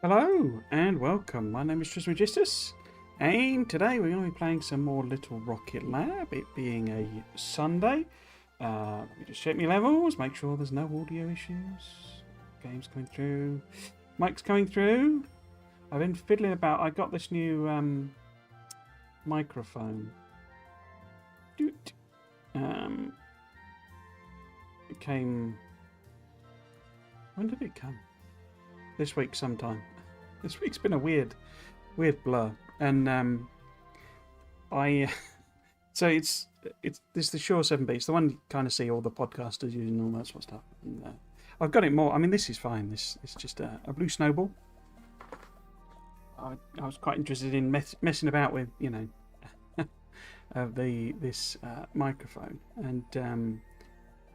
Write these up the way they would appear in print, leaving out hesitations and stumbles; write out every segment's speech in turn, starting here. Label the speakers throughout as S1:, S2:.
S1: Hello and welcome. My name is Trismegistus, and today we're going to be playing some more Little Rocket Lab. It being a Sunday, let me just check my levels, make sure there's no audio issues. Game's coming through, mic's coming through. I've been fiddling about. I got this new microphone. Doot. It came. When did it come? This week sometime. This week's been a weird blur, and I so it's the Shure 7B. It's the one you kind of see all the podcasters using, all that sort of stuff. And, I've got it more. I mean, this is fine. This is just a Blue Snowball. I was quite interested in messing about with this microphone, and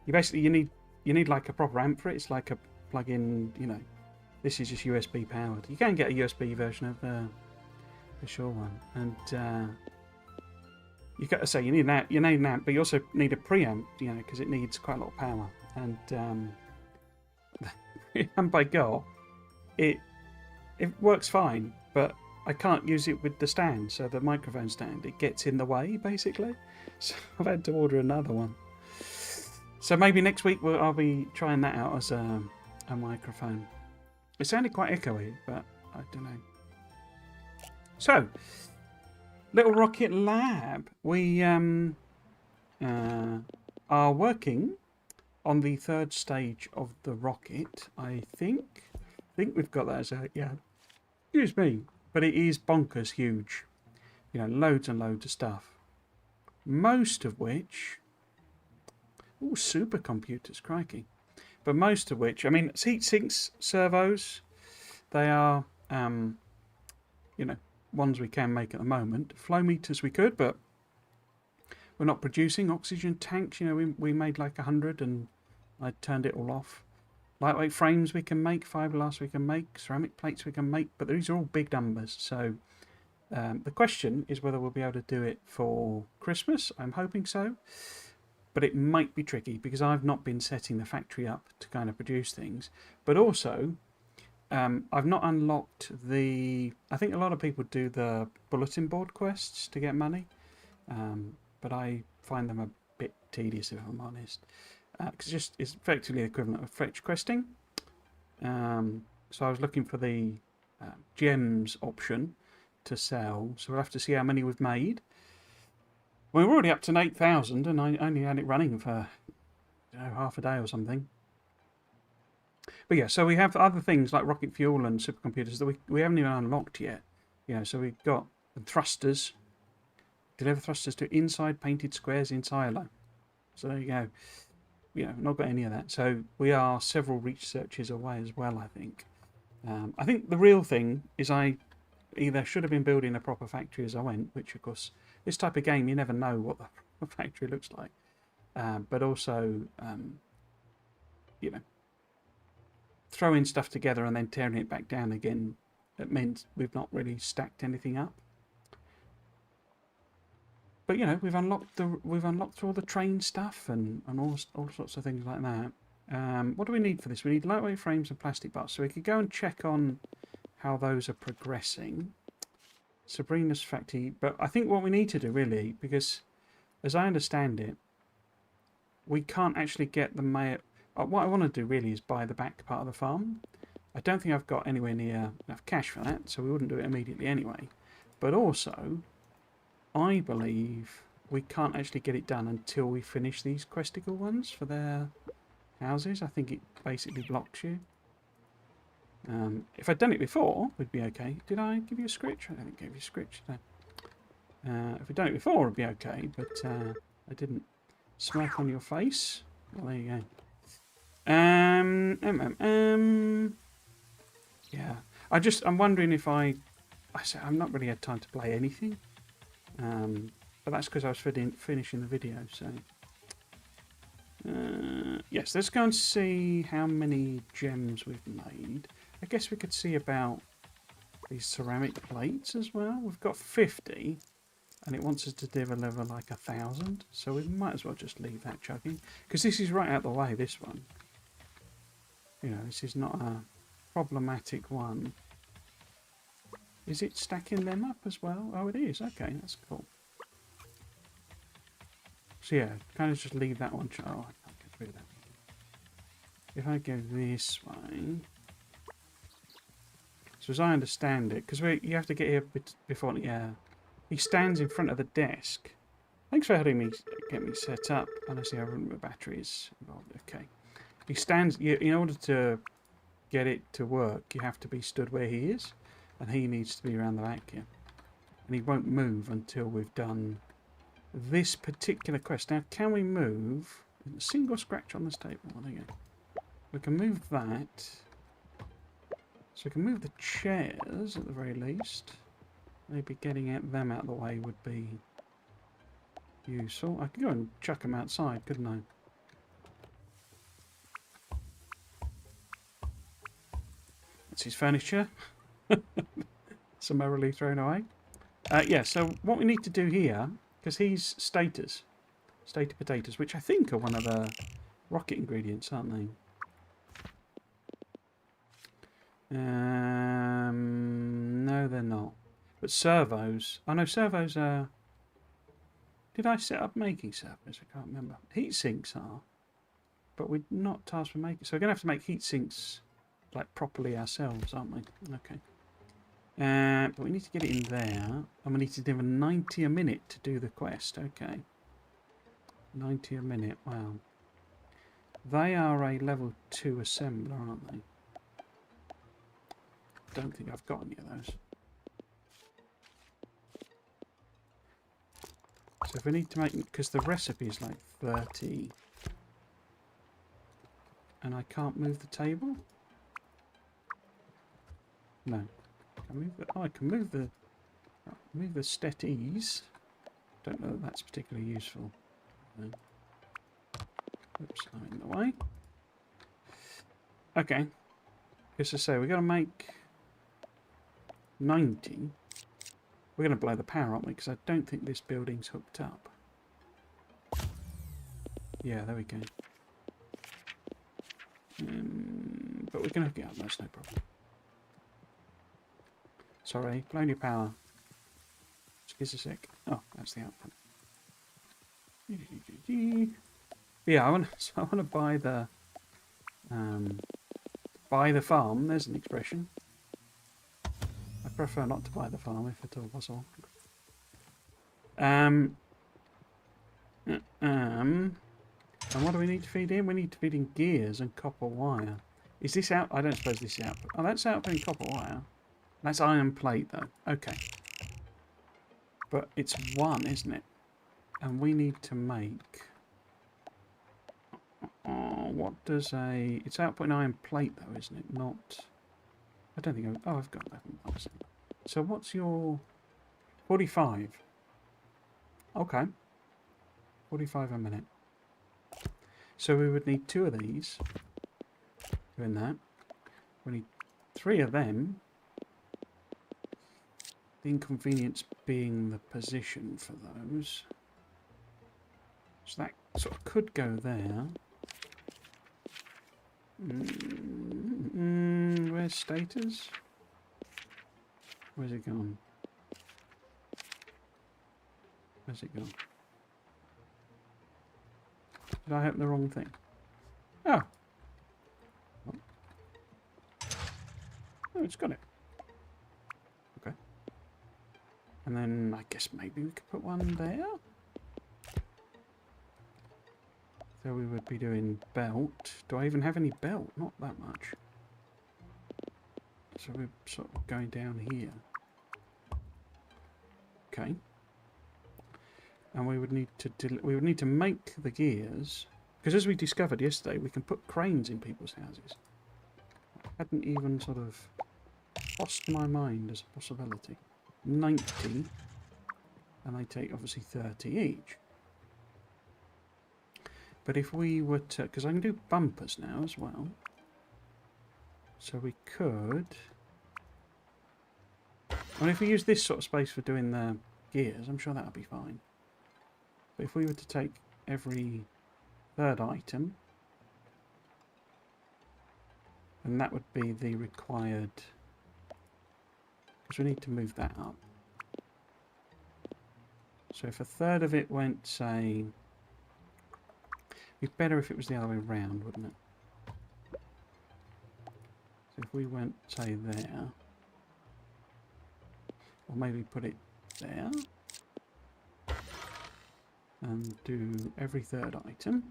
S1: you need like a proper amp for it. It's like a plug-in, This is just USB powered. You can get a USB version of the Shure one, and you got to say you need an amp, but you also need a preamp, because it needs quite a lot of power. And the preamp I got, it works fine, but I can't use it with the stand, so the microphone stand, it gets in the way basically. So I've had to order another one. So maybe next week I'll be trying that out as a microphone. It sounded quite echoey, but I don't know. So, Little Rocket Lab. We are working on the third stage of the rocket, I think. I think we've got that as a, yeah. Excuse me. But it is bonkers huge. Loads and loads of stuff. Most of which... Oh, supercomputers, crikey. But most of which, I mean, heat sinks, servos, they are, ones we can make at the moment. Flow meters we could, but we're not producing. Oxygen tanks, we made like 100 and I turned it all off. Lightweight frames we can make, fiberglass we can make, ceramic plates we can make, but these are all big numbers. So the question is whether we'll be able to do it for Christmas. I'm hoping so. But it might be tricky because I've not been setting the factory up to kind of produce things. But also, I've not unlocked I think a lot of people do the bulletin board quests to get money. But I find them a bit tedious, if I'm honest. Because it's effectively the equivalent of fetch questing. So I was looking for the gems option to sell. So we'll have to see how many we've made. We're already up to 8,000 and I only had it running for half a day or something. But yeah, so we have other things like rocket fuel and supercomputers that we haven't even unlocked yet. So we've got the thrusters. Deliver thrusters to inside painted squares in silo. So there you go. Not got any of that. So we are several researches away as well, I think. I think the real thing is I either should have been building a proper factory as I went, which of course... This type of game, you never know what the factory looks like. But also, throwing stuff together and then tearing it back down again, it means we've not really stacked anything up. But, we've unlocked all the train stuff and all sorts of things like that. What do we need for this? We need lightweight frames and plastic bars. So we could go and check on how those are progressing. Sabrina's factory, but I think what we need to do really, because as I understand it, we can't actually get the mail. What I want to do really is buy the back part of the farm. I don't think I've got anywhere near enough cash for that, so we wouldn't do it immediately anyway. But also, I believe we can't actually get it done until we finish these Questicle ones for their houses. I think it basically blocks you. If I'd done it before, we'd be okay. Did I give you a scritch? I don't think I gave you a scritch. If we'd done it before, it'd be okay, but I didn't. Smack on your face. Well, there you go. Yeah. I'm wondering if I've not really had time to play anything. But that's because I was finishing the video, so... yes, let's go and see how many gems we've made. I guess we could see about these ceramic plates as well. We've got 50, and it wants us to deliver like 1,000, so we might as well just leave that chugging, because this is right out the way, this one. This is not a problematic one. Is it stacking them up as well? Oh, it is. Okay, that's cool. So yeah, kind of just leave that one. Oh, I can't get through that. If I go this way... So as I understand it, because you have to get here before... Yeah. He stands in front of the desk. Thanks for helping me get me set up. Honestly, I run with batteries involved. Okay. He stands... In order to get it to work, you have to be stood where he is. And he needs to be around the back here. And he won't move until we've done this particular quest. Now, can we move... A single scratch on this table. There you go. We can move that. So we can move the chairs at the very least. Maybe getting them out of the way would be useful. I could go and chuck them outside, couldn't I? That's his furniture. Summarily thrown away. Yeah, so what we need to do here, because he's status potatoes, which I think are one of the rocket ingredients, aren't they? No, they're not. But servos. I know servos are... Did I set up making servos? I can't remember. Heat sinks are. But we're not tasked with making... So we're going to have to make heat sinks like properly ourselves, aren't we? Okay. But we need to get it in there. And we need to do 90 a minute to do the quest. Okay. 90 a minute. Wow. They are a level 2 assembler, aren't they? Don't think I've got any of those. So if we need to make... Because the recipe is like 30. And I can't move the table? No. Can I move the... Oh, I can move the... Move the stetties. Don't know that that's particularly useful. No. Oops, I'm in the way. Okay. As I say, we're going to make 90. We're going to blow the power, aren't we? Because I don't think this building's hooked up. Yeah, there we go. But we're going to hook it up, that's no problem. Sorry, blown your power. Just give us a sec. Oh, that's the output. Yeah, I want to buy the farm. There's an expression. I prefer not to buy the farm if at all possible. And what do we need to feed in? We need to feed in gears and copper wire. Is this out? I don't suppose this is output. Oh, that's outputting copper wire. That's iron plate though. Okay. But it's 1, isn't it? And we need to make... what does a... It's outputting iron plate though, isn't it? Not... I don't think I... Oh, I've got that. So what's your... 45. Okay. 45 a minute. So we would need 2 of these. Doing that. We need 3 of them. The inconvenience being the position for those. So that sort of could go there. Where's status? Where's it gone? Where's it gone? Did I open the wrong thing? Oh. Oh, it's got it. Okay. And then I guess maybe we could put one there. So we would be doing belt. Do I even have any belt? Not that much. So we're sort of going down here. Okay. And we would need to make the gears, because as we discovered yesterday, we can put cranes in people's houses. Hadn't even sort of crossed my mind as a possibility. 90, and they take obviously 30 each. But if we were to, because I can do bumpers now as well, so we could. And if we use this sort of space for doing the gears, I'm sure that'll be fine. But if we were to take every 3rd item, then that would be the required... because we need to move that up. So if a third of it went, say... It'd be better if it was the other way around, wouldn't it? So if we went, say, there... Or maybe put it there. And do every third item.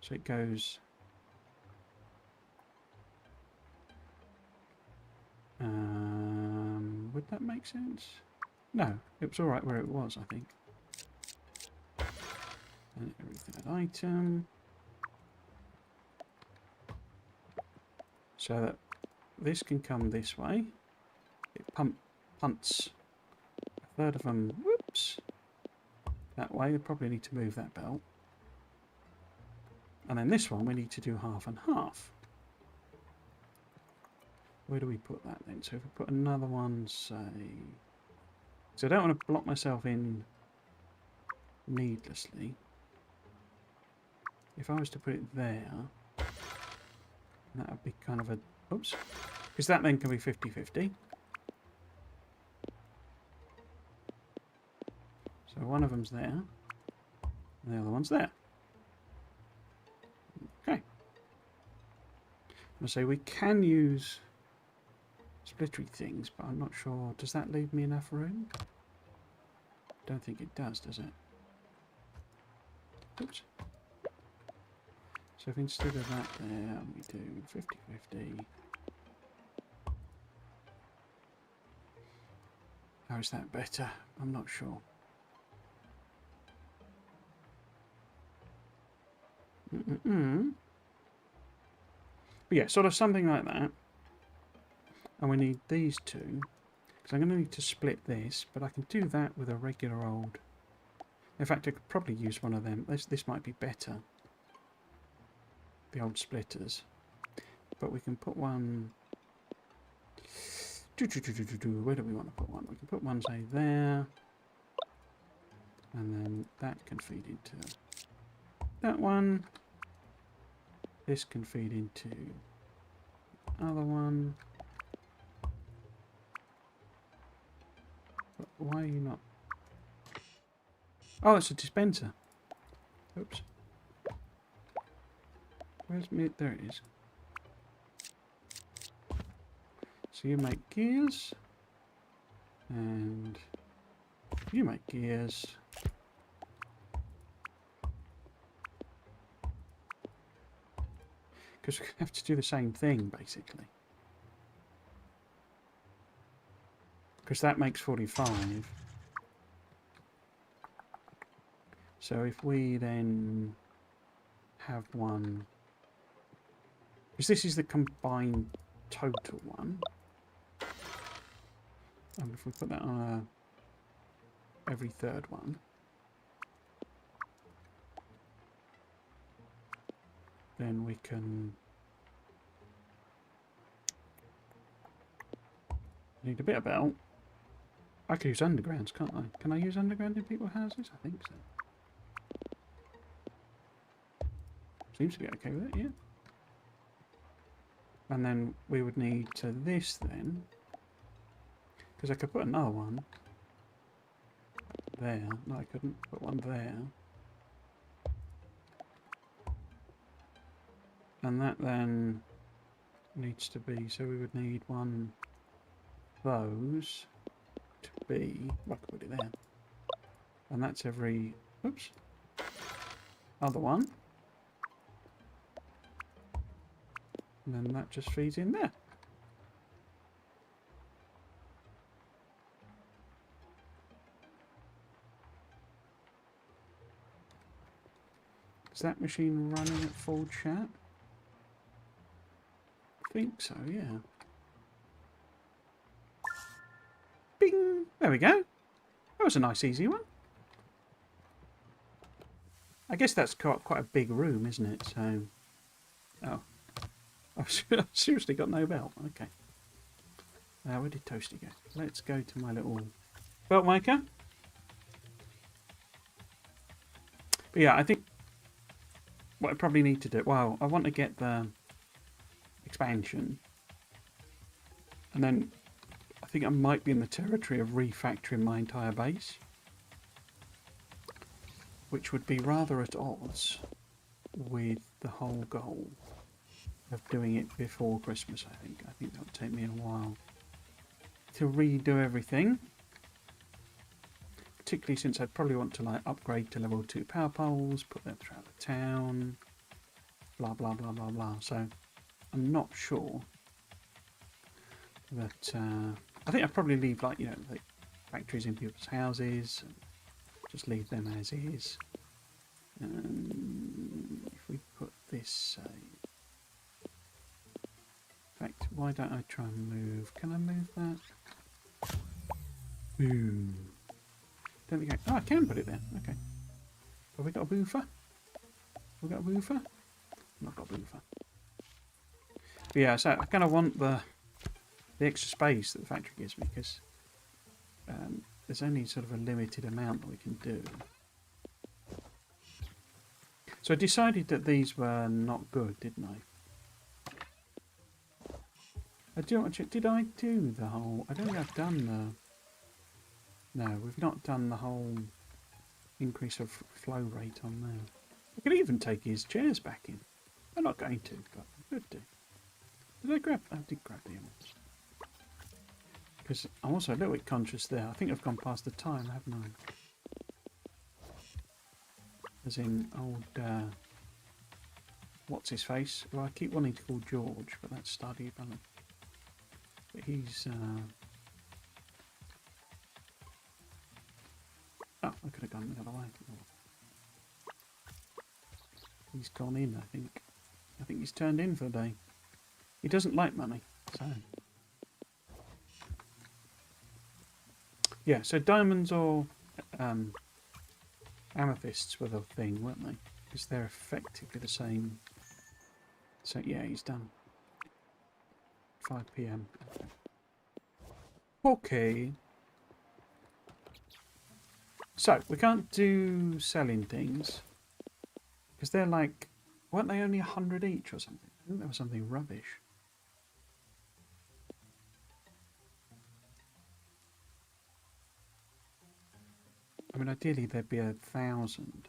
S1: So it goes... would that make sense? No, it was alright where it was, I think. And every third item. So that this can come this way. It punts a third of them, whoops, that way. We probably need to move that belt. And then this one we need to do half and half. Where do we put that then? So if we put another one, say... So I don't want to block myself in needlessly. If I was to put it there, that would be kind of a... Oops. Because that then can be 50-50. So one of them's there, and the other one's there. Okay. I say we can use splittery things, but I'm not sure. Does that leave me enough room? Don't think it does it? Oops. So if instead of that there, we do 50-50. How is that better? I'm not sure. But yeah, sort of something like that. And we need these two. Because I'm going to need to split this, but I can do that with a regular old... In fact, I could probably use one of them. This might be better. The old splitters. But we can put one... Where do we want to put one? We can put one, say, there. And then that can feed into that one. This can feed into the other one. But why are you not... Oh, it's a dispenser. Oops. Where's me? There it is. So you make gears. And you make gears. Because we have to do the same thing, basically. Because that makes 45. So if we then have one... Because this is the combined total one. And if we put that on every third one... then we can... Need a bit of belt. I could use undergrounds, can't I? Can I use underground in people's houses? I think so. Seems to be okay with it, yeah. And then we would need to this then. Because I could put another one there. No, I couldn't put one there. And that then needs to be, so we would need one of those to be, well, I could put it there. And that's every, oops, other one. And then that just feeds in there. Is that machine running at full chat? I think so, yeah. Bing! There we go. That was a nice, easy one. I guess that's quite a big room, isn't it? So, oh, I've seriously got no belt. Okay. Where did Toasty go? Let's go to my little belt maker. But yeah, I think what I probably need to do... Well, I want to get the expansion. And then I think I might be in the territory of refactoring my entire base, which would be rather at odds with the whole goal of doing it before Christmas, I think. I think that would take me a while to redo everything. Particularly since I'd probably want to like upgrade to level 2 power poles, put them throughout the town, blah blah blah blah blah. So I'm not sure that I think I'd probably leave like, you know, the factories in people's houses and just leave them as is. If we put this, in fact, why don't I try and move? Can I move that? Boom. Don't think I can put it there. Okay. Have we got a boofer? Have we got a boofer? Not got a boofer. But yeah, so I kind of want the extra space that the factory gives me, because there's only sort of a limited amount that we can do. So I decided that these were not good, didn't I? Did I do the whole... I don't think I've done the... No, we've not done the whole increase of flow rate on there. I could even take his chairs back in. I'm not going to, but I could do. Did I grab... I did grab the emeralds. Because I'm also a little bit conscious there. I think I've gone past the time, haven't I? As in old... what's his face? Well, I keep wanting to call George, but that's Stardew Valley. But he's... Oh, I could have gone the other way. He's gone in, I think. I think he's turned in for the day. He doesn't like money, so... Yeah, so diamonds or amethysts were the thing, weren't they? Because they're effectively the same. So yeah, he's done. 5 PM. Okay. So, we can't do selling things. Because they're like... Weren't they only 100 each or something? I think there was something rubbish. I mean, ideally there'd be 1,000.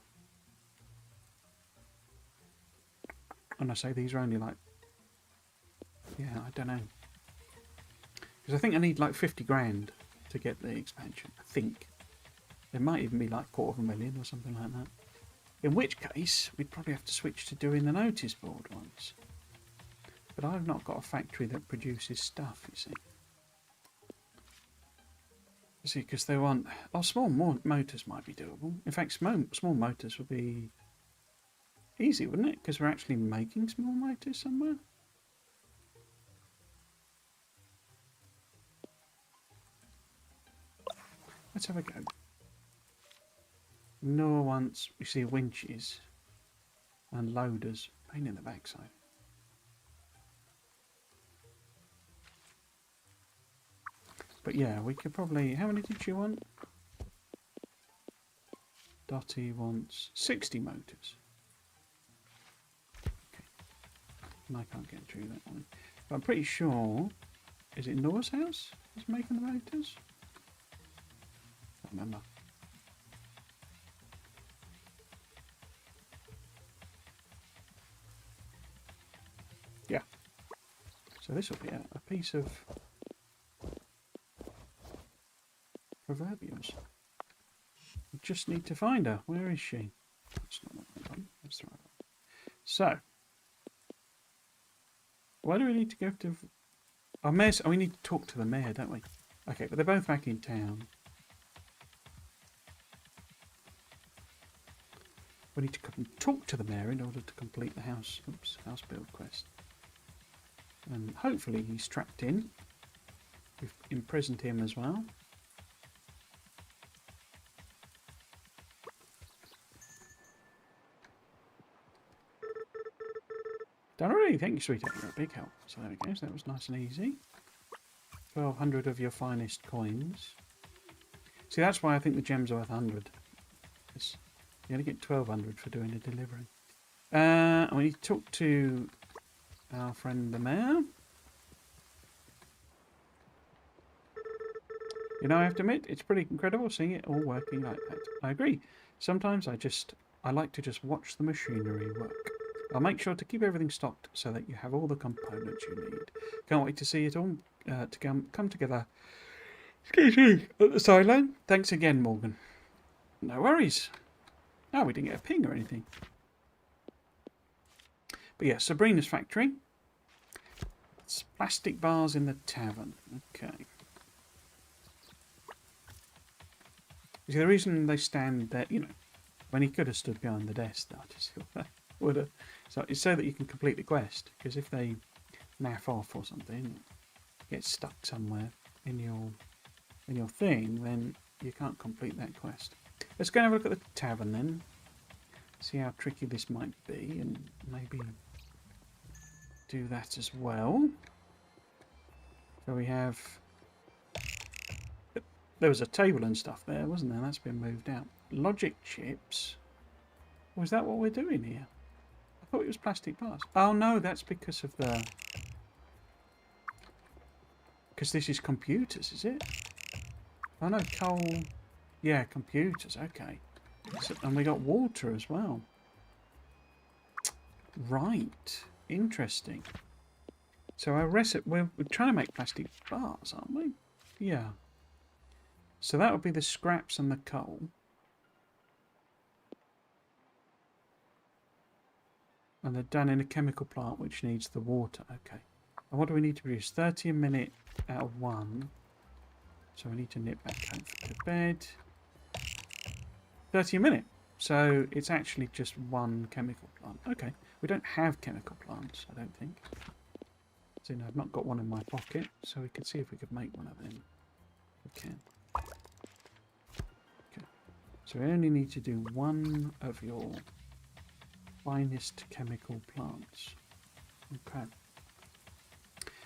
S1: And I say these are only like... Yeah, I don't know. Because I think I need like 50 grand to get the expansion. I think. There might even be like 250,000 or something like that. In which case, we'd probably have to switch to doing the notice board ones. But I've not got a factory that produces stuff, you see. You see, because they want... Oh, small motors might be doable. In fact, small motors would be easy, wouldn't it? Because we're actually making small motors somewhere. Let's have a go. No once we see winches and loaders. Pain in the backside. But yeah, we could probably... How many did you want? Dotty wants 60 motors. Okay. And I can't get through that one. But I'm pretty sure... Is it Noah's house that's making the motors? I can't remember. Yeah. So this will be a piece of proverbials. We just need to find her. Where is she? That's not the right one. That's the right one. So, why do we need to go to... Our mayor... Oh, we need to talk to the mayor, don't we? Okay, but they're both back in town. We need to come and talk to the mayor in order to complete the house build quest. And hopefully he's trapped in. We've imprisoned him as well. Done already. Thank you, sweetheart. You're a big help. So there we go. So that was nice and easy. 1,200 of your finest coins. See, that's why I think the gems are worth 100. Because you only get 1,200 for doing a delivery. And we need to talk to our friend the mayor. You know, I have to admit, it's pretty incredible seeing it all working like that. I agree. Sometimes I like to just watch the machinery work. I'll make sure to keep everything stocked so that you have all the components you need. Can't wait to see it all to come together. Excuse me, at the silo. Thanks again, Morgan. No worries. Oh, we didn't get a ping or anything. But yeah, Sabrina's factory. It's plastic bars in the tavern. Okay. See, the reason they stand there, you know, when he could have stood behind the desk, I just would have. So it's so that you can complete the quest. Because if they naff off or something, get stuck somewhere in your thing, then you can't complete that quest. Let's go and have a look at the tavern then. See how tricky this might be, and maybe do that as well. So we have. There was a table and stuff there, wasn't there? That's been moved out. Logic chips. Was that what we're doing here? I thought it was plastic bars. Oh no, that's because of the... Because this is computers, is it? Oh no, coal... Yeah, computers, okay. So, and we got water as well. Right. Interesting. So our recipe... We're trying to make plastic bars, aren't we? Yeah. So that would be the scraps and the coal. And they're done in a chemical plant which needs the water. Okay. And what do we need to produce? 30 a minute out of 1. So we need to nip back home to bed. 30 a minute. So it's actually just one chemical plant. Okay. We don't have chemical plants, I don't think. So no, I've not got one in my pocket. So we could see if we could make one of them. We can. Okay. So we only need to do one of your finest chemical plants. Okay.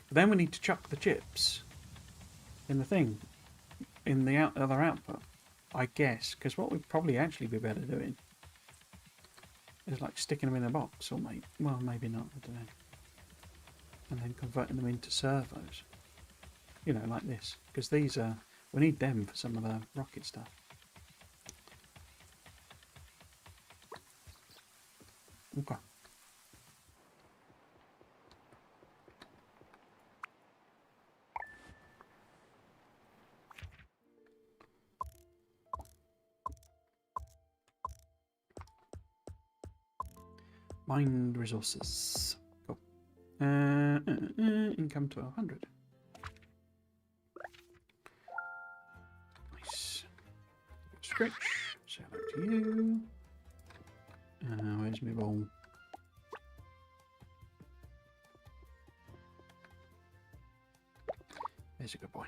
S1: But then we need to chuck the chips in the thing, in the other output, I guess. Because what we'd probably actually be better doing is like sticking them in a box, or maybe not, I don't know. And then converting them into servos. You know, like this. Because these are, we need them for some of the rocket stuff. Okay. Mined resources. Cool. Income 1200. Nice. Stretch. Say hello to you. Where's my ball? There's a good boy.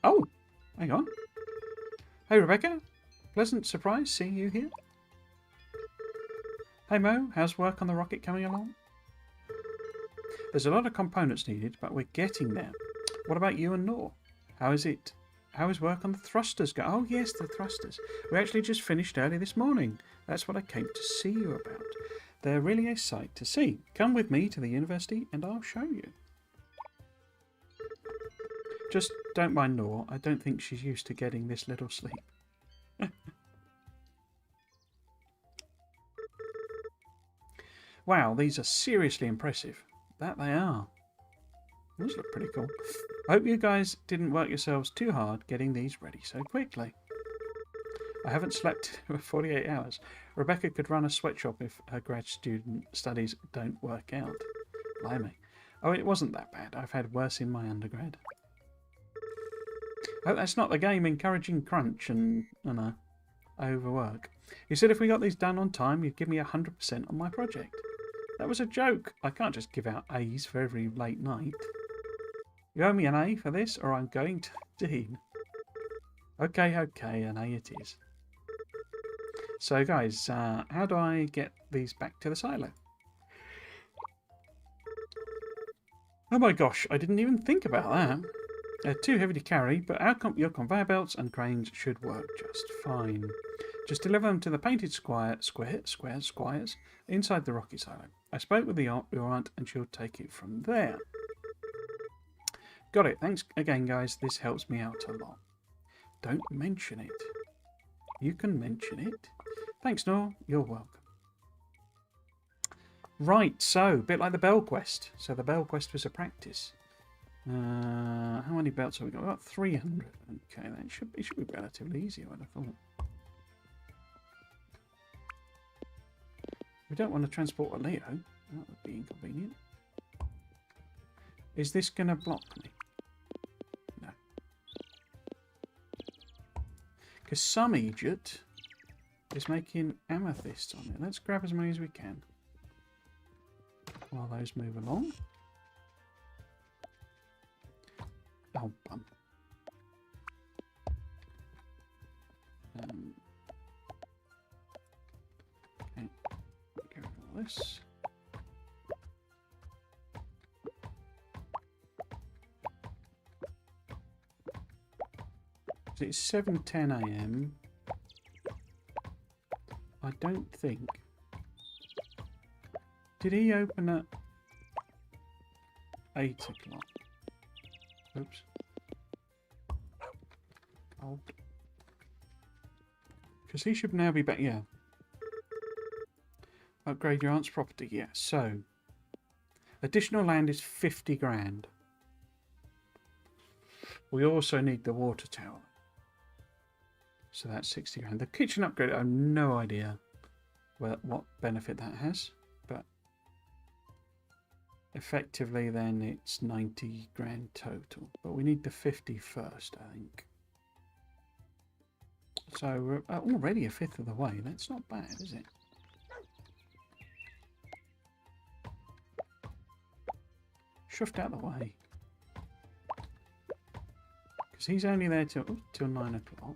S1: Oh, hang on. Hey, Rebecca. Pleasant surprise seeing you here. Hey, Mo. How's work on the rocket coming along? There's a lot of components needed, but we're getting there. What about you and Nor? How is it? How is work on the thrusters go? Oh, yes, the thrusters. We actually just finished early this morning. That's what I came to see you about. They're really a sight to see. Come with me to the university and I'll show you. Just don't mind Nor. I don't think she's used to getting this little sleep. Wow, these are seriously impressive. That they are. Those look pretty cool. I hope you guys didn't work yourselves too hard getting these ready so quickly. I haven't slept for 48 hours. Rebecca could run a sweatshop if her grad student studies don't work out. Blimey. Oh, it wasn't that bad. I've had worse in my undergrad. I hope that's not the game encouraging crunch and, overwork. You said if we got these done on time, you'd give me 100% on my project. That was a joke. I can't just give out A's for every late night. You owe me an A for this, or I'm going to Dean. Okay, an A it is. So, guys, how do I get these back to the silo? Oh my gosh, I didn't even think about that. They're too heavy to carry, but your conveyor belts and cranes should work just fine. Just deliver them to the painted squares inside the rocky silo. I spoke with your aunt and she'll take it from there. Got it. Thanks again, guys. This helps me out a lot. Don't mention it. You can mention it. Thanks, Noor. You're welcome. Right, so, a bit like the Bell Quest. So the Bell Quest was a practice. How many belts have we got? We've got 300. Okay, it should be relatively easy, I would have thought. We don't want to transport a Leo. That would be inconvenient. Is this going to block me? No. Because some Egypt is making amethysts on it. Let's grab as many as we can while those move along. Oh, bum. Okay, get rid of all this. So it's 7:10 AM. I don't think. Did he open at 8 o'clock? Oops. Oh. Because he should now be back. Yeah. Upgrade your aunt's property. Yeah. So, additional land is 50 grand. We also need the water tower. So that's 60 grand. The kitchen upgrade, I have no idea what benefit that has. But effectively then it's 90 grand total. But we need the 50 first, I think. So we're already a fifth of the way. That's not bad, is it? Shoved out of the way. Because he's only there till 9 o'clock.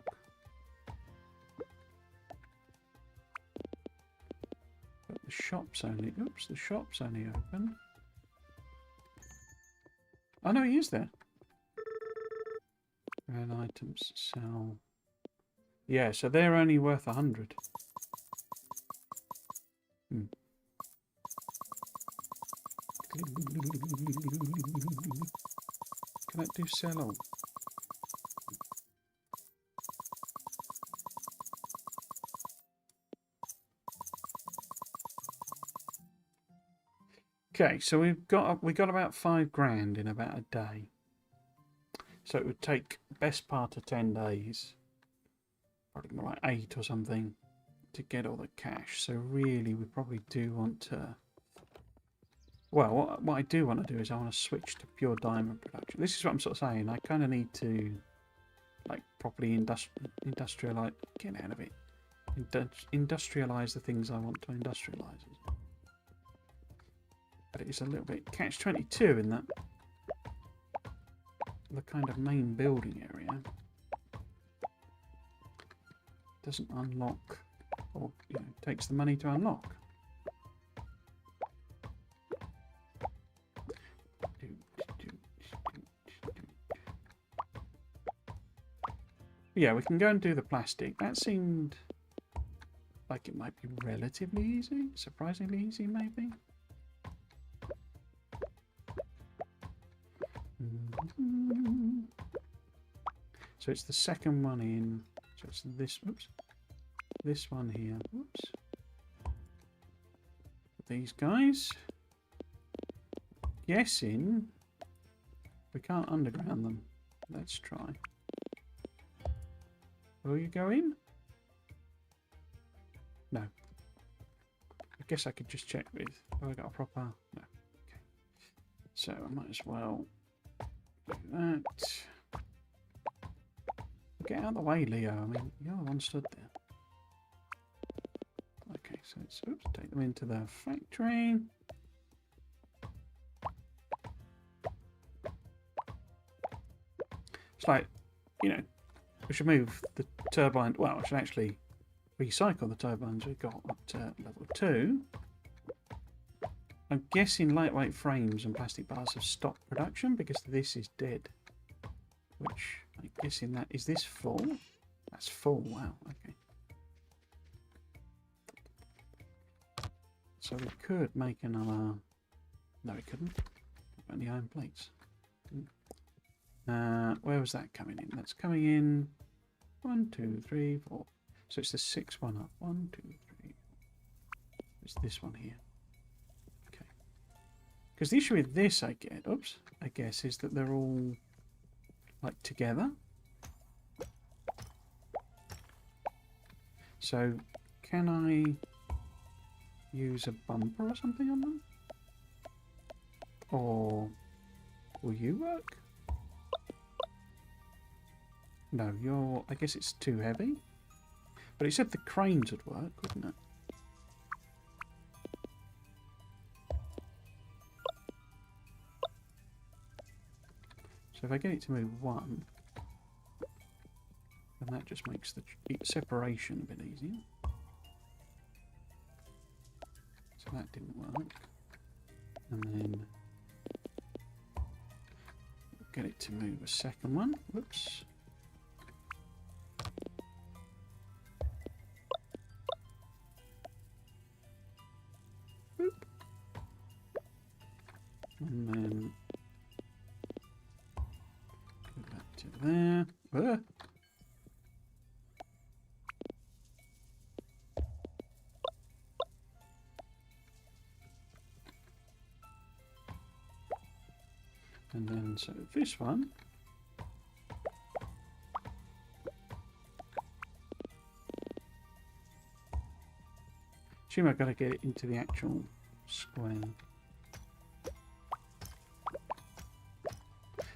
S1: But the shop's only... Oops, the shop's only open. Oh no, he is there. Red items sell... Yeah, so they're only worth 100. Can that do sell all? Okay, so we got about 5 grand in about a day. So it would take best part of 10 days. Probably more like 8 or something to get all the cash. So really we probably do want to... Well, what I do want to do is I want to switch to pure diamond production. This is what I'm sort of saying. I kind of need to like properly industrialize... Get out of it. Industrialize the things I want to industrialize. But it is a little bit catch-22 in that the kind of main building area doesn't unlock, or takes the money to unlock. Yeah, we can go and do the plastic. That seemed like it might be relatively easy, surprisingly easy maybe. So it's the second one in. So it's this. Oops. This one here. Oops. These guys. Guessing we can't underground them. Let's try. Will you go in? No. I guess I could just check with. Have I got a proper? No. Okay. So I might as well do that. Get out of the way, Leo. I mean, you're the one stood there. Okay, so let's take them into the factory. It's like, we should move the turbine. Well, I should actually recycle the turbines we got up to level 2. I'm guessing lightweight frames and plastic bars have stopped production because this is dead. Which I'm guessing that is this full? That's full. Wow. Okay. So we could make another... No, we couldn't. Only iron plates. Where was that coming in? That's coming in 1, 2, 3, 4. So it's the 6th one up. 1, 2, 3. It's this one here. Okay. Because the issue with this, I guess, is that they're all like together. So can I use a bumper or something on them? Or will you work? No, you're... I guess it's too heavy. But it said the cranes would work, wouldn't it? So if I get it to move 1, then that just makes the separation a bit easier. So that didn't work. And then get it to move a second one. Whoops. Boop. And then go back to there. And then, so this one, assume I've got to get it into the actual square.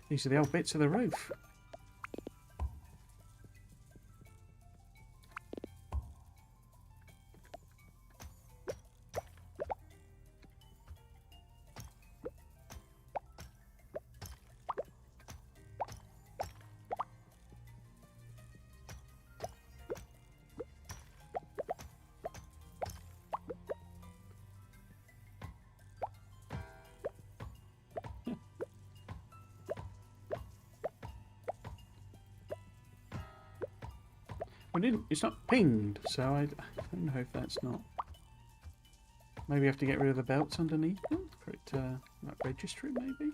S1: These are the old bits of the roof. It's not pinged, so I don't know if that's not... Maybe I have to get rid of the belts underneath them for it to like, register it, maybe?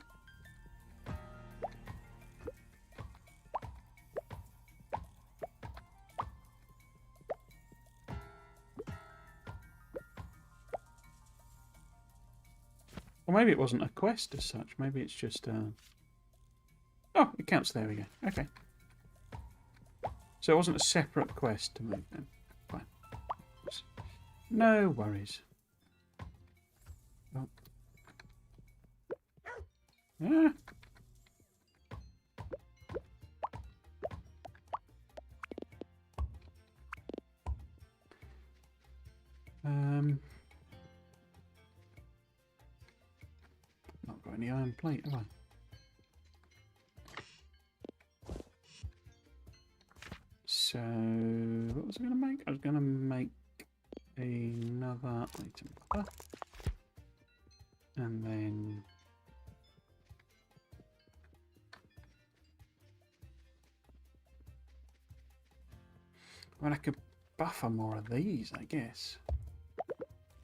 S1: Or maybe it wasn't a quest as such. Maybe it's just... Oh, it counts. There we go. Okay. So it wasn't a separate quest to move them. Fine. No worries. Oh. Ah. Not got any iron plate, have I? So, what was I going to make? I was going to make another item buffer. And then... Well, I could buffer more of these, I guess.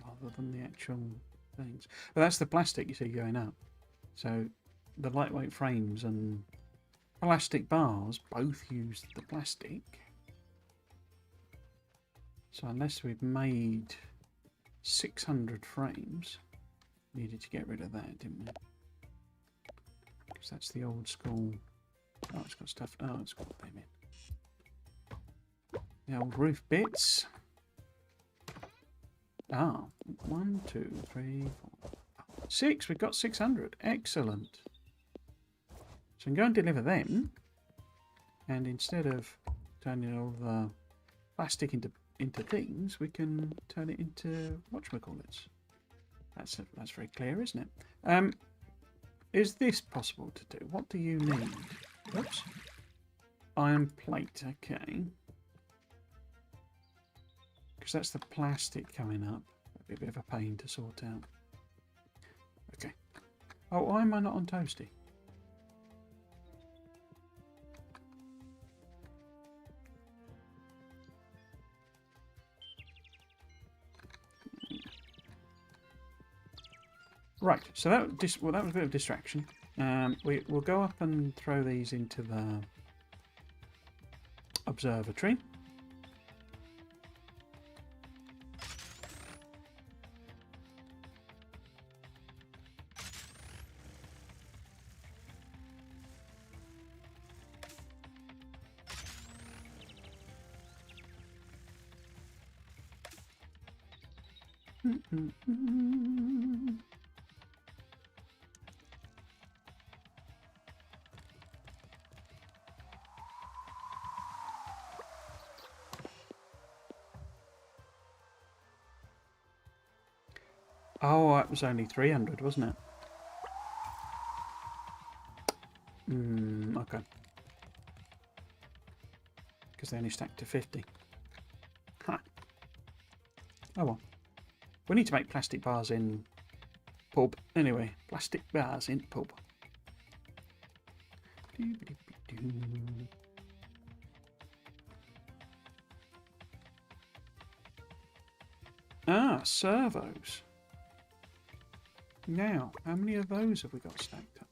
S1: Rather than the actual things. But that's the plastic you see going up. So, the lightweight frames and plastic bars both use the plastic. So unless we've made 600 frames, needed to get rid of that, didn't we? Because that's the old school. Oh, it's got stuff. Oh, it's got them in. The old roof bits. Ah, 1, 2, 3, 4, 6. We've got 600. Excellent. So I'm going to deliver them, and instead of turning all the plastic into things, we can turn it into whatchamacallits. That's very clear, isn't it? Is this possible to do? What do you need? Oops. Iron plate, okay. Because that's the plastic coming up. That'd be a bit of a pain to sort out. Okay. Oh, why am I not on Toasty? Right, so that was a bit of distraction. We'll go up and throw these into the observatory. Oh, it was only 300, wasn't it? Okay. Because they only stacked to 50. Ha. Oh well. We need to make plastic bars in pub. Anyway, plastic bars in pub. Ah, servos. Now, how many of those have we got stacked up?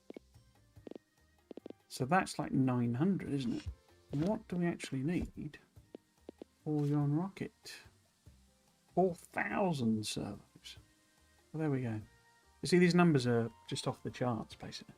S1: So that's like 900, isn't it? And what do we actually need for yon rocket? 4,000 servos. Well, there we go. You see, these numbers are just off the charts, basically.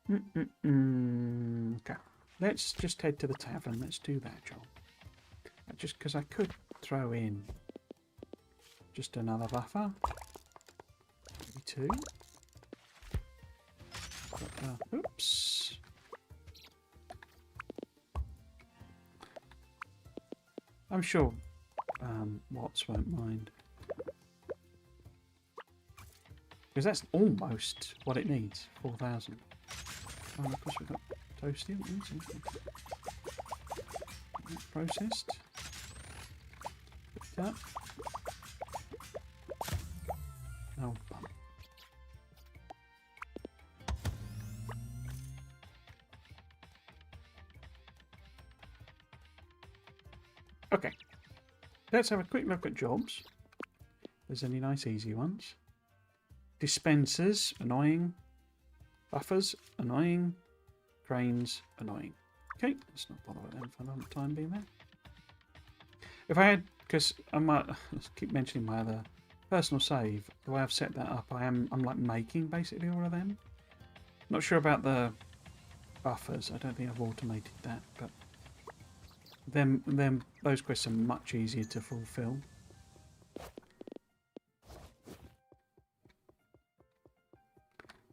S1: Okay, let's just head to the tavern. Let's do that job. Just because I could throw in just another buffer. Maybe two. Oops. I'm sure Watts won't mind. Because that's almost what it needs. 4,000. Oh, of course we've got toasty. Processed. Picked up. Oh, bum. Okay. Let's have a quick look at jobs. If there's any nice easy ones. Dispensers, annoying. Buffers, annoying. Cranes, annoying. Okay, let's not bother with them for the time being there. If I had, because I might keep mentioning my other personal save, the way I've set that up, I'm like making basically all of them. Not sure about the buffers. I don't think I've automated that, but those quests are much easier to fulfill.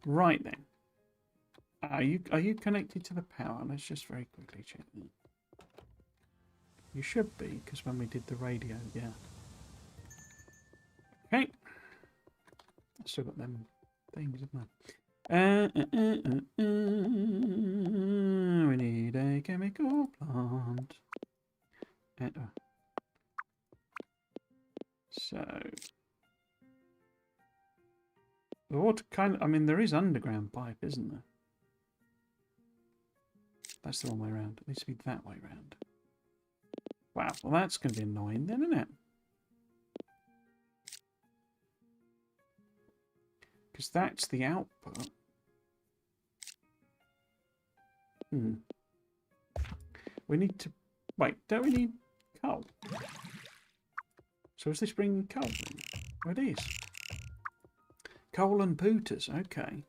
S1: Right then. Are you connected to the power? Let's just very quickly check that. You should be, because when we did the radio, yeah. Okay. I've still got them things, haven't I? We need a chemical plant. So the water kind of, I mean, there is underground pipe, isn't there? That's the wrong way around. It needs to be that way around. Wow, well that's going to be annoying then, isn't it? Because that's the output. We need to... Wait, don't we need coal? So is this bringing coal? Oh, it is. Coal and pooters, okay.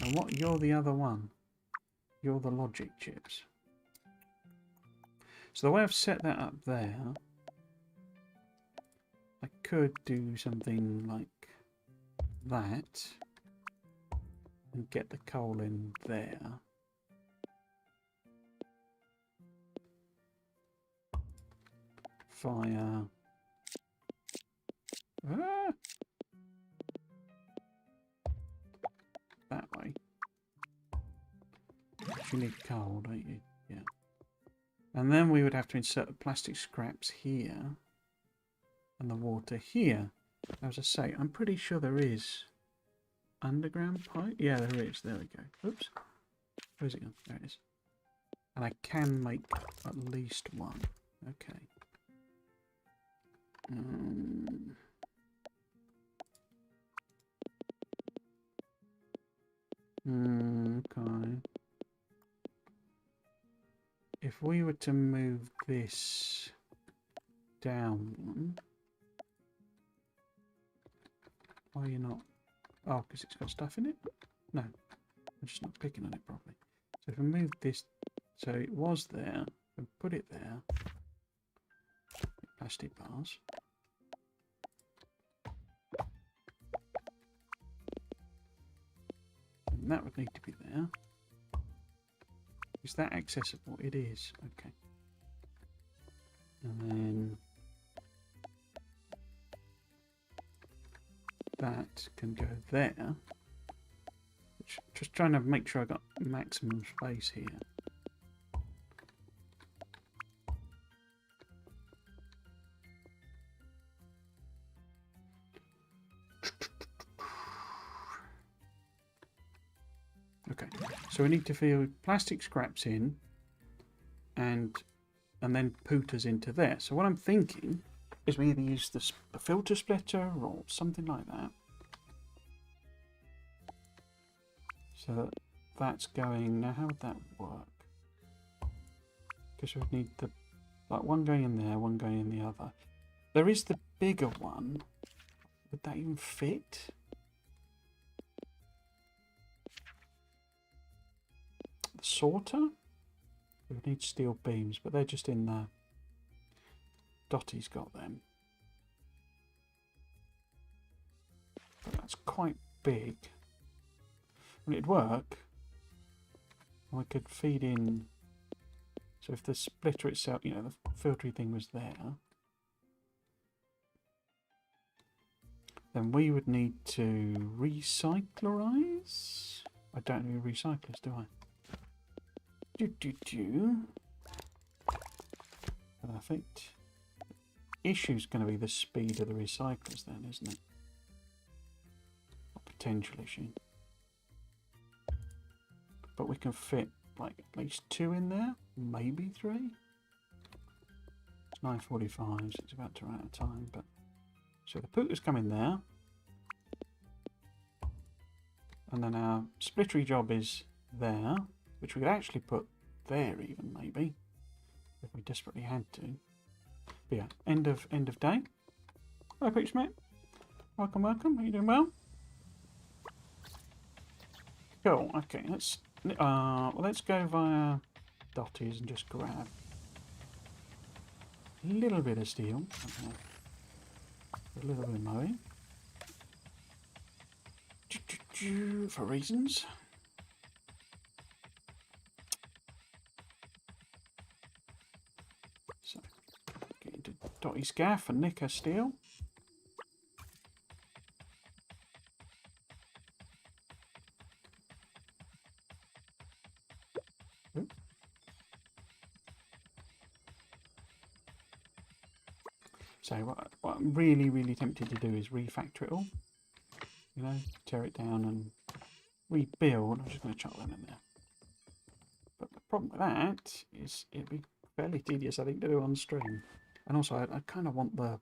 S1: And what? You're the other one. You're the logic chips. So the way I've set that up there, I could do something like that and get the coal in there. Fire. Ah! That way. You need coal, don't you? Yeah. And then we would have to insert the plastic scraps here. and the water here. As I say, I'm pretty sure there is underground pipe. Yeah, there is. There we go. Oops. Where's it gone? There it is. And I can make at least one. Okay. Okay. If we were to move this down one, why are you not? Oh, because it's got stuff in it? No, I'm just not picking on it properly. So if we move this, so it was there, and put it there, plastic bars. And that would need to be there. Is that accessible? It is. Okay. And then that can go there. Just trying to make sure I got maximum space here. Okay, so we need to fill plastic scraps in and then pooters into there. So what I'm thinking is we either use the filter splitter or something like that. So that's going, now how would that work? Because we would need the, like one going in there, one going in the other. There is the bigger one. Would that even fit? The sorter? We would need steel beams, but they're just in there. Dottie's got them. But that's quite big. And it'd work. I could feed in. So if the splitter itself, you know, the filtery thing was there, then we would need to recyclerize. I don't know recyclers, do I? Perfect. Issue's going to be the speed of the recyclers then, isn't it? A potential issue. But we can fit like at least 2 in there, maybe 3. It's 9:45, so it's about to run out of time. But so the pooters come in there, and then our splittery job is there, which we could actually put there even maybe if we desperately had to. But yeah, end of day. Hello, Peach Mate. Welcome, welcome. Are you doing well? Cool. Okay, let's go via Dottie's and just grab a little bit of steel. Okay. A little bit of mowing. For reasons. So, get into Dottie's gaff and nick her steel. So what I'm really tempted to do is refactor it all. You know, tear it down and rebuild. I'm just going to chuck them in there. But the problem with that is it'd be fairly tedious, I think, to do on stream. And also, I kind of want the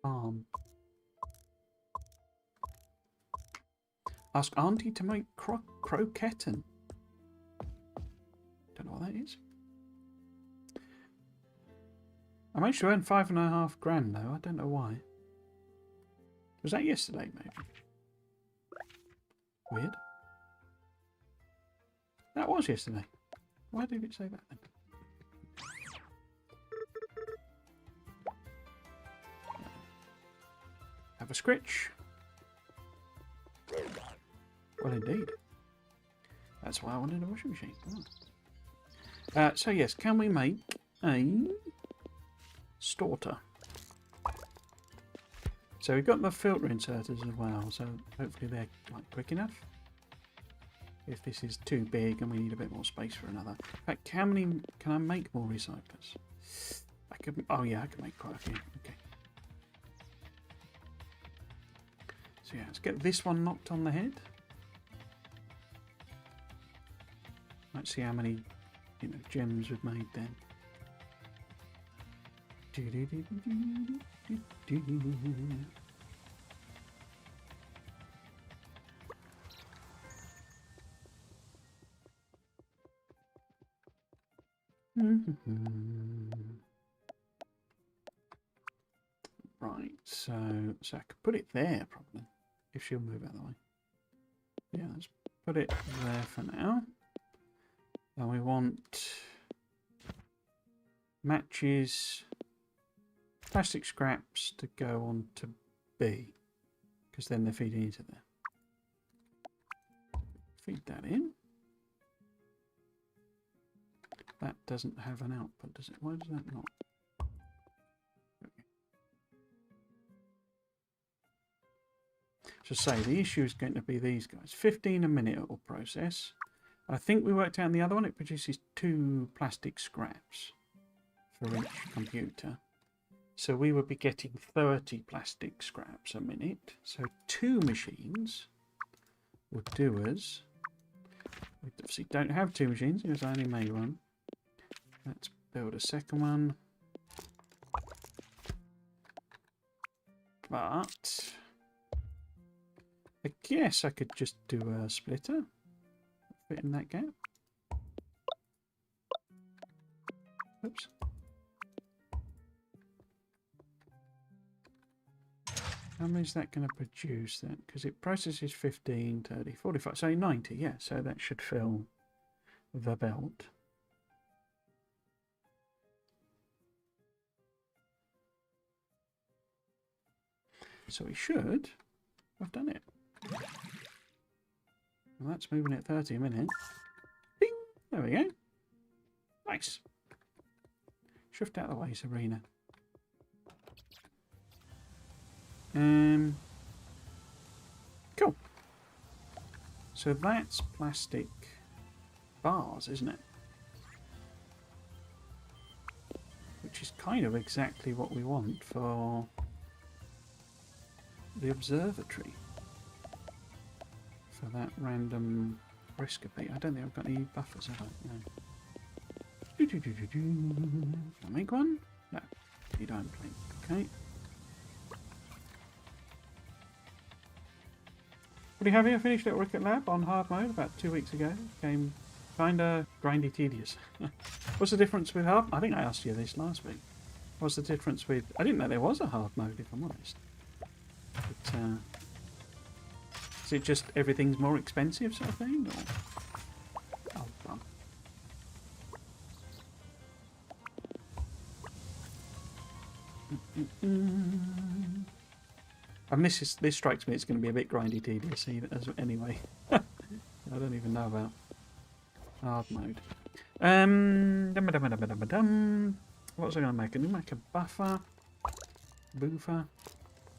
S1: farm. Ask Auntie to make croquetten. Don't know what that is. I managed to earn 5.5 grand though. I don't know why. Was that yesterday, maybe? Weird. That was yesterday. Why did it say that then? Have a scritch. Well, indeed. That's why I wanted a washing machine. Oh. So yes, can we make a storter? So we've got the filter inserters as well, so hopefully they're like quick enough. If this is too big and we need a bit more space for another. In fact, how many can I make more recyclers? I could. Oh yeah, I can make quite a few. Okay. So yeah, let's get this one knocked on the head. Let's see how many, gems we've made then. Right, so I could put it there probably, if she'll move out of the way. Yeah, let's put it there for now. And we want matches, plastic scraps to go on to B, because then they're feeding into there. Feed that in. That doesn't have an output, does it? Why does that not? Okay. So say the issue is going to be these guys. 15 a minute it will process. I think we worked out in the other one it produces 2 plastic scraps for each computer. So we would be getting 30 plastic scraps a minute. So 2 machines would do us. We obviously don't have 2 machines because I only made one. Let's build a second one. But I guess I could just do a splitter. Fit in that gap. Oops. How many is that going to produce then? Because it processes 15, 30, 45, so 90, yeah. So that should fill the belt. So we should have done it. Well, that's moving at 30 a minute. Ding! There we go. Nice. Shift out of the way, Sabrina. Cool. So that's plastic bars, isn't it? Which is kind of exactly what we want for the observatory. For that random briscopy. I don't think I've got any buffers, have I? No. Can I make one? No. You don't play. Okay. Pretty happy I finished Little Ricket Lab on hard mode about 2 weeks ago. Came kinda grindy tedious. What's the difference with hard? I think I asked you this last week. What's the difference with... I didn't know there was a hard mode, if I'm honest. But, is it just everything's more expensive sort of thing? Or... Oh, fun. And this strikes me it's going to be a bit grindy tedious anyway. I don't even know about hard mode. What was I going to make? I'm going to make a buffer. Boofer.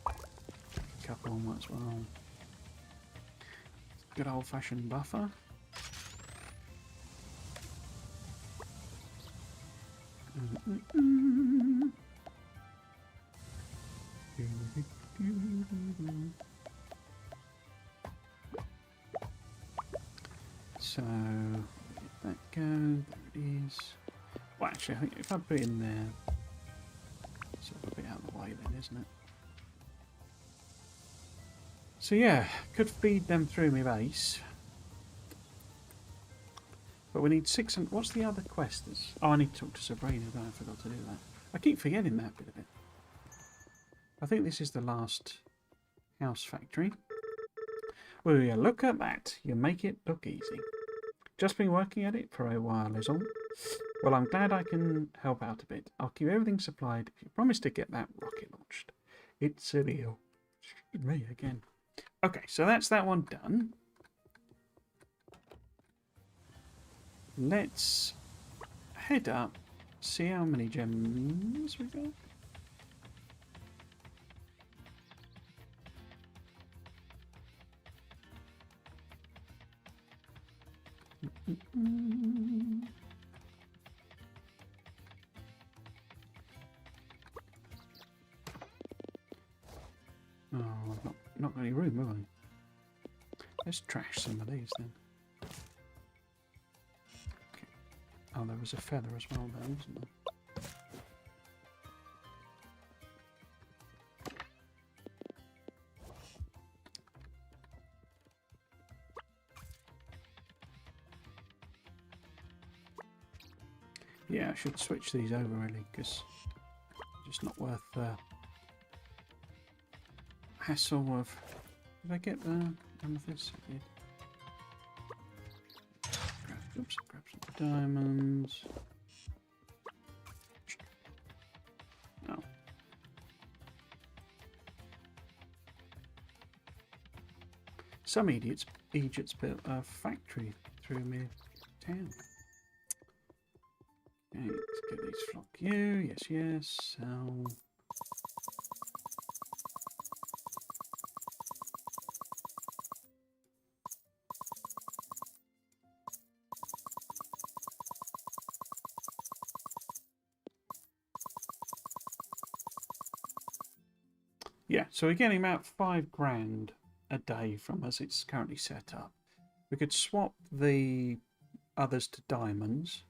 S1: A couple on that as well. Good old fashioned buffer. So let that go. There it is. Well, actually, I think if I put it in there, it's a bit out of the way then, isn't it? So yeah, could feed them through my base. But we need 600... What's the other quest? Oh, I need to talk to Sabrina. I forgot to do that. I keep forgetting that bit of it. I think this is the last house factory. Will you look at that? You make it look easy. Just been working at it for a while, is all. Well, I'm glad I can help out a bit. I'll keep everything supplied if you promise to get that rocket launched. It's a deal. Excuse me again. Okay, so that's that one done. Let's head up, see how many gems we got. Oh, I've not not got any room, have I? Let's trash some of these then. Okay. Oh, there was a feather as well there, wasn't there? Yeah, I should switch these over really, because it's just not worth the hassle of... Did I get the amethyst? I did. Oops, grab some diamonds. Oh. Some idiots built a factory through my town. Okay, let's get these flock you. Yes, yes. Sell. Yeah, so we're getting about £5 a day from as it's currently set up. We could swap the others to diamonds.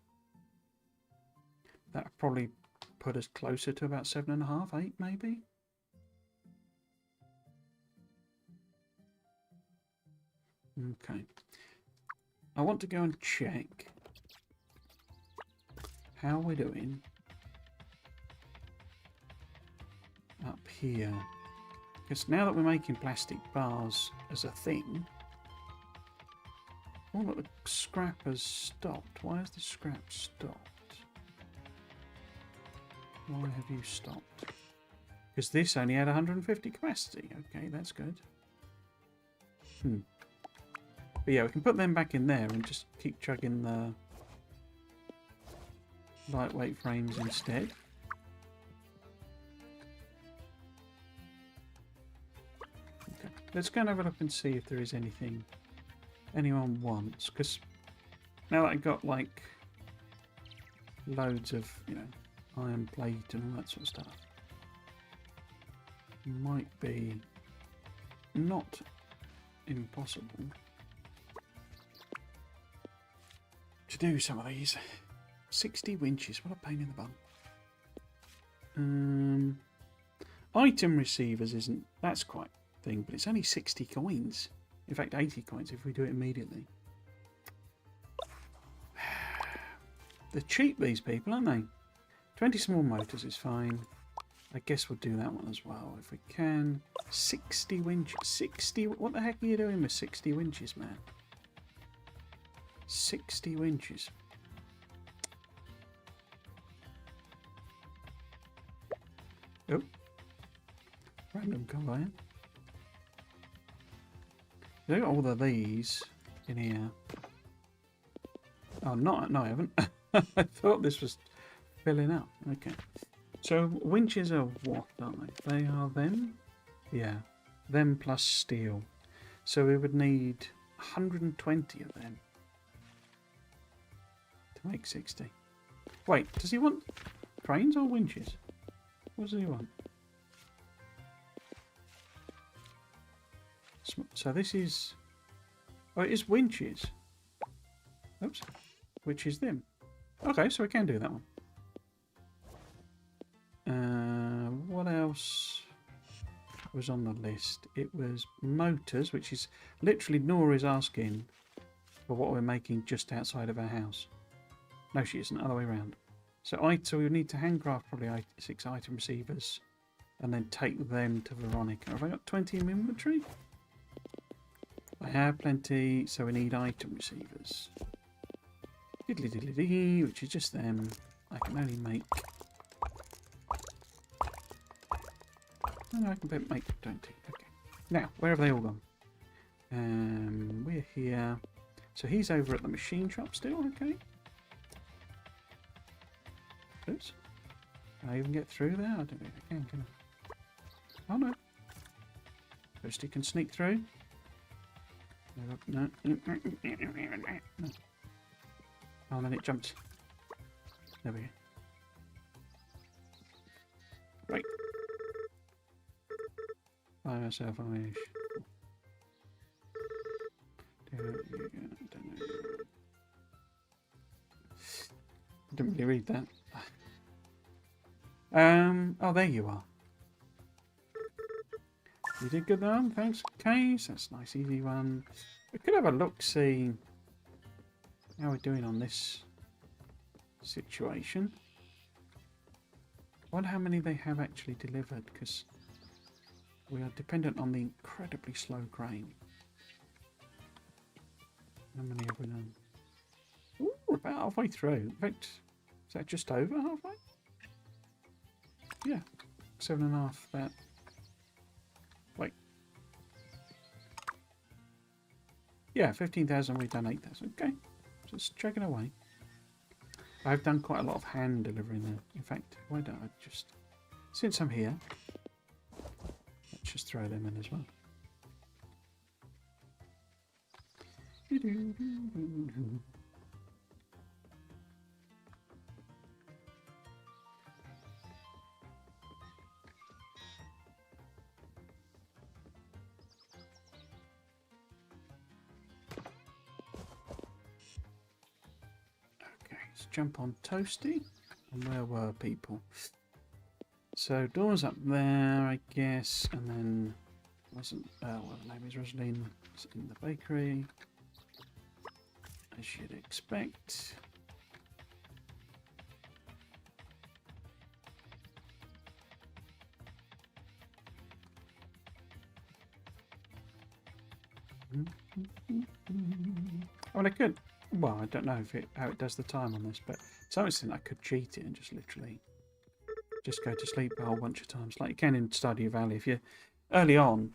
S1: That would probably put us closer to about 7.5, 8 maybe. Okay. I want to go and check how we're doing up here. Because now that we're making plastic bars as a thing... Oh, look, the scrap has stopped. Why has the scrap stopped? Why have you stopped? Because this only had 150 capacity. Okay, that's good. But yeah, we can put them back in there and just keep chugging the lightweight frames instead. Okay, let's go and have a look and see if there is anything anyone wants. Because now that I've got like loads of, you know, iron plate and all that sort of stuff, might be not impossible to do some of these. 60 winches, what a pain in the bum. Item receivers isn't, that's quite a thing, but it's only 60 coins. In fact, 80 coins if we do it immediately. They're cheap, these people, aren't they? 20 small motors is fine. I guess we'll do that one as well if we can. 60 winches. 60. What the heck are you doing with 60 winches, man? 60 winches. Oh. Random conveyor. Look at all of these in here. Oh, not. No, I haven't. I thought this was filling up. Okay. So winches are what, aren't they? They are them? Yeah. Them plus steel. So we would need 120 of them to make 60. Wait, does he want cranes or winches? What does he want? So this is... Oh, it is winches. Oops. Which is them. Okay, so we can do that one. What else was on the list? It was motors, which is literally Nora is asking for what we're making just outside of our house. No, she isn't. Other way around. So we need to handcraft probably 6 item receivers and then take them to Veronica. Have I got 20 in inventory? I have plenty, so we need item receivers. Diddly diddly dee, which is just them. I can only make... Oh, I can make 20. Okay. Now, where have they all gone? We're here. So he's over at the machine shop still, okay. Oops. Can I even get through there? I don't think I can I? Oh no. First he can sneak through. No. No. Oh, then it jumped. There we go. Right. Buy myself a wish. don't know. Didn't really read that. Oh, there you are. You did good though. Thanks, Case. That's a nice, easy one. We could have a look, see how we're doing on this situation. I wonder how many they have actually delivered, because we are dependent on the incredibly slow grain. How many have we done? Ooh, we're about halfway through. In fact, is that just over halfway? Yeah, 7.5. That. Wait. Yeah, 15,000. We've done 8,000. Okay, just chugging away. I've done quite a lot of hand delivering there. In fact, why don't I just, since I'm here, let's just throw them in as well. Let's jump on Toasty. And where were people? So doors up there, I guess, and then wasn't well, the name is Rosaline. It's in the bakery, as you'd expect. Oh, and I could. Well, I don't know if how it does the time on this, but to some extent I could cheat it and just literally just go to sleep a whole bunch of times, like you can in Stardew Valley. If you're early on,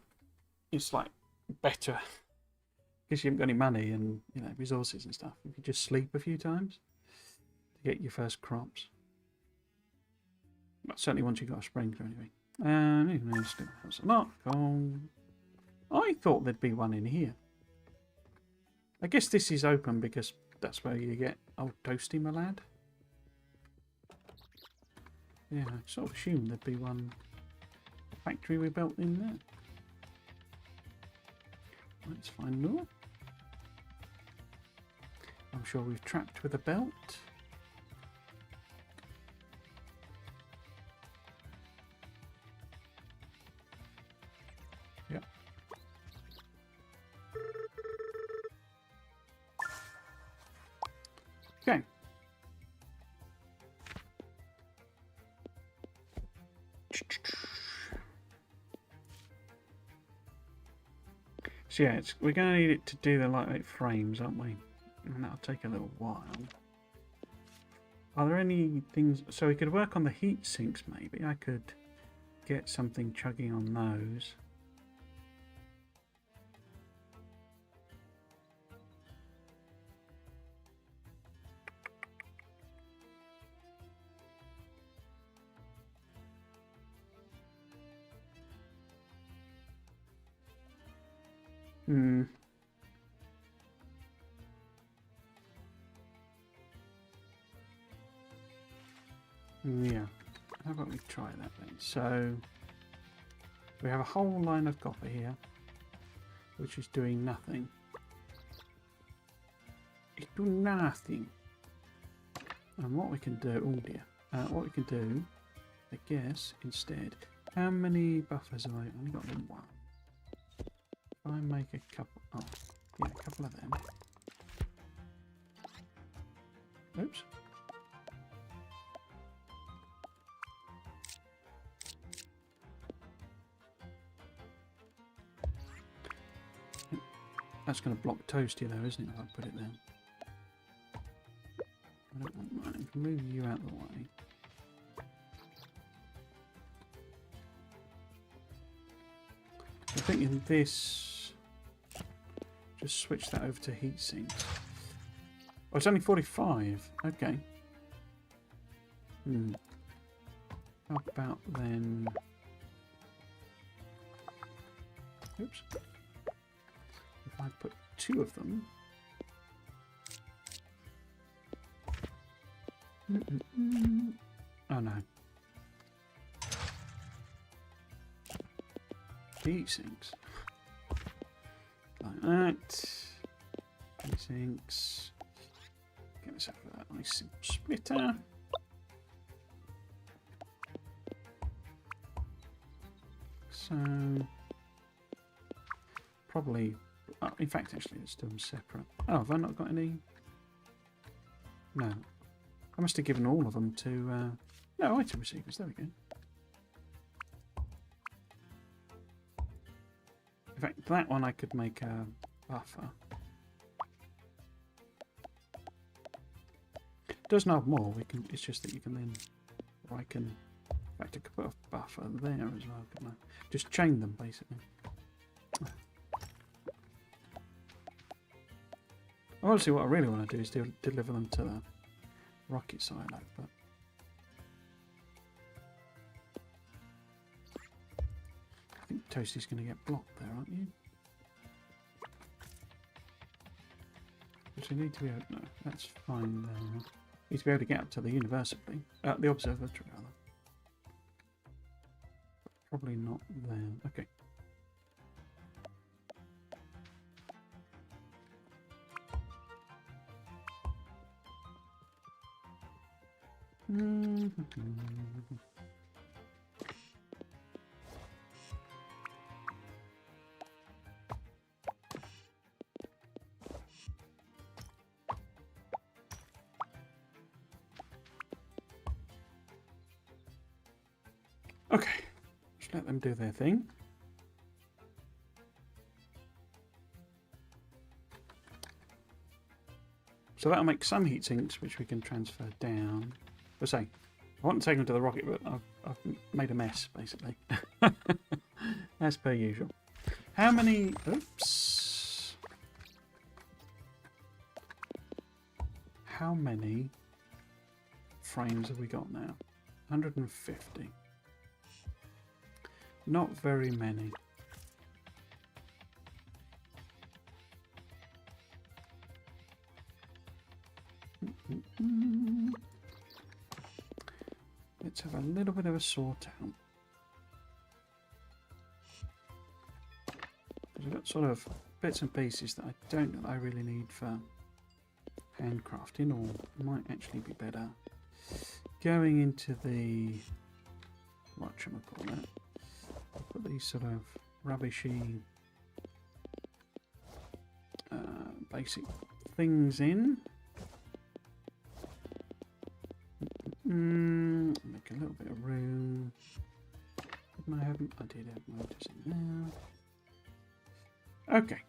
S1: it's like better because you haven't got any money and resources and stuff. If you just sleep a few times to get your first crops, but certainly once you've got a sprinkler anyway. And still has a lot. I thought there'd be one in here. I guess this is open because that's where you get old Toasty, my lad. Yeah, I sort of assumed there'd be one factory we built in there. Let's find more. I'm sure we've trapped with a belt. Yep. Okay. So yeah, we're going to need it to do the lightweight frames, aren't we? And that'll take a little while. Are there any things... So we could work on the heat sinks, maybe. I could get something chugging on those. Yeah. How about we try that then? So we have a whole line of copper here, which is doing nothing. It's doing nothing. And what we can do, oh dear, what we can do, I guess, instead, how many buffers have I only got? One. If I make a couple, oh, yeah, a couple of them. Oops. That's going to block Toasty though, isn't it, if I put it there? I don't want mine. I can move you out of the way. I'm thinking this... Just switch that over to heat sinks. Oh, it's only 45. Okay. How about then... Oops. If I put 2 of them... Oh no. Heat sinks. Like that. Heat-sinks. Get this out of that nice simple splitter. So probably, in fact, actually, let's do them separate. Oh, have I not got any? No, I must have given all of them to. No, item receivers. There we go. In fact, that one I could make a buffer. It doesn't have more. We can. It's just that you can then. Or I can. In fact, I could put a buffer there as well. Couldn't I? Just chain them basically. Obviously, what I really want to do is deliver them to the rocket silo, but. I think Toasty's going to get blocked there, aren't you? Does he need to be able... No, that's fine there. Need to be able to get up to the university. The observatory, rather. Probably not there. Okay. Okay, just let them do their thing. So that'll make some heat sinks, which we can transfer down. I say, I want to take them to the rocket, but I've made a mess, basically. As per usual. How many... Oops. How many frames have we got now? 150. Not very many. Let's have a little bit of a sort out. I've got sort of bits and pieces that I don't know that I really need for handcrafting, or might actually be better going into the whatchamacallit. Put these sort of rubbishy basic things in. Make a little bit of room. Didn't I have? I did have motors in there. Okay.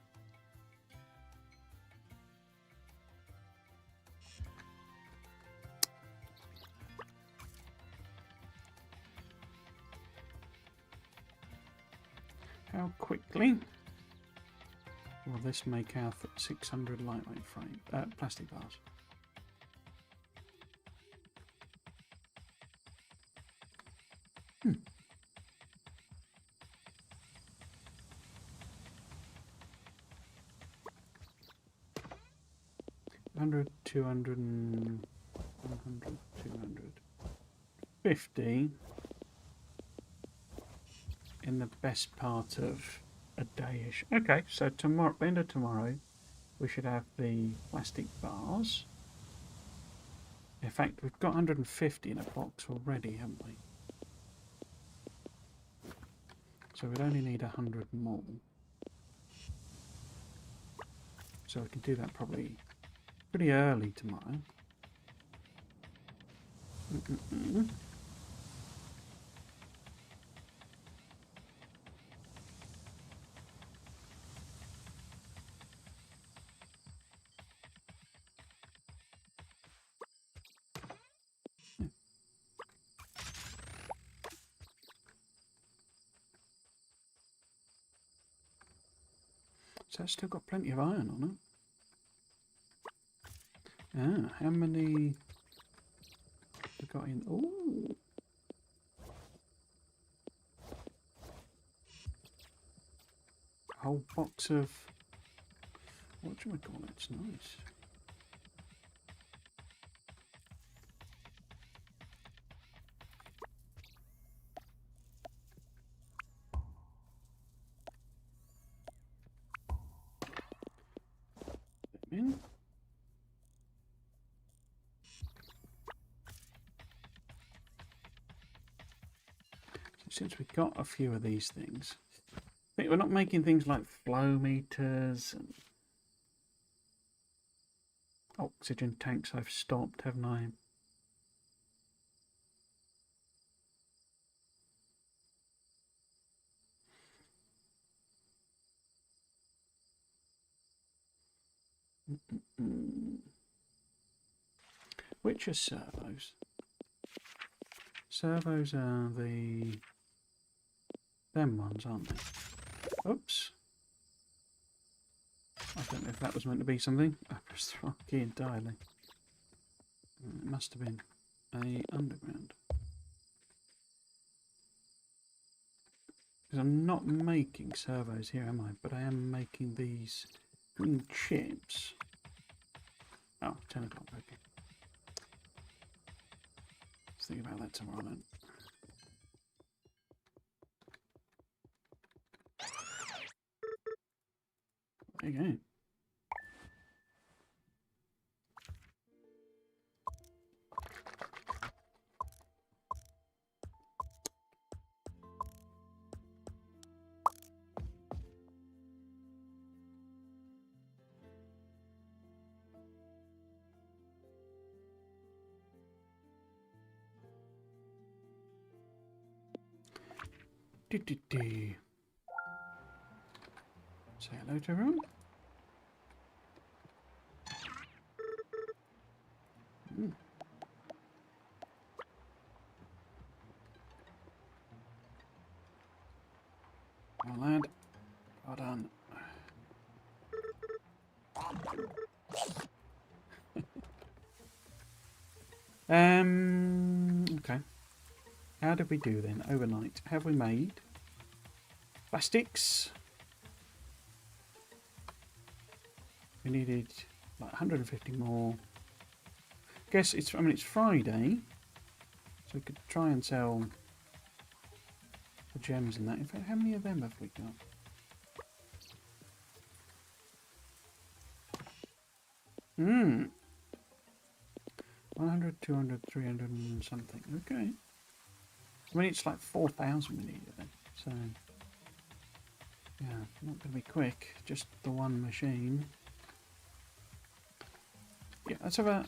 S1: How quickly will this make our 600 lightweight frame plastic bars? Hmm. 100, 200, 100, 200, 50 in the best part of a day-ish. Okay, so tomorrow, end of tomorrow, we should have the plastic bars. In fact, we've got 150 in a box already, haven't we? So we'd only need 100 more. So we can do that probably pretty early tomorrow. So it's still got plenty of iron on it. Ah, how many we got in? Ooh. A whole box of, what do we call it? It's nice. In. since we've got a few of these things, I think we're not making things like flow meters and oxygen tanks. I've stopped, haven't I? Which are servos? Servos are them ones, aren't they? Oops. I don't know if that was meant to be something. I pressed the wrong key entirely. It must have been a underground. Because I'm not making servos here, am I? But I am making these green chips. Oh, 10 o'clock, okay. Let's think about that tomorrow then. There you go. Say hello to everyone. Well, lad, well done. Okay. How did we do then overnight? Have we made plastics? We needed like 150 more. Guess it's, I mean, it's Friday, so we could try and sell the gems and that. In fact, how many of them have we got? Hmm. 100, 200, 300 and something. Okay. I mean, it's like 4,000 we need of them. So, yeah, not going to be quick. Just the one machine. Yeah, let's have a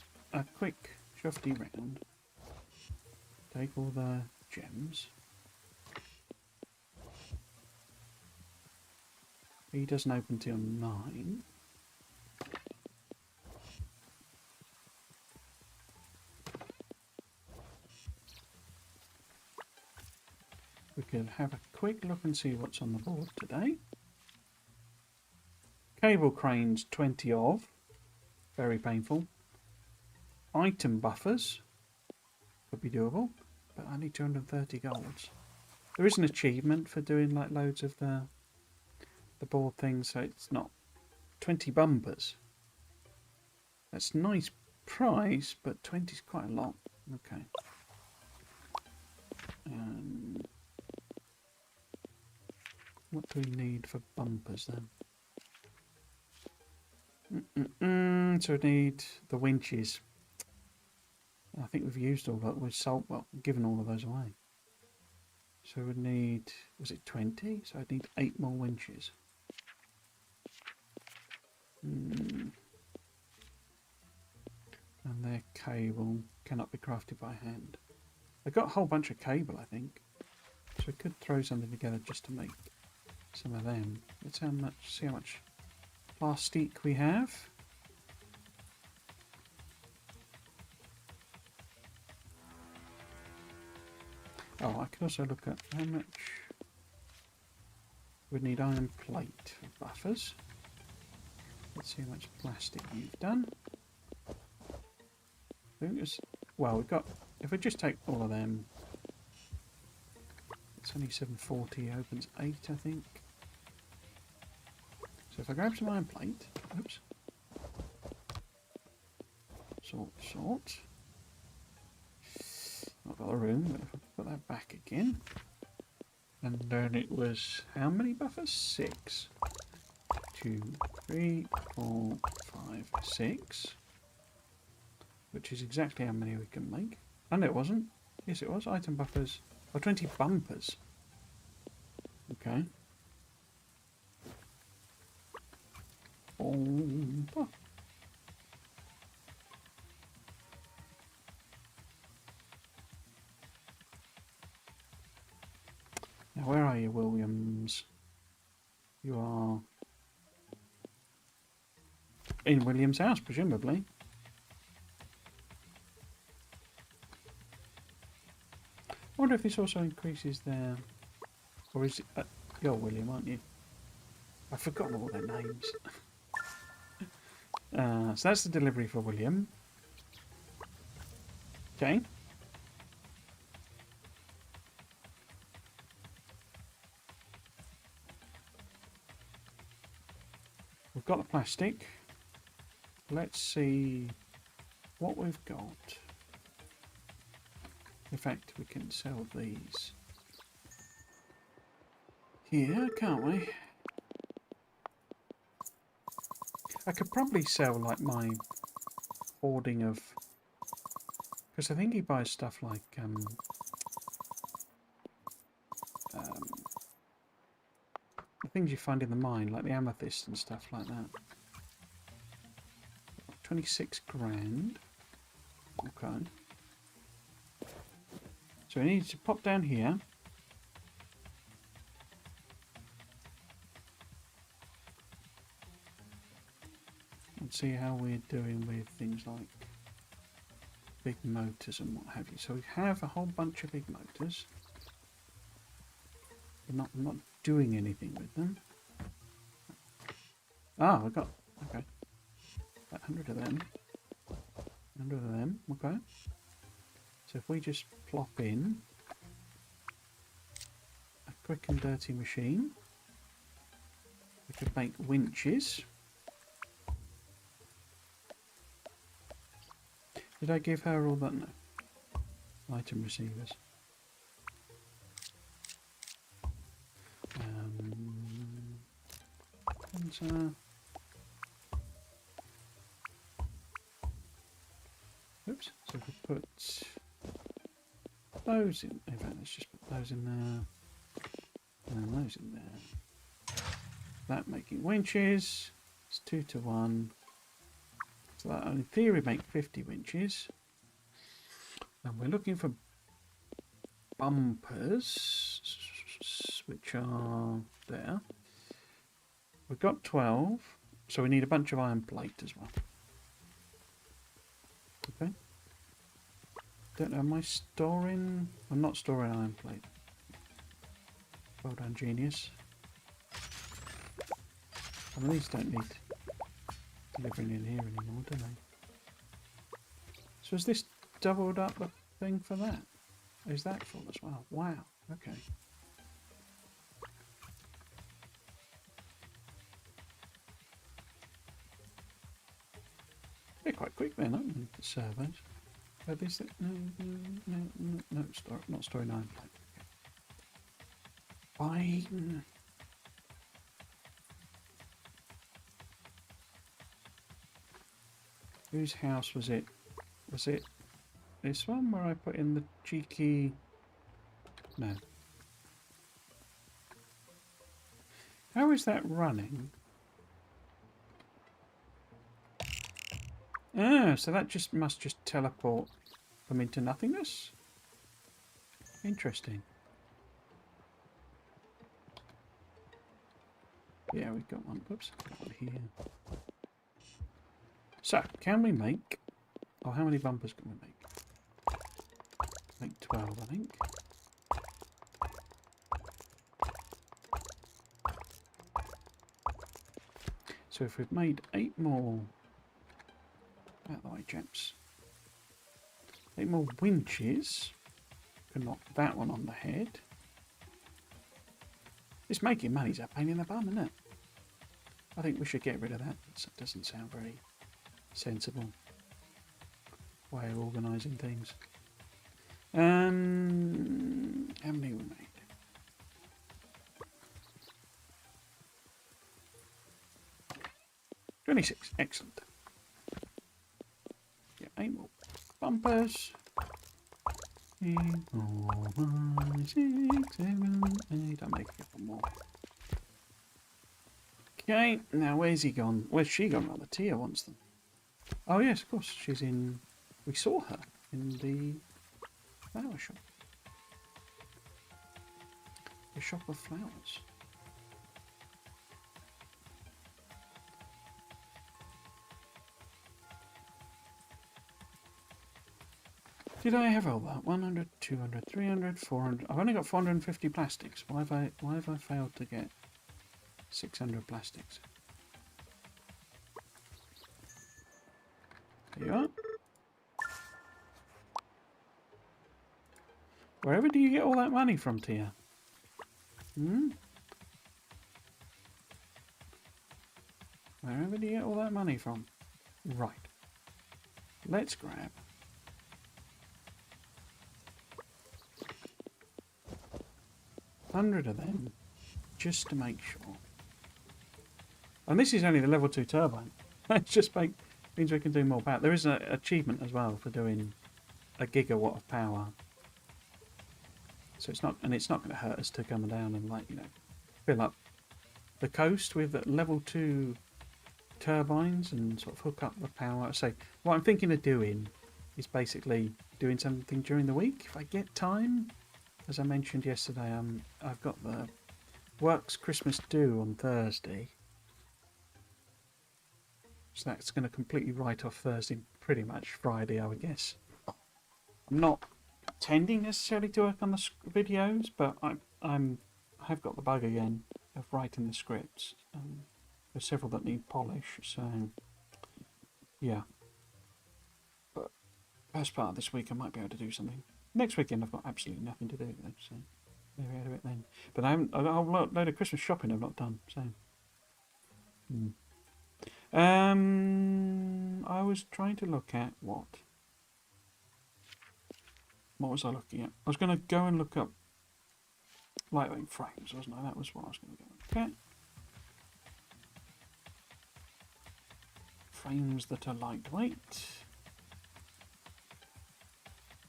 S1: quick shufty round. Take all the gems. He doesn't open till 9. We could have a quick look and see what's on the board today. Cable cranes, 20 of. Very painful. Item buffers. Could be doable. But I need 230 golds. There is an achievement for doing like loads of the board things, so it's not 20 bumpers. That's a nice price, but 20 is quite a lot. Okay. What do we need for bumpers then? So we need the winches. I think we've used all that. We've sold, well, given all of those away. So we need, was it 20? So I'd need 8 more winches. And their cable cannot be crafted by hand. They've got a whole bunch of cable, I think. So we could throw something together just to make some of them. Let's see how much plastic we have. Oh, I could also look at how much we need iron plate for buffers. Let's see how much plastic you've done. I think it's, well, we've got, if we just take all of them, it's only 740, opens 8, I think. So if I grab some iron plate, oops, sort. Not got the room, but if I put that back again, and then it was how many buffers? 6. 2, 3, 4, 5, 6. Which is exactly how many we can make. Oh no, it wasn't. Yes, it was. Item buffers. Oh, 20 bumpers. Okay. Oh. Now, where are you, Williams? You are in William's house, presumably. I wonder if this also increases their... Or is it... you're William, aren't you? I've forgotten all their names. So that's the delivery for William. Okay. We've got the plastic. Let's see what we've got. In fact, we can sell these here, can't we? I could probably sell like my hoarding of... Because I think he buys stuff like the things you find in the mine, like the amethyst and stuff like that. 26 grand. Okay. So we need to pop down here. And see how we're doing with things like big motors and what have you. So we have a whole bunch of big motors. I'm not doing anything with them. Ah, we got... Okay. 100 of them. 100 of them. Okay. So if we just plop in a quick and dirty machine, we could make winches. Did I give her all that? No. Item receivers. Oops. So if we put those in fact, let's just put those in there. And those in there. That making winches. It's 2 to 1. So that in theory make 50 winches. And we're looking for bumpers, which are there. We've got 12, so we need a bunch of iron plate as well. Okay. Don't know, am I storing? I'm not storing iron plate. Well done, genius. I mean, these don't need delivering in here anymore, do they? So is this doubled up the thing for that? Is that full as well? Wow, okay. They're quite quick then, aren't they, the servos? Are these no, not storing iron plate. Fine. Whose house was it? Was it this one where I put in the cheeky... No. How is that running? Ah, so that just must just teleport them into nothingness? Interesting. Yeah, we've got one. Whoops, got one here. So, can we make... Oh, how many bumpers can we make? Make 12, I think. So if we've made 8 more... Out of the way, chaps. 8 more winches. Can knock that one on the head. This making money's a pain in the bum, isn't it? I think we should get rid of that. It doesn't sound very sensible way of organising things. How many we made? $26. Excellent. Yeah, 8 more bumpers. 3, 4, 5, 6, 7, 8. I'll make a couple more. Okay, now where's he gone? Where's she gone rather? Tia wants them. Oh yes, of course, she's in... We saw her in the flower shop. The shop of flowers. Did I have all that? 100, 200, 300, 400... I've only got 450 plastics. Why have I failed to get 600 plastics? There you are. Wherever do you get all that money from, Tia? Hmm? Wherever do you get all that money from? Right. Let's grab... 100 of them, just to make sure. And this is only the level 2 turbine. It just means we can do more power. There is an achievement as well for doing a gigawatt of power. So it's not going to hurt us to come down and, like, you know, fill up the coast with level 2 turbines and sort of hook up the power. So what I'm thinking of doing is basically doing something during the week if I get time. As I mentioned yesterday, I've got the Works Christmas do on Thursday. So that's going to completely write off Thursday, pretty much Friday, I would guess. I'm not intending necessarily to work on the videos, but I have got the bug again of writing the scripts. There's several that need polish, so yeah. But first part of this week, I might be able to do something. Next weekend I've got absolutely nothing to do, though, so maybe I'll do it then. But I've got a load of Christmas shopping I've not done, so... I was trying to look at what? What was I looking at? I was going to go and look up lightweight frames, wasn't I? That was what I was going to go and look at. Frames that are lightweight.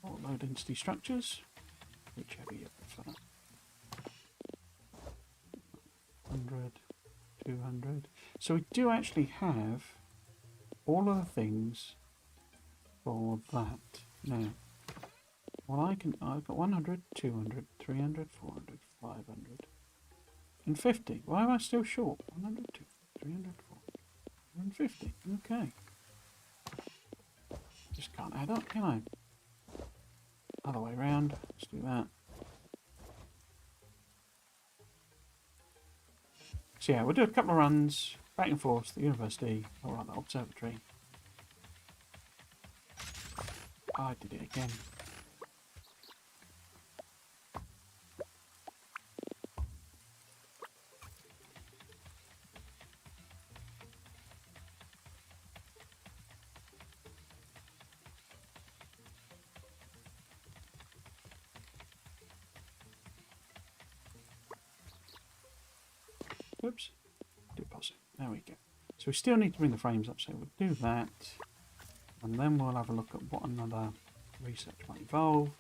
S1: Or low density structures, whichever you prefer. 100, 200. So we do actually have all of the things for that. Now, well, I've got 100, 200, 300, 400, 500, and 50. Why am I still short? 100, 200, 300, 400, 150. Okay. Just can't add up, can I? Other way around. Let's do that. So yeah, we'll do a couple of runs back and forth to the university, or the observatory. I did it again. Whoops. Deposit. There we go. So we still need to bring the frames up, so we'll do that. And then we'll have a look at what another research might involve.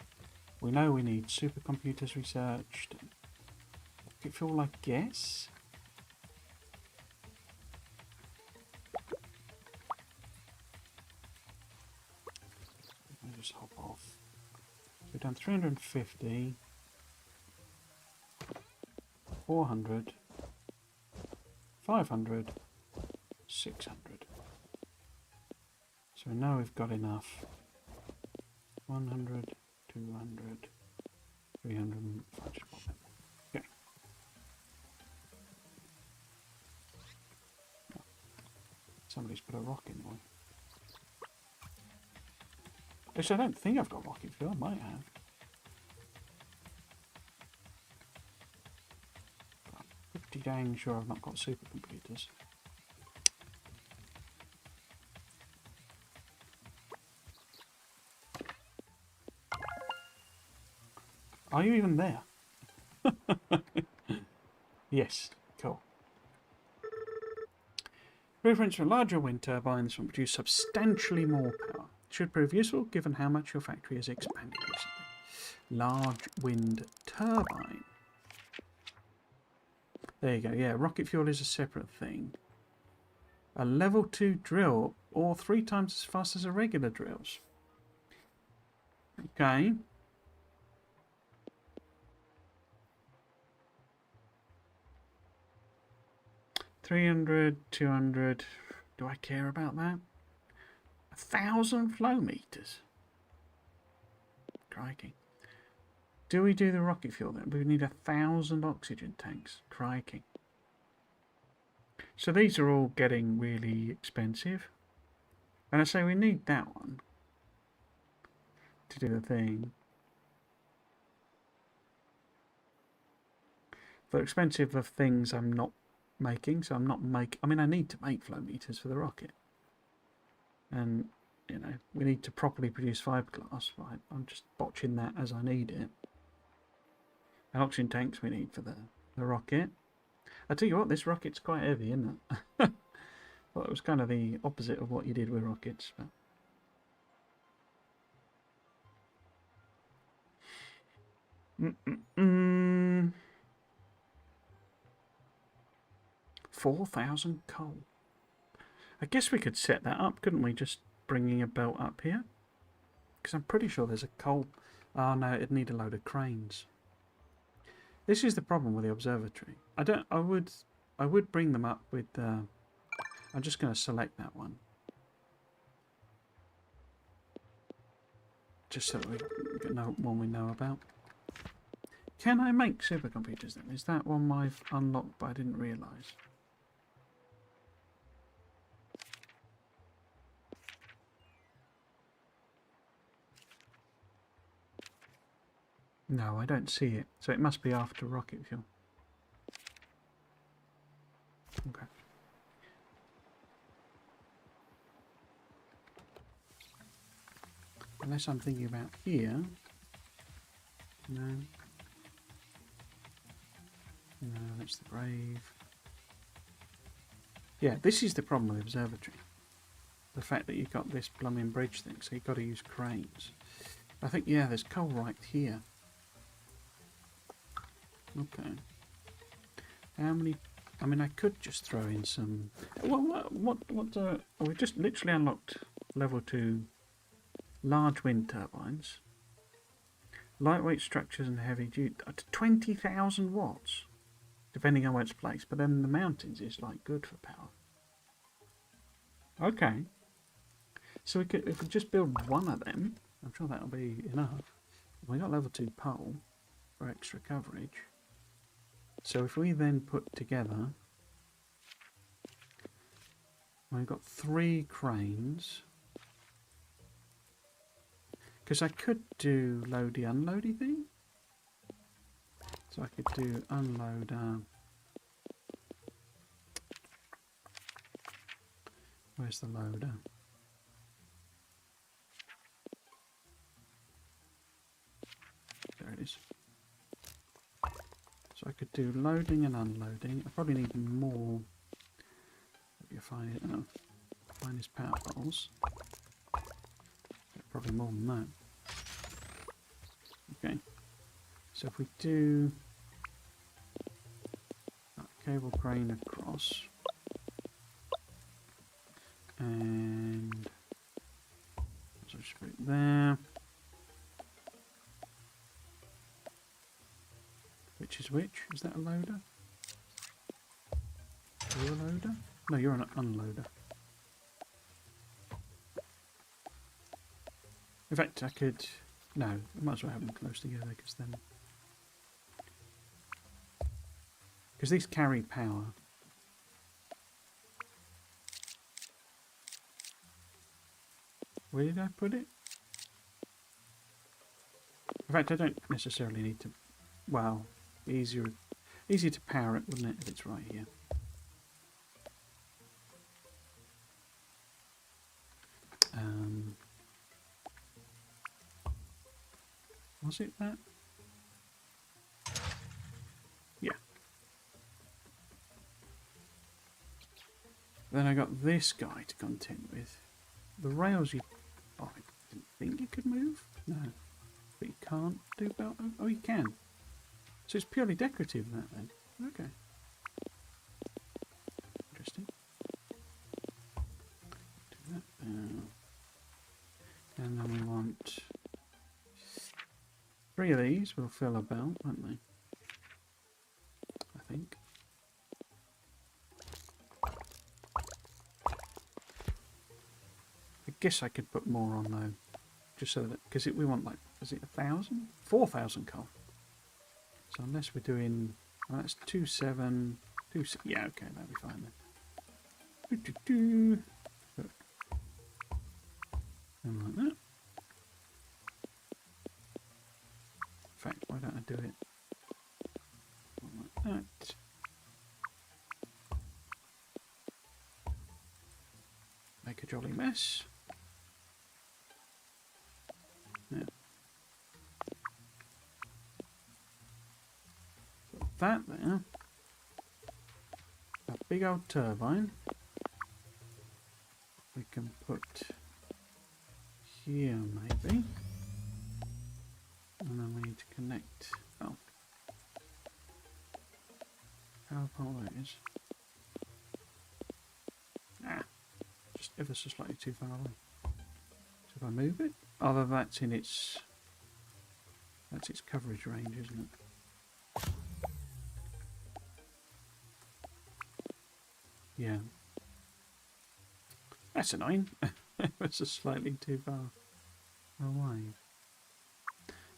S1: We know we need supercomputers researched. Rocket fuel, I guess. I'll just hop off. We've done 350, 400, 500, 600. So now we've got enough. 100, 200, 300, okay. Somebody's put a rock in the way. Actually, I don't think I've got rocket fuel. I might have. I'm pretty dang sure I've not got supercomputers. Are you even there? Yes, cool. Blueprints for larger wind turbines will produce substantially more power. Should prove useful given how much your factory has expanded recently. Large wind turbine. There you go. Yeah, rocket fuel is a separate thing. A level 2 drill, or 3 times as fast as a regular drills. Okay. $300, $200. Do I care about that? 1,000 flow meters. Crikey. Do we do the rocket fuel then? We need 1,000 oxygen tanks. Crikey. So these are all getting really expensive. And I say we need that one to do the thing. They're expensive of things I'm not making, so I'm not I mean, I need to make flow meters for the rocket. And, you know, we need to properly produce fiberglass. Right? I'm just botching that as I need it. And oxygen tanks we need for the rocket. I tell you what, this rocket's quite heavy, isn't it? Well, it was kind of the opposite of what you did with rockets. But... Mm-mm-mm. 4,000 coal. I guess we could set that up, couldn't we? Just bringing a belt up here. Because I'm pretty sure there's a coal... Oh no, it'd need a load of cranes. This is the problem with the observatory. I would bring them up with... I'm just going to select that one. Just so that we get one we know about. Can I make supercomputers then? Is that one I've unlocked but I didn't realise? No, I don't see it. So it must be after rocket fuel. Okay. Unless I'm thinking about here. No. No, that's the grave. Yeah, this is the problem with the observatory. The fact that you've got this blooming bridge thing, so you've got to use cranes. I think, yeah, there's coal right here. Okay. How many... I mean, I could just throw in some... we've just literally unlocked level 2 large wind turbines. Lightweight structures and heavy duty... 20,000 watts. Depending on where it's placed. But then in the mountains is like good for power. Okay. So we could just build one of them. I'm sure that'll be enough. We got level 2 pole for extra coverage. So if we then put together, we've got 3 cranes. Because I could do loady unloady thing. So I could do unload. Where's the loader? There it is. So I could do loading and unloading. I probably need more. You find it. Oh, finest power poles. Probably more than that. Okay. So if we do that cable crane across, and so just put it there. Which is which? Is that a loader? Are you a loader? No, you're an unloader. In fact, I could... No, I might as well have them close together, because then... Because these carry power. Where did I put it? In fact, I don't necessarily need to... Well, easier to power it, wouldn't it, if it's right here. Was it that? Yeah. Then I got this guy to contend with. The rails you... Oh, I didn't think you could move? No. But you can't do belt... Oh, you can. So it's purely decorative, that then. Okay. 3 of these will fill a belt, won't they? I think. I guess I could put more on though, just so that, because we want like, is it 1,000? 4,000 coal. So unless we're doing, well, that's 2, 7, 2, 6, yeah, okay, that'll be fine then. And like that. In fact, why don't I do it like that? Make a jolly mess. Yeah. Put that there. A big old turbine. We can put here maybe. And then we need to connect. Oh. Power pole there is. Ah. Just ever so slightly too far away. So if I move it, although that's its coverage range, isn't it? Yeah. That's annoying. It's just slightly too far away.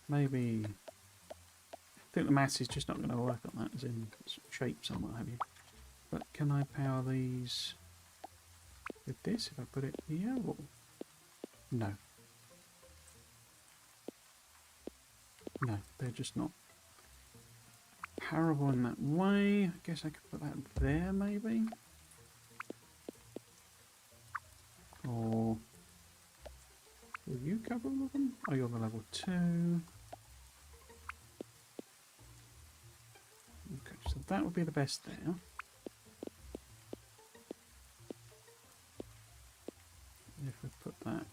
S1: Maybe I think the maths is just not going to work on that, as in shapes and what have you. But can I power these with this if I put it here? Or no. No, they're just not powerable in that way. I guess I could put that there maybe. Or will you cover all of them? Oh, you're the level 2. Okay, so that would be the best there. If we put that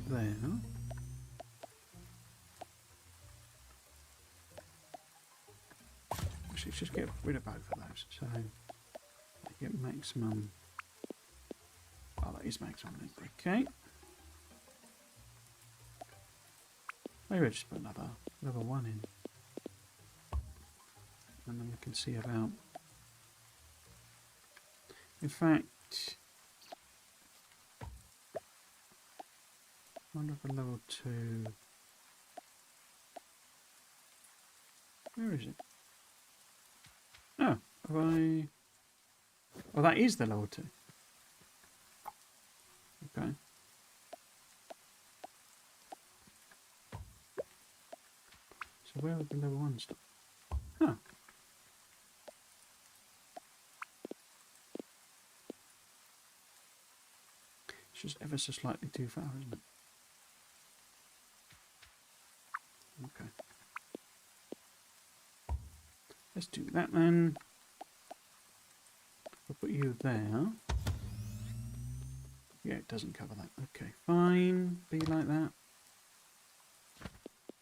S1: there. Actually, let's just get rid of both of those. So I get maximum. Oh, that is maximum. Okay. Maybe we'll just put another level 1 in. And then we can see about. In fact, I wonder if a level 2. Where is it? Oh, have I. Oh, that is the level 2. Okay. So where would the level 1 stop? Huh. It's just ever so slightly too far, isn't it? Okay. Let's do that then. We'll put you there. Yeah, it doesn't cover that. Okay, fine. Be like that.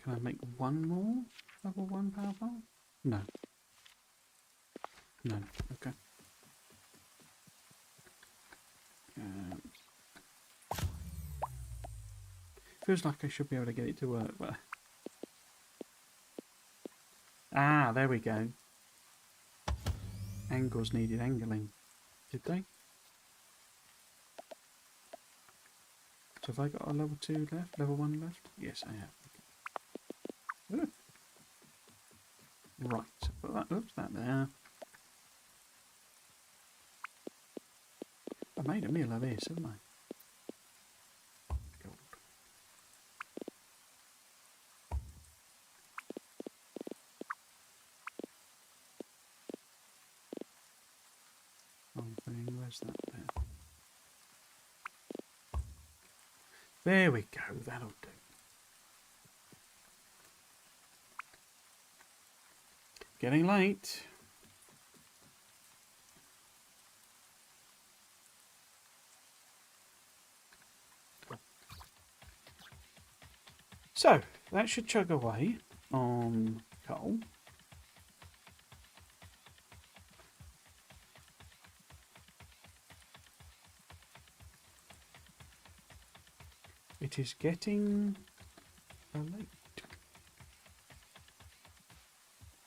S1: Can I make one more level 1 power pole? No. No. Okay. Feels like I should be able to get it to work, but... Ah, there we go. Angles needed angling. Did they? So have I got a level 2 left? Level 1 left? Yes, I have. Okay. Right, so put that, oops, that there. I made a meal of this, haven't I? Gold. Wrong thing, where's that there? There we go, that'll do. Getting late. So, that should chug away on coal. It is getting late.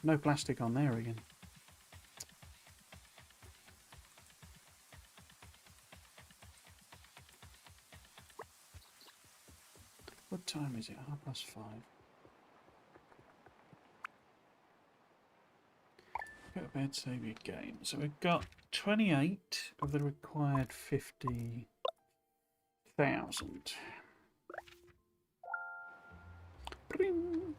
S1: No plastic on there again. What time is it? 5:30. Go to bed, save your game. So we've got 28 of the required 50,000. Bring.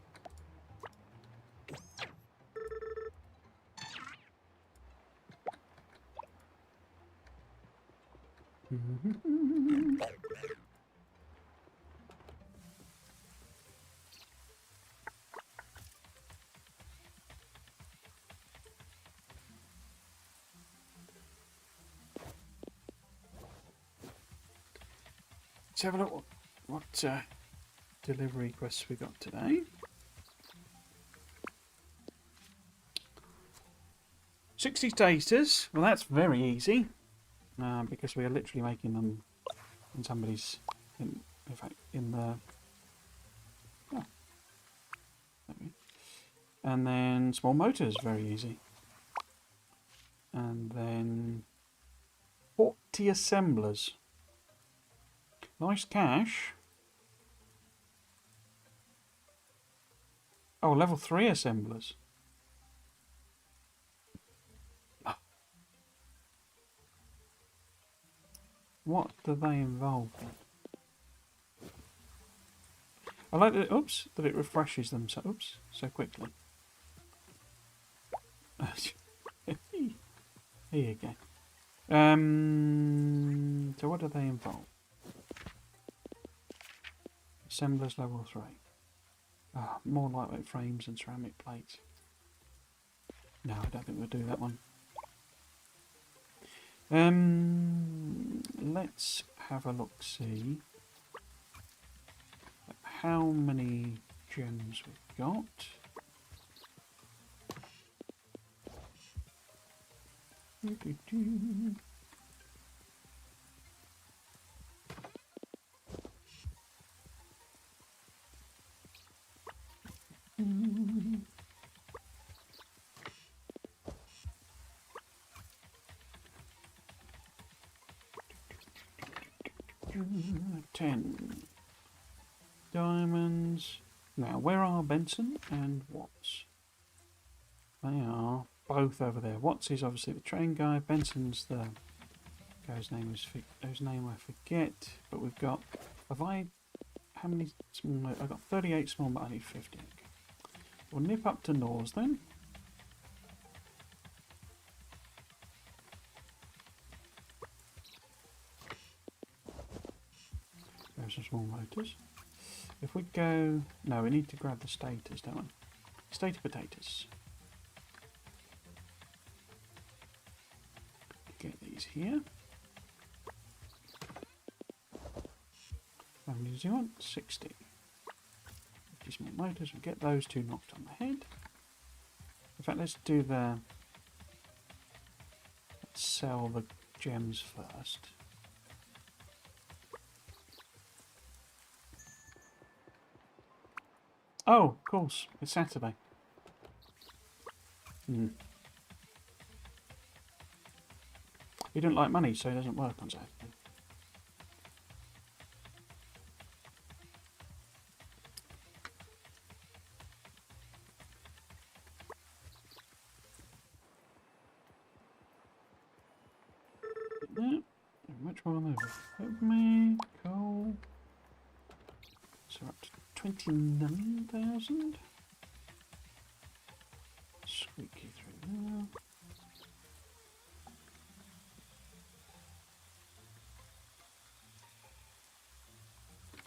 S1: Let's have a look what delivery quests we got today. 60 taters. Well, that's very easy because we are literally making them in somebody's, in fact, in the. Oh, and then small motors, very easy. And then 40 assemblers. Nice cash. Oh, level 3 assemblers. Oh. What do they involve? I like that. Oops, that it refreshes them so. Oops, so quickly. Here you go. So what do they involve? Assemblers level 3. Ah, more lightweight frames and ceramic plates. No, I don't think we'll do that one. Let's have a look. See how many gems we've got. Ten diamonds. Now, where are Benson and Watts? They are both over there. Watts is obviously the train guy. Benson's the guy's name whose name I forget. But we've got. How many small? I've got 38 small, but I need 50. We'll nip up to Norse then. There's some small motors. If we go... No, we need to grab the stators, don't we? Stator potatoes. Get these here. How many do you want? 60. 50 small motors. We'll get those two knocked on the head. In fact, let's do the... Let's sell the gems first. Oh, of course, it's Saturday. He didn't like money, so he doesn't work on Saturday. Much more than over. Me, coal. So we're up to 29,000. Squeaky through there.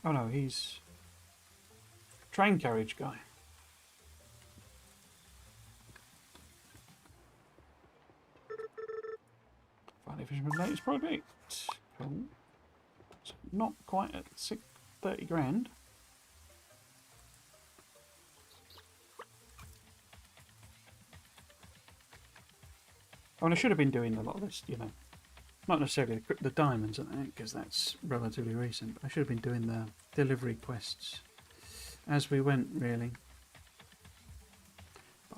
S1: Oh no, he's train carriage guy. Finally finished my latest project. Cool. So not quite at 30 grand. I mean, I should have been doing a lot of this, you know. Not necessarily the diamonds, because that's relatively recent. But I should have been doing the delivery quests as we went, really.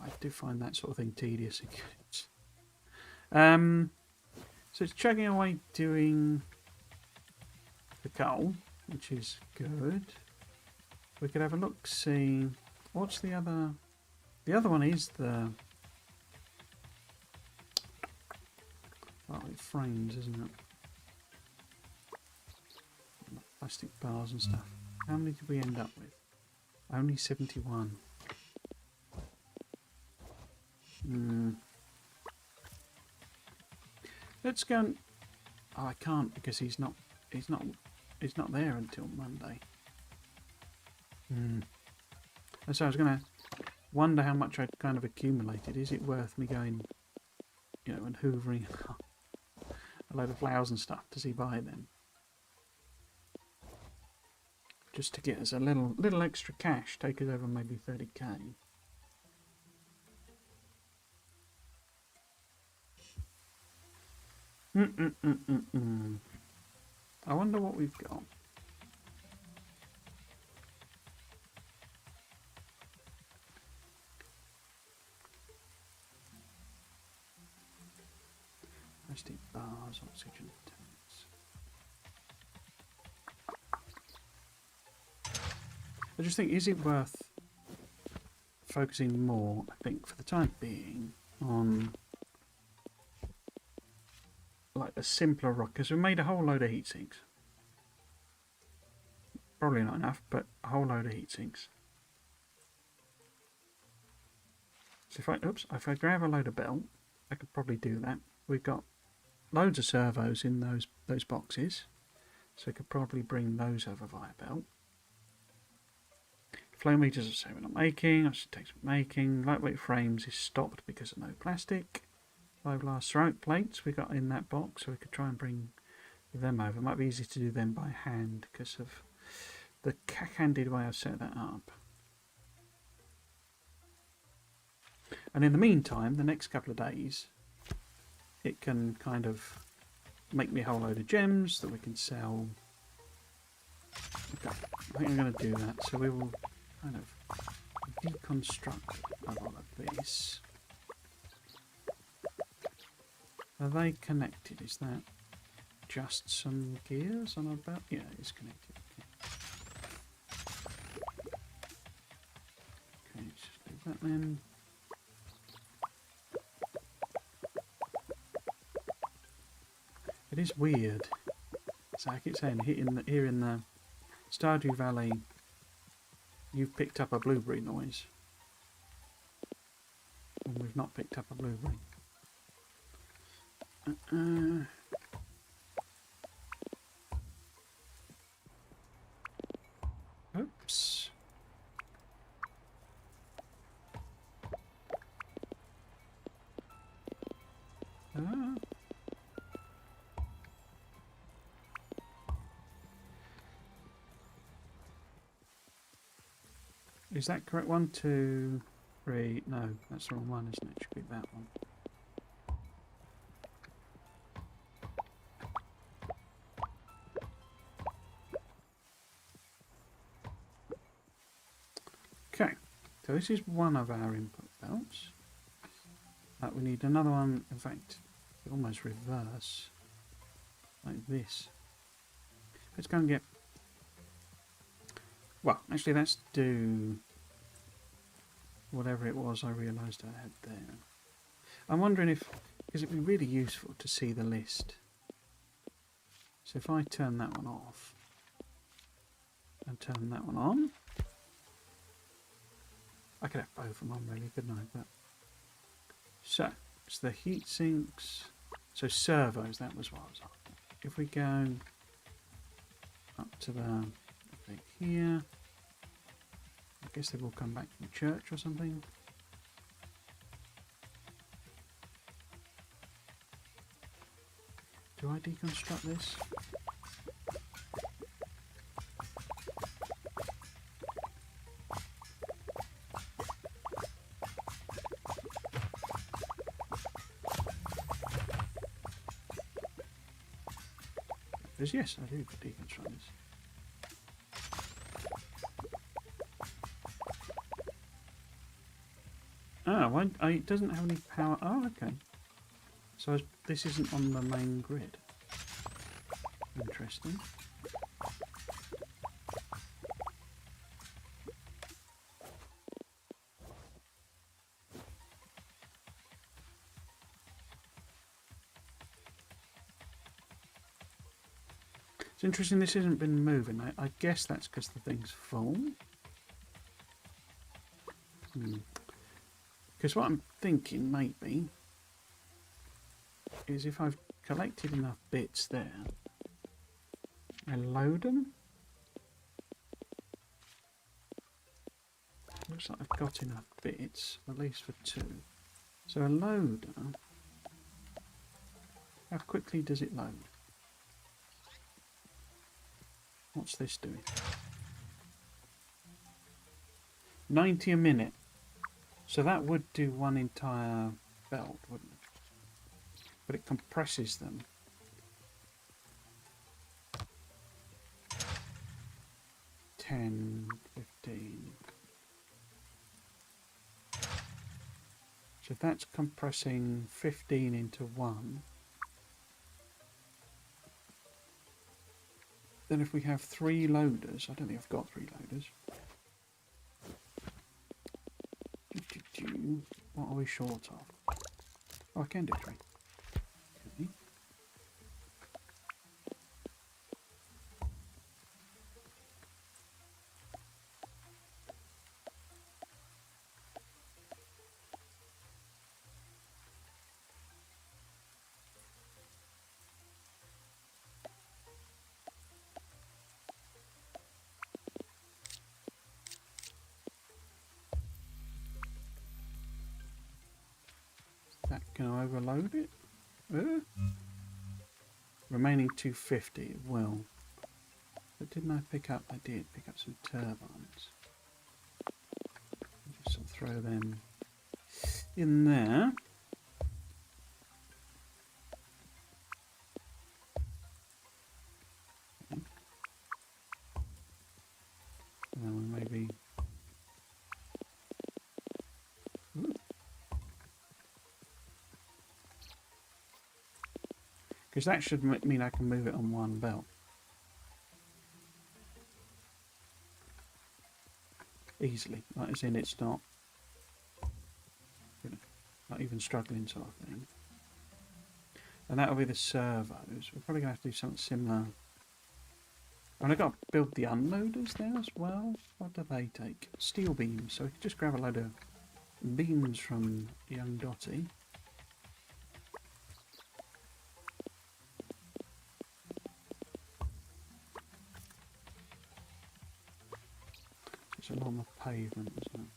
S1: I do find that sort of thing tedious. So it's chugging away doing the coal, which is good. We could have a look, see what's the other. The other one is the frames, isn't it? Plastic bars and stuff. How many did we end up with? Only 71. Let's go and... Oh, I can't because he's not there until Monday. And so I was going to wonder how much I'd kind of accumulated. Is it worth me going, you know, and hoovering a load of flowers and stuff? Does he buy them? Just to get us a little extra cash, take us over maybe 30k. I wonder what we've got. Plastic bars, oxygen tanks. I just think, is it worth focusing more, I think, for the time being, on like a simpler rock? Because we made a whole load of heat sinks. Probably not enough, but a whole load of heat sinks. So if I grab a load of belt, I could probably do that. We've got loads of servos in those boxes, so I could probably bring those over via belt. Flow meters are saying we're not making. I should take some making. Lightweight frames is stopped because of no plastic. Fiberglass ceramic plates we got in that box, so we could try and bring them over. It might be easy to do them by hand because of the cack-handed way I've set that up. And in the meantime, the next couple of days, it can kind of make me a whole load of gems that we can sell. Okay, I think I'm going to do that. So we will kind of deconstruct a lot of this. Are they connected? Is that just some gears on our belt? Yeah, it's connected. Okay, let's just leave that then. It is weird. So I keep saying, here in the Stardew Valley, you've picked up a blueberry noise. And we've not picked up a blueberry. Oops. Is that correct? 1, 2, 3. No, that's the wrong one, isn't it? It should be that one. Okay, so this is one of our input belts. We need another one, in fact, almost reverse, like this. Let's go and get... Well, actually, let's do whatever it was I realised I had there. I'm wondering if... because it'd be really useful to see the list. So if I turn that one off and turn that one on... I could have both of them on really, couldn't I? But so it's the heat sinks. So servos, that was what I was after. If we go up to the thing here, I guess they will come back from church or something. Do I deconstruct this? Yes, I do deconstruct this. Oh, it doesn't have any power. Oh, okay. So this isn't on the main grid. Interesting. It's interesting this hasn't been moving. I guess that's because the thing's full. Because what I'm thinking, maybe, is if I've collected enough bits there, I load them. Looks like I've got enough bits, at least for 2. So a loader, how quickly does it load? What's this doing? 90 a minute. So that would do one entire belt, wouldn't it? But it compresses them. $10, $15. So that's compressing 15 into 1. Then if we have 3 loaders, I don't think I've got 3 loaders. What are we short of? Oh, I can do 3. Okay. That can I overload it? Remaining 250. Well, but didn't I pick up? I did pick up some turbines. Just sort of throw them in there. Okay. And then we maybe. Because that should mean I can move it on one belt. Easily. Like as in it's not, you know, not even struggling sort of thing. And that'll be the servos. We're probably going to have to do something similar. And I've got to build the unloaders now as well. What do they take? Steel beams. So we can just grab a load of beams from young Dotty. It's along the pavement, isn't it?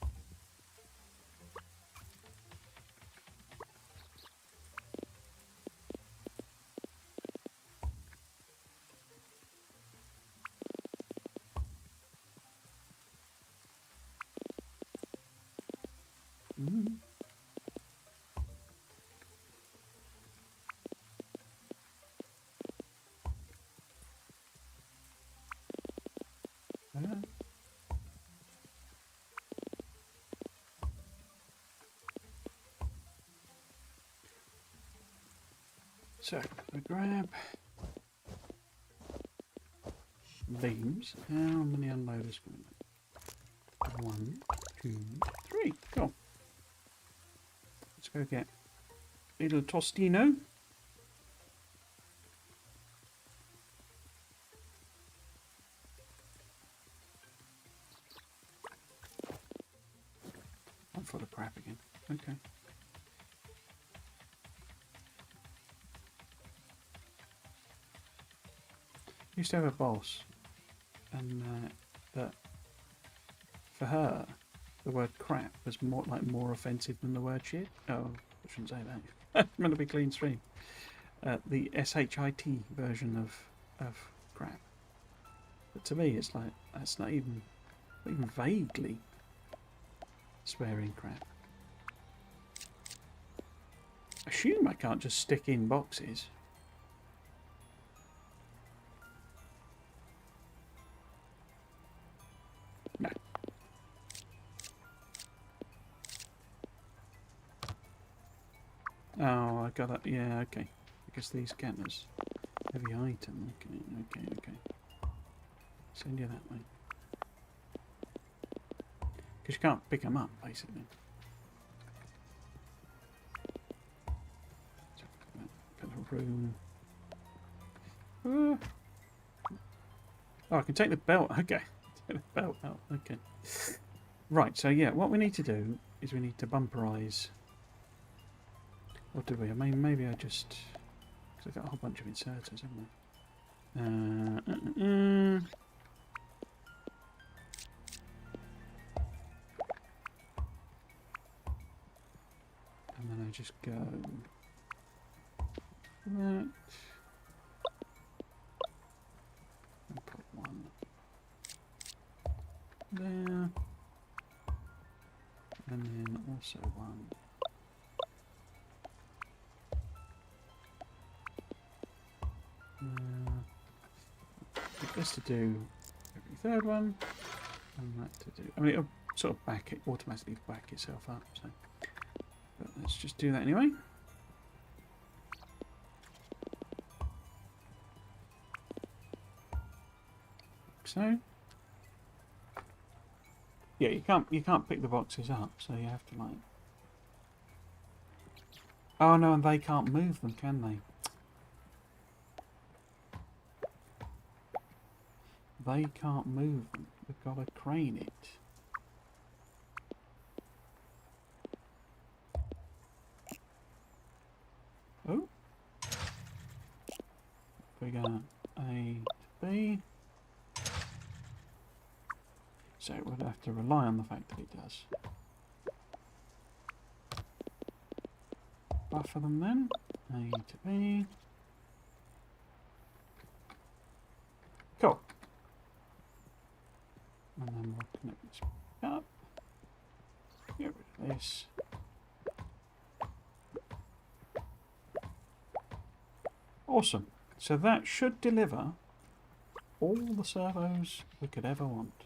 S1: So, we grab beams. How many unloaders can we make? 1, 2, 3. Cool. Let's go get little Tostino. I'm full of crap again. Okay. Used to have a boss, and that for her, the word crap was more offensive than the word shit. Oh, I shouldn't say that. I'm meant to be clean stream. The SHIT version of crap. But to me, it's like that's not even vaguely swearing crap. Assume I can't just stick in boxes. No. I got that. Yeah, okay. Because these scanners. Heavy item. Okay. Send you that way. Because you can't pick them up, basically. So, got a room. Oh, I can take the belt. Okay. Take the belt out. Okay. Right, so yeah, what we need to do is we need to bumperize. Or do we? I mean, maybe I just... Because I've got a whole bunch of inserters, haven't I? And then I just go... That. And put one there. And then also one. This to do every third one, and that to do. I mean, it'll sort of automatically back itself up. So, but let's just do that anyway. So, yeah, you can't pick the boxes up, so you have to like. Oh no, and they can't move them, can they? They can't move them. We've got to crane it. Oh. We got A to B. So it would have to rely on the fact that it does. Buffer them then. A to B. Cool. And then we'll connect this up. Get rid of this. Awesome. So that should deliver all the servos we could ever want.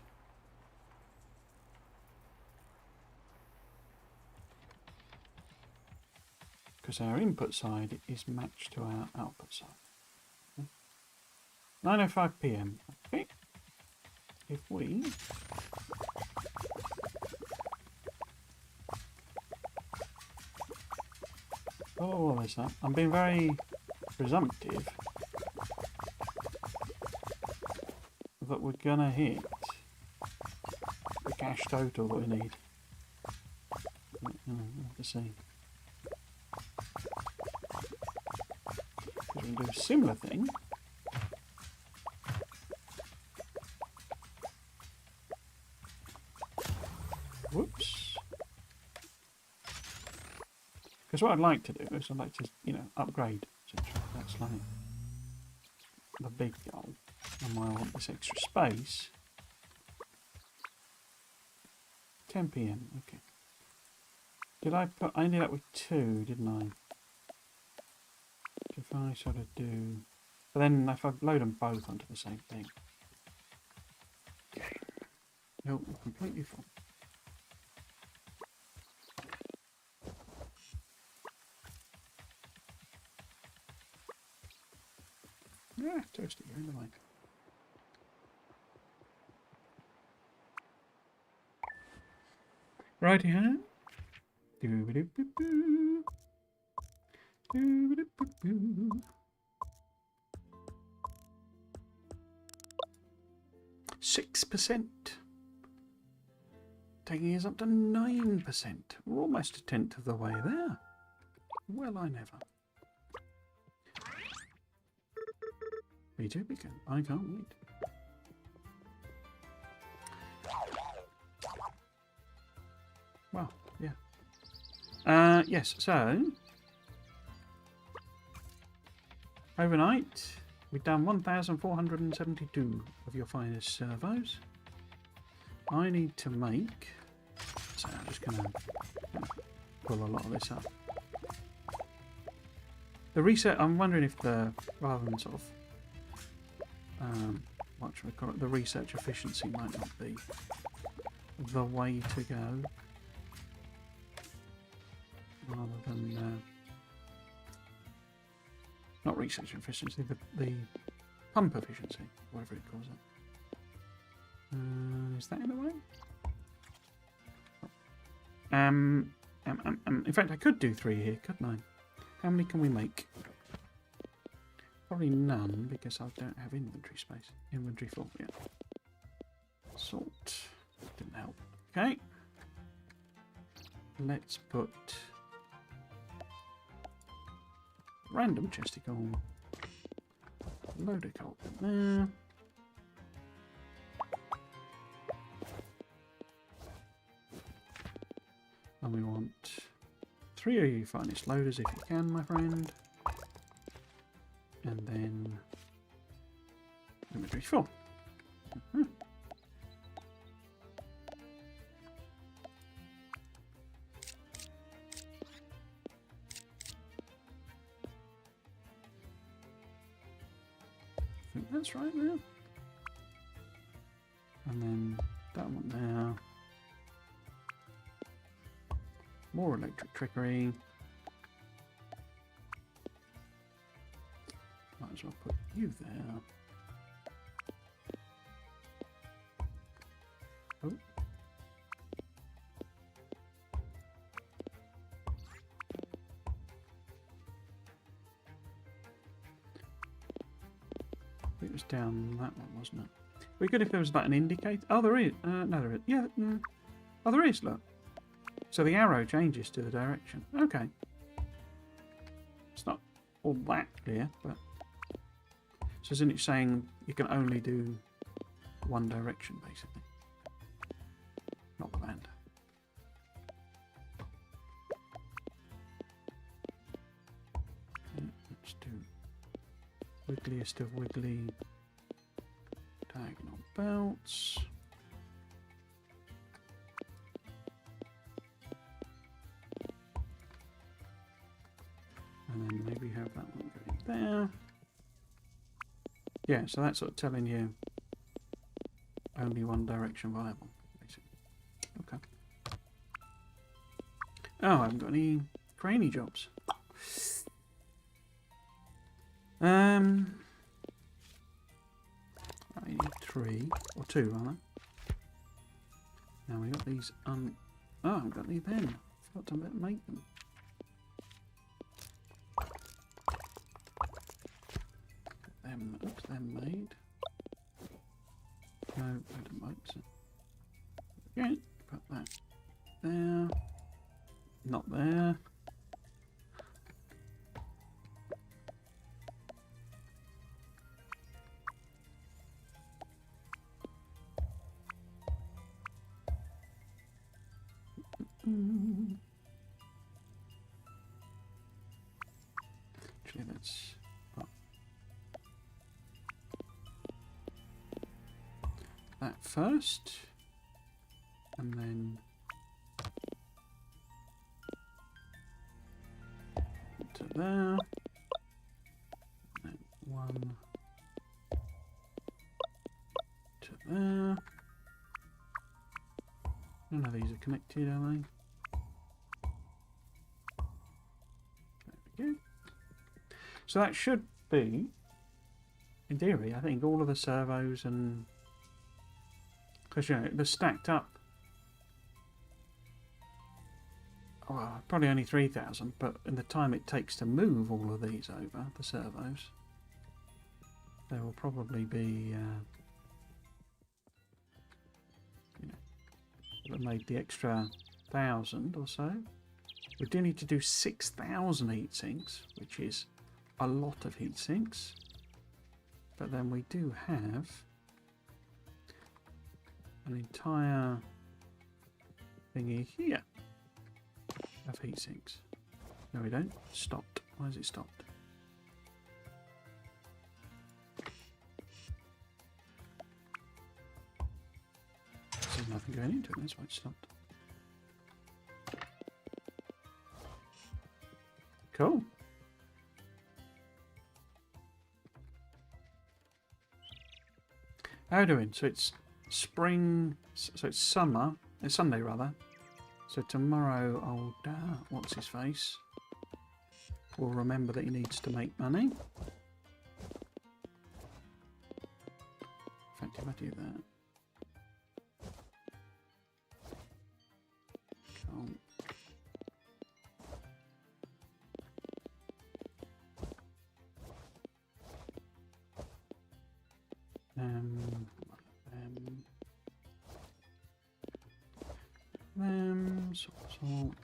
S1: Because our input side is matched to our output side. Okay. 9:05 PM. Okay. If we all this up, I'm being very presumptive that we're gonna hit the cash total that we need. We'll have to see. We can do a similar thing. Whoops. Because what I'd like to do is I'd like to, upgrade, etc. That's like the big goal. And why I want this extra space. 10 PM, okay. I ended up with 2, didn't I? If I sort of do... But then if I load them both onto the same thing. Okay. Nope, we're completely full. Yeah, toasty, you're in the way. Righty, huh? Doo-ba-doo-boo-boo. Doo-ba-doo-boo-boo. 6%. Taking us up to 9%. We're almost a tenth of the way there. Well, I never. Me too, because I can't wait. Well, yeah. Yes, so... Overnight, we've done 1,472 of your finest servos. I need to make... So I'm just going to pull a lot of this up. The research... I'm wondering if rather than sort of... what should we call it? The research efficiency might not be the way to go. Rather than Not research efficiency, the pump efficiency, whatever it calls it. Is that in the way? In fact, I could do 3 here, couldn't I? How many can we make? Probably none, because I don't have inventory space. Inventory full, yeah. Salt. Didn't help. Okay. Let's put random chesticle. Load of coal in there. And we want 3 of your finest loaders if you can, my friend. And then inventory full. I think that's right now. And then that one there. More electric trickery. Might as well put you there. Oh. It was down that one, wasn't it? It'd be good if there was like an indicator. Oh, there is. No, there is. Yeah. Oh, there is. Look. So the arrow changes to the direction. Okay. It's not all that clear, but so isn't it saying you can only do one direction, basically? Not the band. Let's do wiggliest of wiggly diagonal belts. And then maybe have that one going there. Yeah, so that's sort of telling you only one direction viable, basically. Okay. Oh, I haven't got any craney jobs. I need 3 or 2 rather. Now we got these oh, I haven't got any then. I forgot to make them. Them made. No, I don't like it. Okay, put that there. Not there. Actually, let's that first, and then to there, and 1 to there. None of these are connected, are they? There we go. So that should be, in theory, I think all of the servos and because, you know, they're stacked up. Well, probably only 3,000, but in the time it takes to move all of these over, the servos, there will probably be, you know, that made the extra 1,000 or so. We do need to do 6,000 heat sinks, which is a lot of heat sinks. But then we do have an entire thingy here of heat sinks. No, we don't. Stopped. Why is it stopped? There's nothing going into it. That's why it stopped. Cool. How are we doing? So it's spring, so it's summer, it's Sunday rather. So tomorrow, old, what's his face? will remember that he needs to make money. In fact, if I do that, can't. Salt.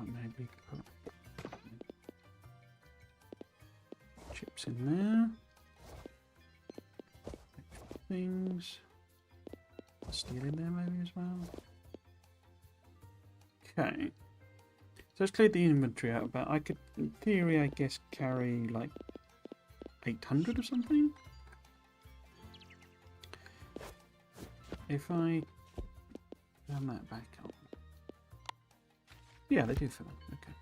S1: Maybe put chips in there. Extra things. Steel in there maybe as well. Okay. So let's clear the inventory out, but I could, in theory, I guess, carry like 800 or something. If I turn that back on. Yeah, they do fill up. Okay.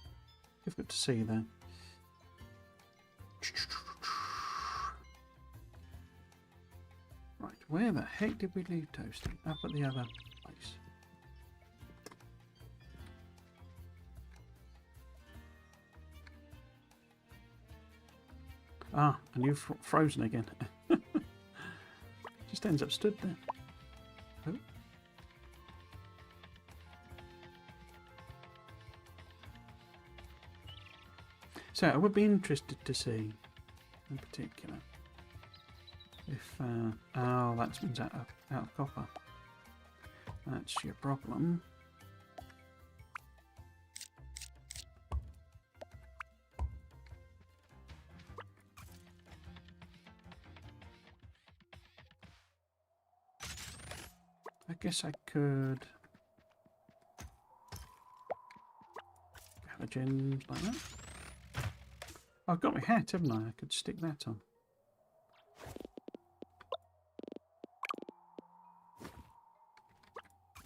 S1: Difficult to see there. Right, where the heck did we leave Toasty? Up at the other place. Ah, and you've frozen again. Just ends up stood there. Oh. So I would be interested to see, in particular, if oh, that means out of copper. That's your problem. I guess I could halogens like that. Oh, I've got my hat, haven't I? I could stick that on.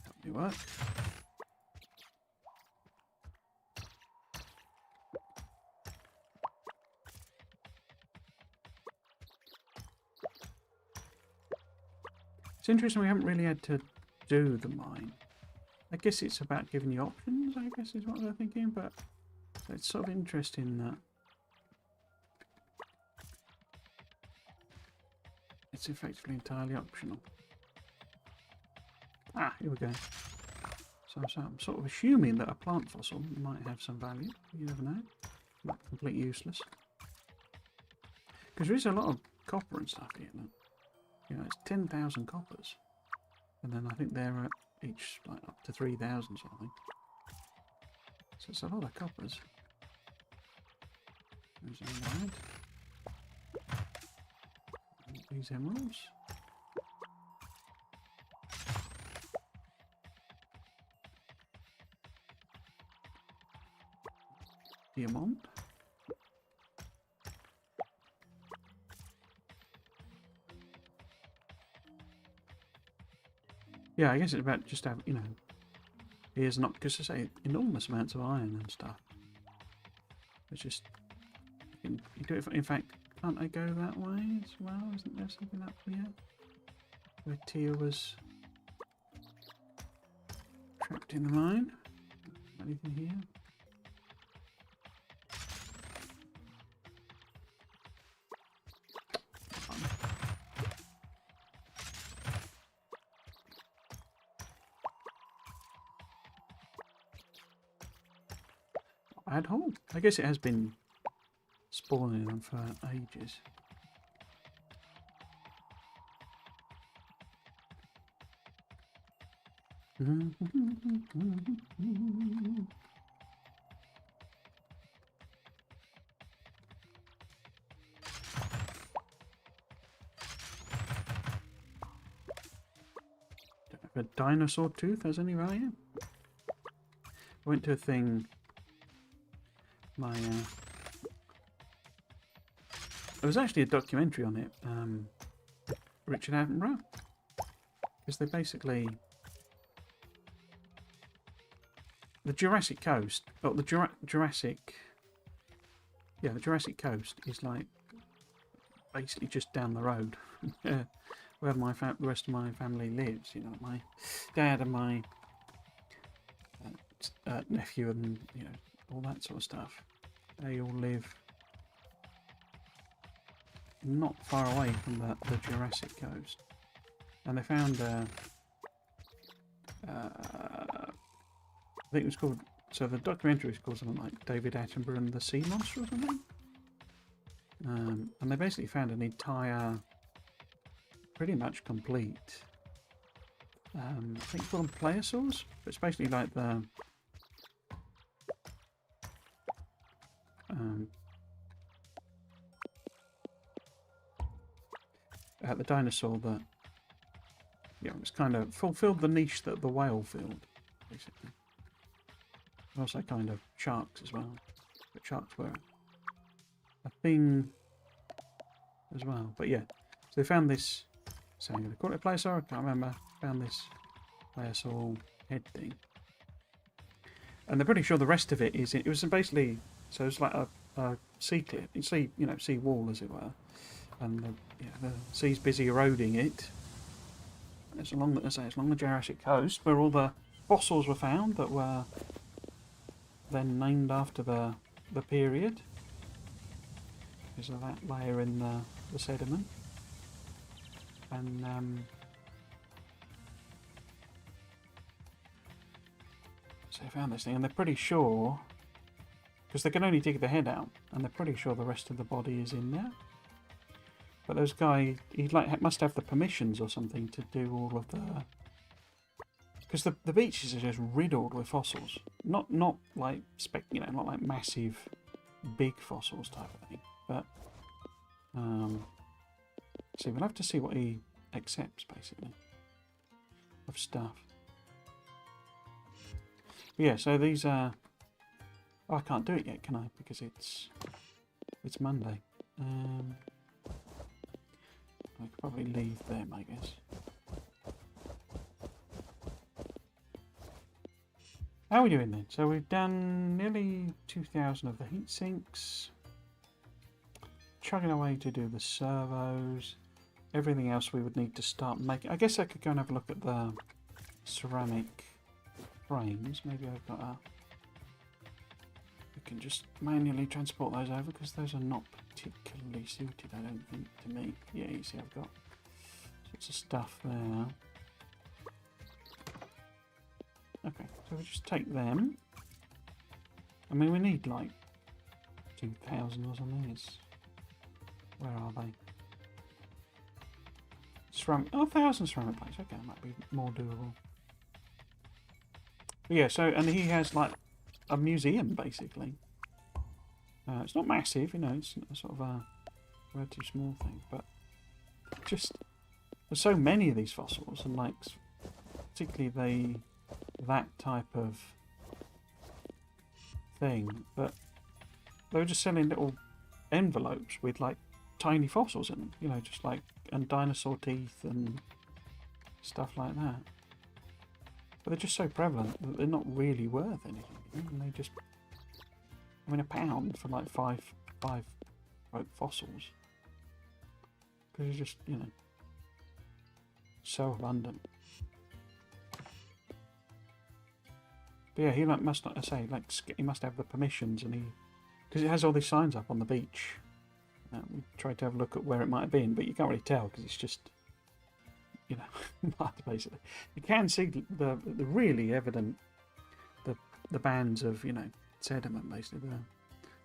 S1: Help me work. It's interesting we haven't really had to do the mine. I guess it's about giving you options, I guess is what they're thinking, but it's sort of interesting that it's effectively entirely optional. Ah, here we go. So I'm sort of assuming that a plant fossil might have some value. You never know. Not completely useless. Because there is a lot of copper and stuff here. Look. You know, it's 10,000 coppers. And then I think they're each like up to 3,000 something. So it's a lot of coppers. There's an these emeralds. Diamond. Yeah, I guess it's about just have, you know, here's not, because I say enormous amounts of iron and stuff. It's just, you do it, in fact, can't I go that way as well? Isn't there something up here? Where Tia was trapped in the mine? Anything here? Bad hole. I guess it has been spawning them for ages. A dinosaur tooth has any value? I went to a thing. There was actually a documentary on it. Richard Attenborough, because they basically the Jurassic Coast, or the Jurassic, yeah, the Jurassic Coast is like basically just down the road where the rest of my family lives. You know, my dad and my nephew and all that sort of stuff. They all live not far away from the Jurassic Coast, and they found I think it was called, so the documentary was called something like David Attenborough and the Sea Monster or something. And they basically found an entire, pretty much complete, I think it's called them plesiosaurs, but it's basically like the dinosaur that, it's kind of fulfilled the niche that the whale filled, basically. And also kind of sharks as well, but sharks were a thing as well. But yeah, so they found this, so I'm going to call it a plesiosaur, I can't remember, found this plesiosaur head thing. And they're pretty sure the rest of it was basically, so it's like a sea cliff, sea wall as it were. And the sea's busy eroding it. It's along the Jurassic Coast where all the fossils were found that were then named after the period because of that layer in the sediment. And so they found this thing, and they're pretty sure, because they can only dig the head out, and they're pretty sure the rest of the body is in there. But those guy, he must have the permissions or something to do all of the, because the beaches are just riddled with fossils. Not like not like massive, big fossils type of thing. But see, we'll have to see what he accepts basically of stuff. But yeah, so these are. Oh, I can't do it yet, can I? Because it's Monday. I could probably leave them, I guess. How are we doing then? So we've done nearly 2,000 of the heat sinks. Chugging away to do the servos. Everything else we would need to start making. I guess I could go and have a look at the ceramic frames. Maybe I've got a... We can just manually transport those over because those are not particularly suited, I don't think, to me. Yeah, you see I've got sorts of stuff there. Okay, so we just take them. I mean, we need like 2,000 or something. Where are they? Ceramic, 1,000 ceramic plates. Okay, that might be more doable. But yeah, so, and he has like a museum basically. It's not massive, it's a sort of a relatively small thing, but just there's so many of these fossils, and like particularly that type of thing, but they were just selling little envelopes with like tiny fossils in them, just like, and dinosaur teeth and stuff like that. But they're just so prevalent that they're not really worth anything, and they just, I mean, £1 for like five fossils. Because it's just, so abundant. But yeah, he must not, I say, like, he must have the permissions, and because it has all these signs up on the beach. We tried to have a look at where it might have been, but you can't really tell because it's just, mud basically. You can see the really evident, the bands of, sediment basically,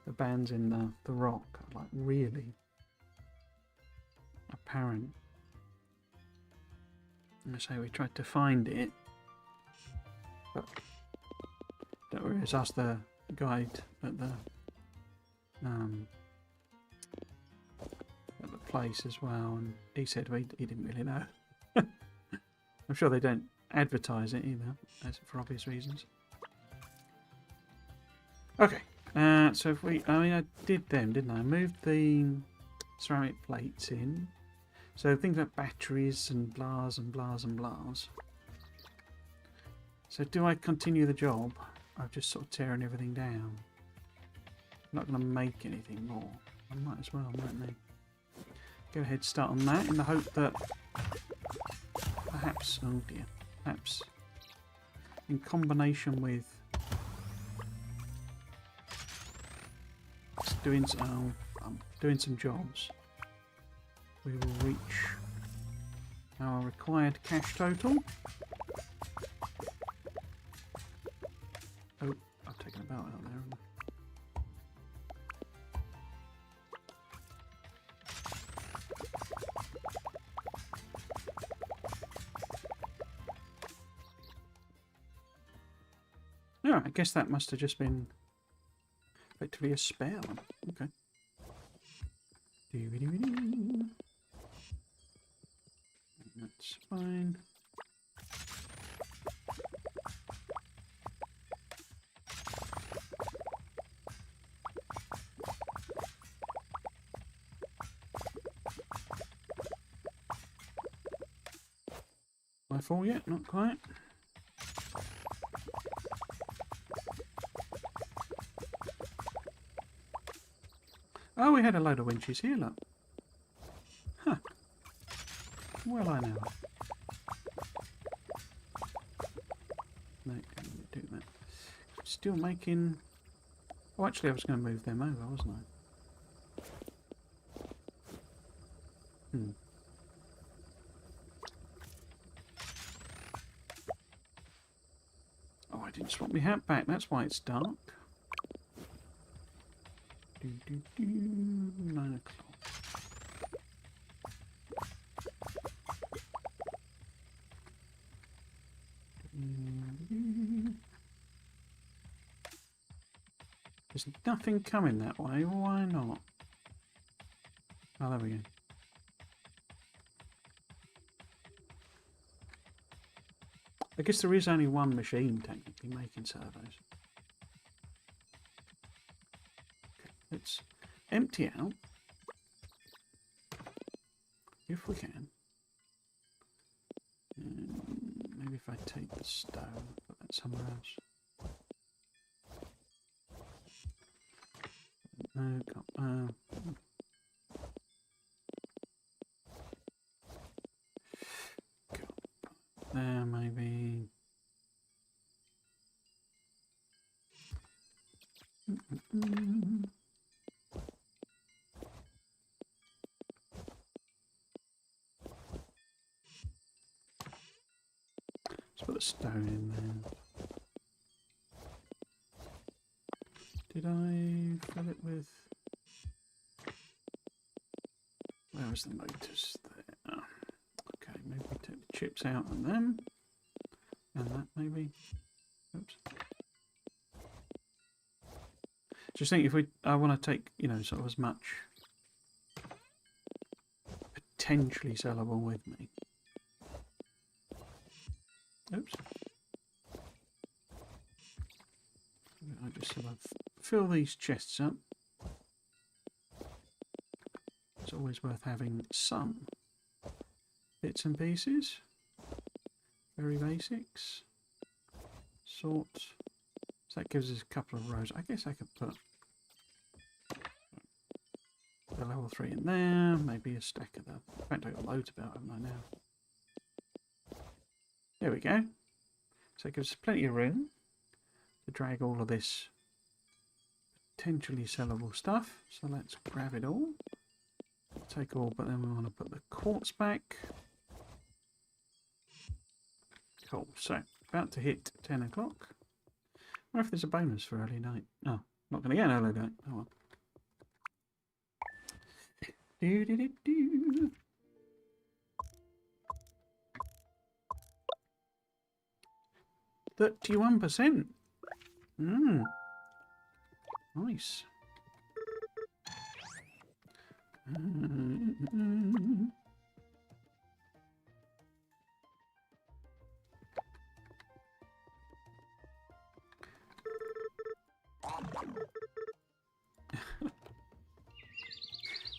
S1: the bands in the rock are like really apparent. And I say we tried to find it, but don't worry, it's asked the guide at the place as well, and he said he didn't really know. I'm sure they don't advertise it either, for obvious reasons. Okay, so if I did them, didn't I? I moved the ceramic plates in. So things like batteries and blahs and blahs and blahs. So do I continue the job? of just sort of tearing everything down. I'm not going to make anything more. I might as well, mightn't I? Go ahead, start on that in the hope that perhaps, oh dear, perhaps in combination with doing some jobs, we will reach our required cash total. Oh, I've taken a belt out there, haven't I? Yeah, I guess that must have just been effectively a spare one. Okay. That's fine. Am I full yet? Not quite. Oh, we had a load of winches here, look. Huh. Well, I know. No, can't do that. Still making... Oh, actually, I was going to move them over, wasn't I? Oh, I didn't swap my hat back. That's why it's dark. 9 o'clock. There's nothing coming that way. Why not? Oh, there we go. I guess there is only one machine technically making servos. Okay, let's empty out, if we can. Maybe if I take the stone, put that somewhere else. No, can't. There, maybe. Let's put a stone in there. Did I fill it with... Where was the motors there? Okay, maybe take the chips out and them. And that maybe. Oops. Just think if I want to take, sort of as much potentially sellable with me. Oops. I just sort of fill these chests up. It's always worth having some bits and pieces. Very basics. Sort. So that gives us a couple of rows. I guess I could put the level 3 in there. Maybe a stack of them. In fact, I've got loads about, haven't I now? There we go. So it gives us plenty of room to drag all of this potentially sellable stuff. So let's grab it all. Take all, but then we want to put the quartz back. Cool. So, about to hit 10 o'clock. I wonder if there's a bonus for early night. Oh, not going to get an early night. Oh well. Do, do, do, do. %31%. Nice.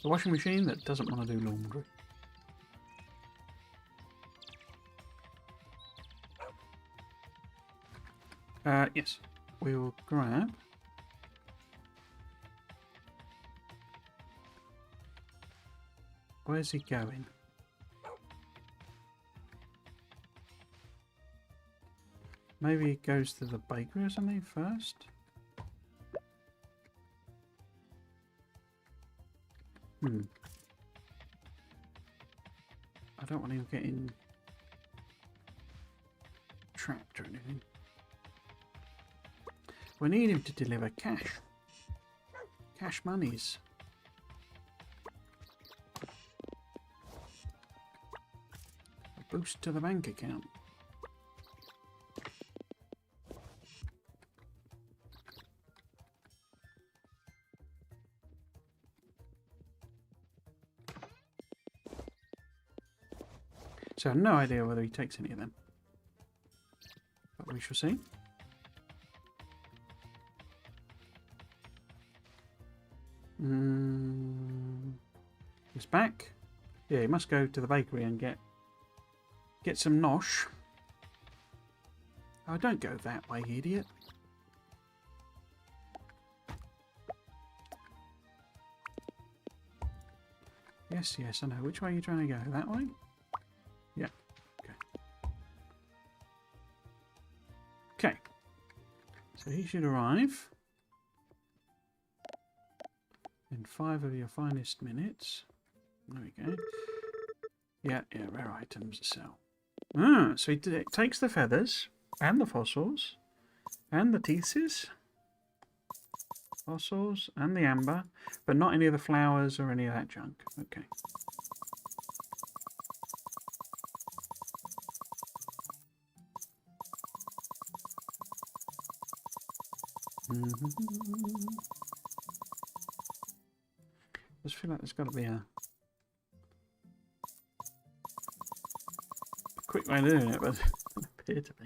S1: The washing machine that doesn't want to do laundry. Yes. we will grab where's he going? Maybe he goes to the bakery or something first? I don't want him getting trapped or anything. We need him to deliver cash. Cash monies. A boost to the bank account. So I have no idea whether he takes any of them. But we shall see. He's back. Yeah, he must go to the bakery and get some nosh. Oh, don't go that way, idiot. Yes, yes, I know. Which way are you trying to go? That way? Yeah. Okay. Okay. So he should arrive in 5 of your finest minutes. There we go. Yeah, rare items to sell. Ah, so he takes the feathers and the fossils and the theses, fossils and the amber, but not any of the flowers or any of that junk. Okay. I just feel like there's got to be a quick way of doing it, but it doesn't appear to be.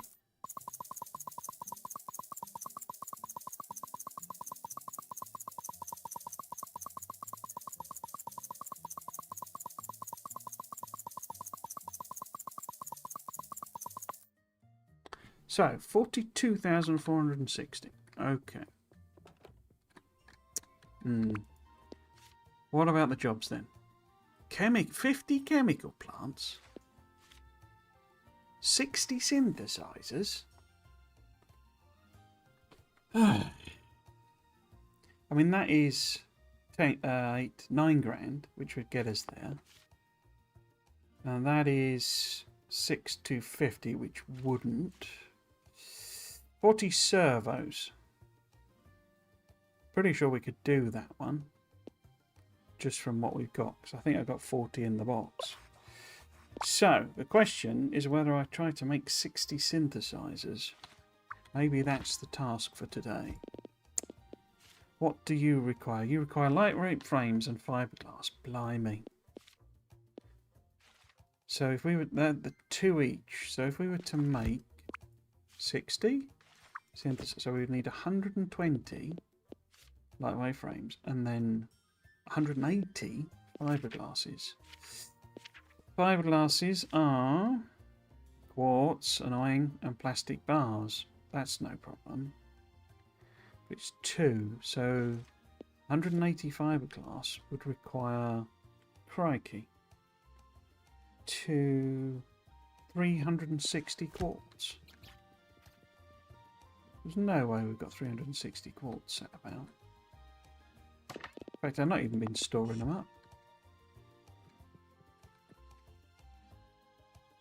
S1: So, 42,460. Okay. What about the jobs then? 50 chemical plants? 60 synthesizers? I mean, that is 9 grand, which would get us there. And that is 6,250, which wouldn't. 40 servos. Pretty sure we could do that one. Just from what we've got. Because I think I've got 40 in the box. So, the question is whether I try to make 60 synthesizers. Maybe that's the task for today. What do you require? You require lightweight frames and fiberglass. Blimey. So if we were the 2 each. So if we were to make 60 synthesizers, so we would need 120 lightweight frames and then 180 fiberglasses. Fiberglasses are quartz, annoying, and plastic bars. That's no problem. It's 2, so 180 fiberglass would require, crikey, 360 quartz. There's no way we've got 360 quartz set about. In fact, I've not even been storing them up.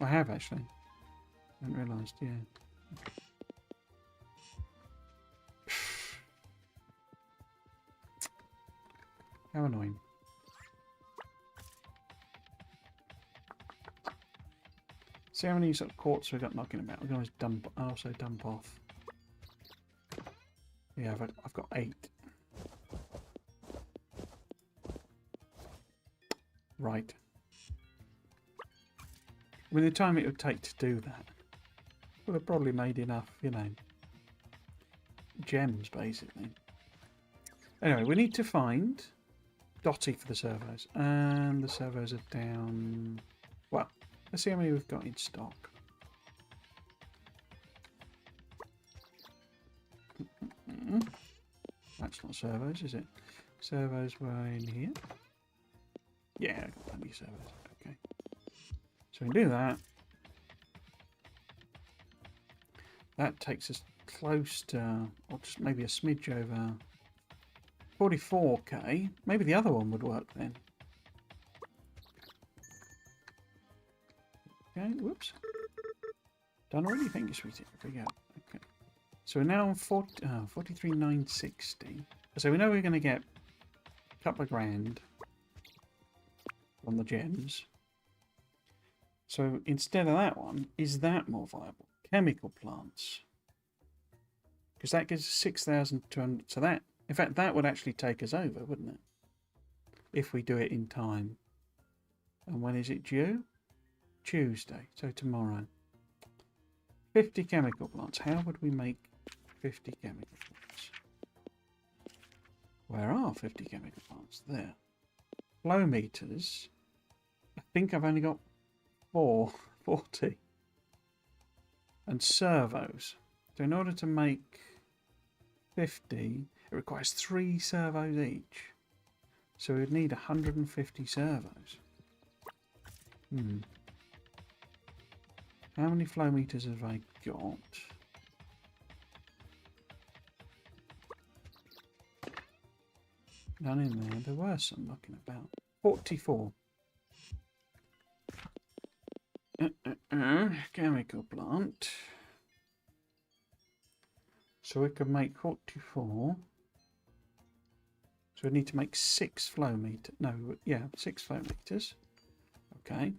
S1: I have actually. I hadn't realised, yeah. How annoying. See how many sort of quartz we've got knocking about. We can always dump, also dump off. Yeah, I've got 8. Right. With the time it would take to do that, would have probably made enough, you know, gems basically. Anyway, we need to find Dotty for the servos, and the servos are down. Well, let's see how many we've got in stock. That's not servos, is it? Servos were in here. Yeah, I got plenty of servos. Okay. So we can do that. That takes us close to, or just maybe a smidge over 44k. Maybe the other one would work then. Okay, whoops. Done already? Thank you, sweetie. There we go. Okay. So we're now on 43,960. So we know we're going to get a couple of grand on the gems. So instead of that one, is that more viable? Chemical plants. Because that gives us 6,200. So that, in fact, that would actually take us over, wouldn't it? If we do it in time. And when is it due? Tuesday. So tomorrow. 50 chemical plants. How would we make 50 chemical plants? Where are 50 chemical plants? There. Flow meters. I think I've only got 40. And servos. So in order to make 50, it requires 3 servos each. So we'd need 150 servos. How many flow meters have I got? None in there. There were some knocking about. 44. Chemical plant. So we could make 44. So we need to make 6 flow meters. No, yeah, 6 flow meters. Okay.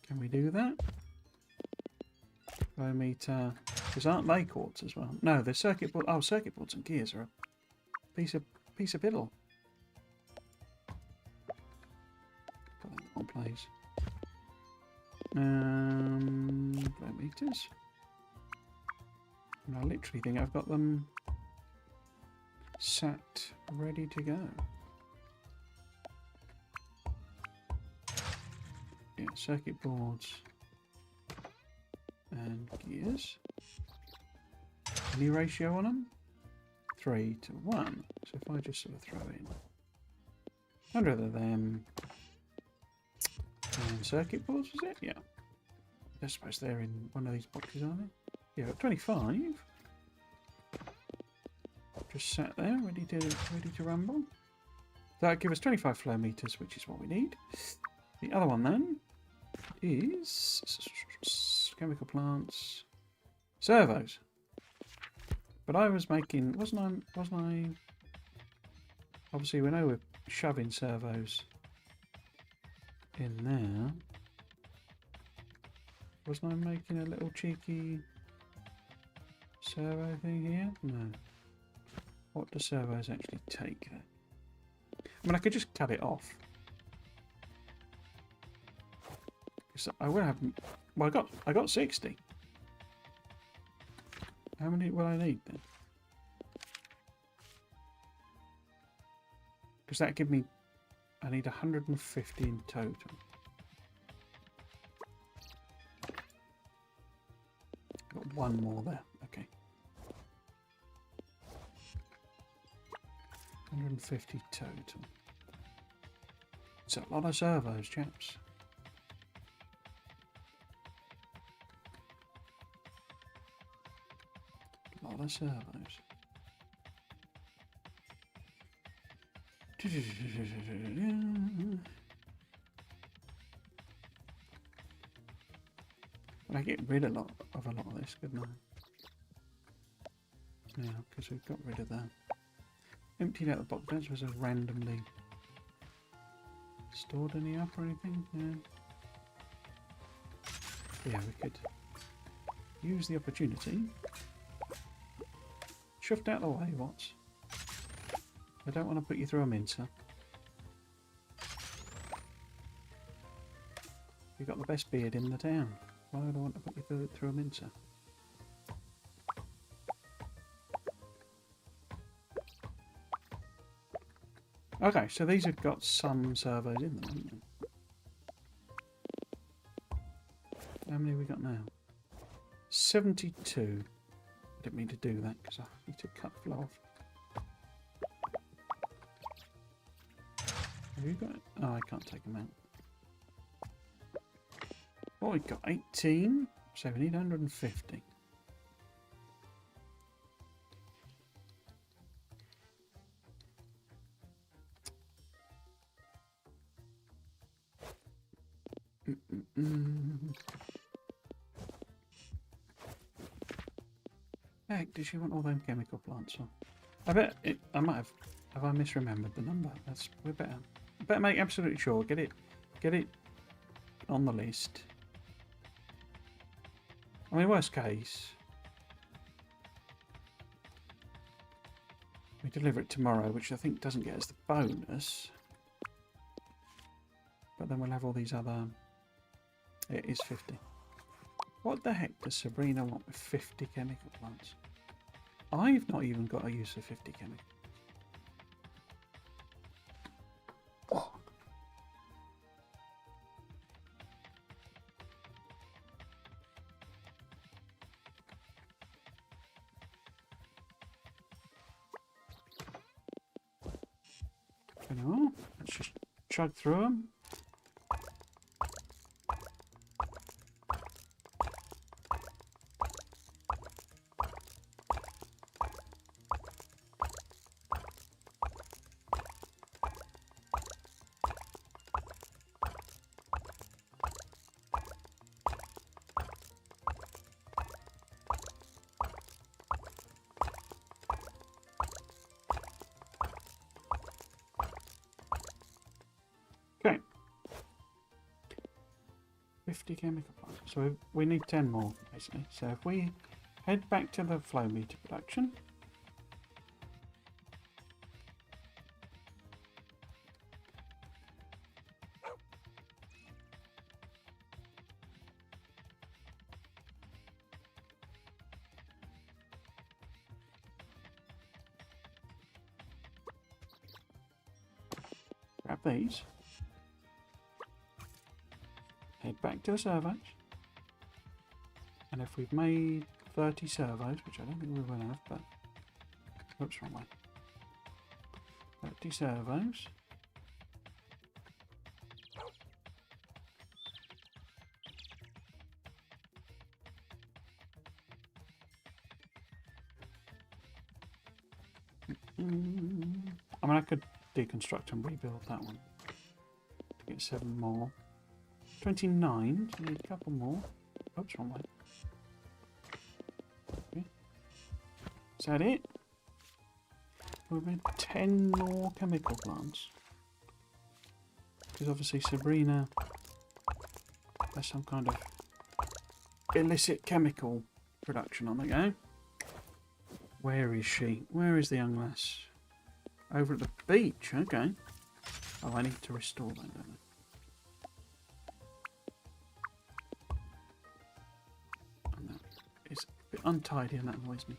S1: Can we do that? Flow meter. Because aren't they quartz as well? No, they're circuit board. Oh, circuit boards and gears are a piece of piddle. Put that in one place. Flow meters. And I literally think I've got them sat ready to go. Yeah, circuit boards and gears. Any ratio on them? 3 to 1. So if I just sort of throw in 100 of them and circuit boards, was it? Yeah. I suppose they're in one of these boxes, aren't they? Yeah, 25. Just sat there, ready to rumble. That'll give us 25 flow meters, which is what we need. The other one then is chemical plants, servos. But I was making, wasn't I? Obviously, we know we're shoving servos in there. Wasn't I making a little cheeky servo thing here? No. What do servos actually take then? I mean, I could just cut it off. Because I will have. Well, I got 60. How many will I need then? Because that give me. I need 150 in total. Got one more there. Okay. 150 total. It's a lot of servos, chaps. A lot of servos. I get rid of a lot of this, couldn't I? Yeah, because we've got rid of that. Emptied out the box. Don't suppose I've randomly stored any up or anything. Yeah, we could use the opportunity. Shoved out of the way, Watts. I don't want to put you through a mincer. You've got the best beard in the town. Why would I want to put you through a mincer? Okay, so these have got some servos in them, haven't they? How many have we got now? 72. I didn't mean to do that because I need to cut flow off. Have you got? Oh, I can't take them out. Well, we've got 18, so we need 150. Heck, did she want all them chemical plants on? I bet it, I might have. Have I misremembered the number? We better make absolutely sure. Get it on the list. I mean, worst case, we deliver it tomorrow, which I think doesn't get us the bonus. But then we'll have all these other. It is 50. What the heck does Sabrina want with 50 chemical plants? I've not even got a use for 50 chemical. Oh. You know, let's just chug through them. Okay. 50 chemical plants. So we need 10 more, basically. So if we head back to the flow meter production. Grab these. Head back to the servos. And if we've made 30 servos, which I don't think we will have, but... Oops, wrong way. 30 servos. I mean, I could deconstruct and rebuild that one to get 7 more. 29, so we need a couple more. Oops, wrong way. Okay. Is that it? We've made 10 more chemical plants. Because obviously Sabrina has some kind of illicit chemical production on the go. Where is she? Where is the young lass? Over at the beach, okay. Oh, I need to restore that, don't I? And that is a bit untidy and that annoys me.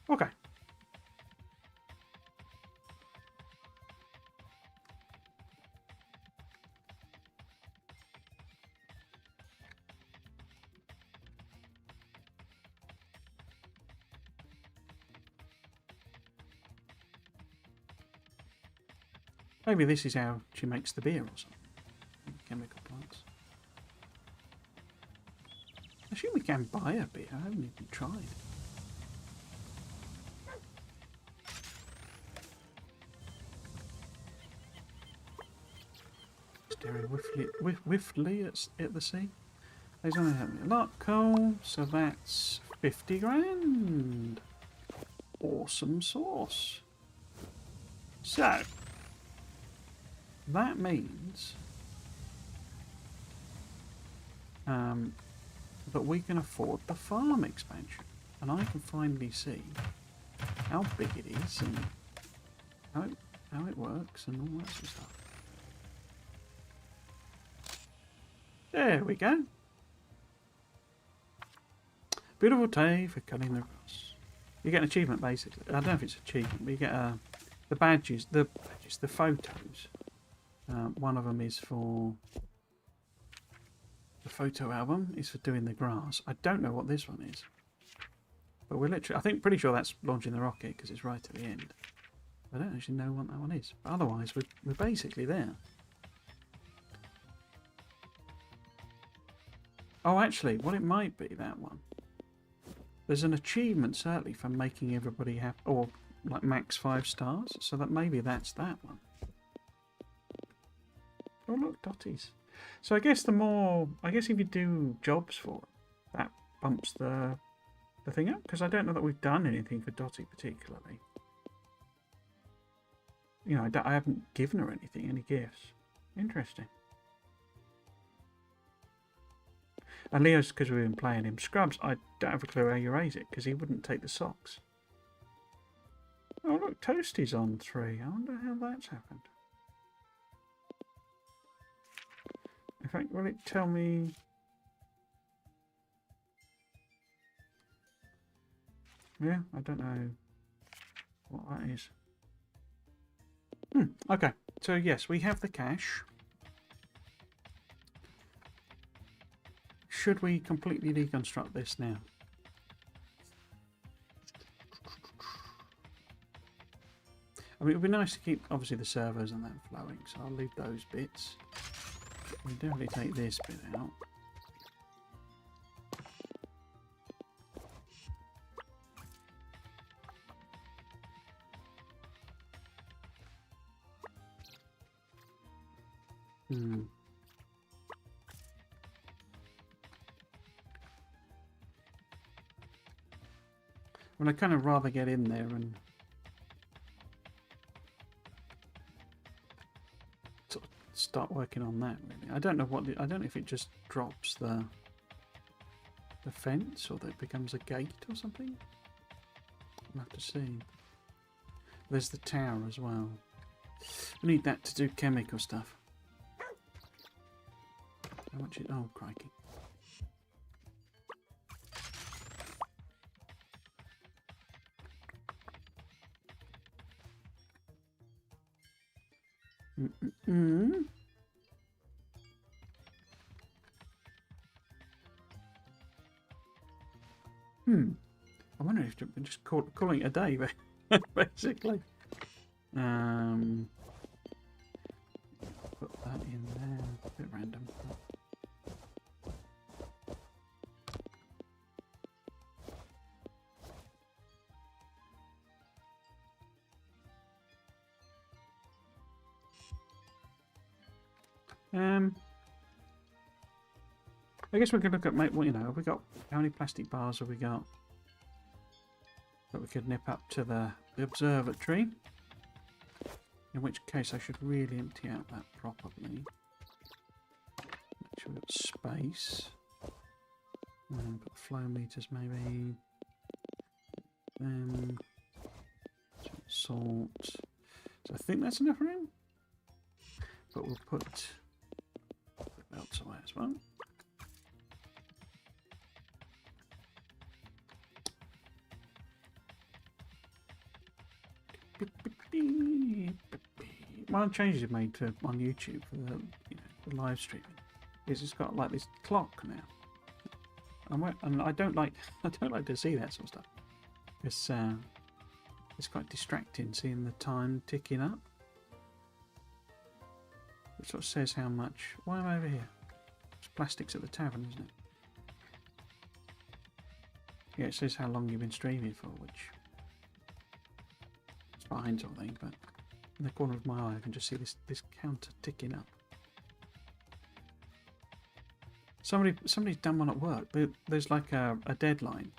S1: Okay. Maybe this is how she makes the beer or something. Chemical plants. I assume we can buy a beer. I haven't even tried. Staring swiftly at the sea. There's only having a lot. Cool. So that's 50 grand. Awesome sauce. So that means that we can afford the farm expansion, and I can finally see how big it is and how it works and all that sort of stuff. There we go. Beautiful day for cutting the grass. You get an achievement basically. I don't know if it's an achievement, but you get the badges, the photos. One of them is for the photo album, is for doing the grass. I don't know what this one is, but we're literally, pretty sure that's launching the rocket because it's right at the end. I don't actually know what that one is. But otherwise, we're basically there. Oh, actually, what it might be, that one. There's an achievement, certainly, for making everybody happy, or like max 5 stars, so that maybe that's that one. Oh, look, Dotties. So I guess if you do jobs for it, that bumps the thing up, because I don't know that we've done anything for Dottie particularly. You know, I haven't given her anything, any gifts. Interesting. And Leo's, because we've been playing him. Scrubs, I don't have a clue how you raise it, because he wouldn't take the socks. Oh, look, Toasty's on 3. I wonder how that's happened. In fact, will it tell me... Yeah, I don't know what that is. Okay, so yes, we have the cash. Should we completely deconstruct this now? I mean, it would be nice to keep, obviously, the servers and that flowing, so I'll leave those bits. We'll definitely take this bit out. Well, I'd kind of rather get in there and sort of start working on that. Really, I don't know what I don't know if it just drops the fence or that it becomes a gate or something. We'll have to see. There's the tower as well. We need that to do chemical stuff. How much? Oh, crikey! I wonder if we're just calling it a day, basically. Put that in there. A bit random. I guess we could look at, well, you know, have we got, how many plastic bars have we got? That we could nip up to the observatory. In which case I should really empty out that properly. Make sure we've got space. And put flow meters maybe. Then salt. So I think that's enough room. But we'll put belts away as well. One of the changes I've made on YouTube for the, the live streaming is it's got like this clock now, and I don't like to see that sort of stuff. It's quite distracting seeing the time ticking up. It sort of says how much. Why am I over here? It's plastics at the tavern, isn't it? Yeah, it says how long you've been streaming for, which it's fine sort of thing, but in the corner of my eye I can just see this counter ticking up. Somebody's done one at work. There's like a deadline.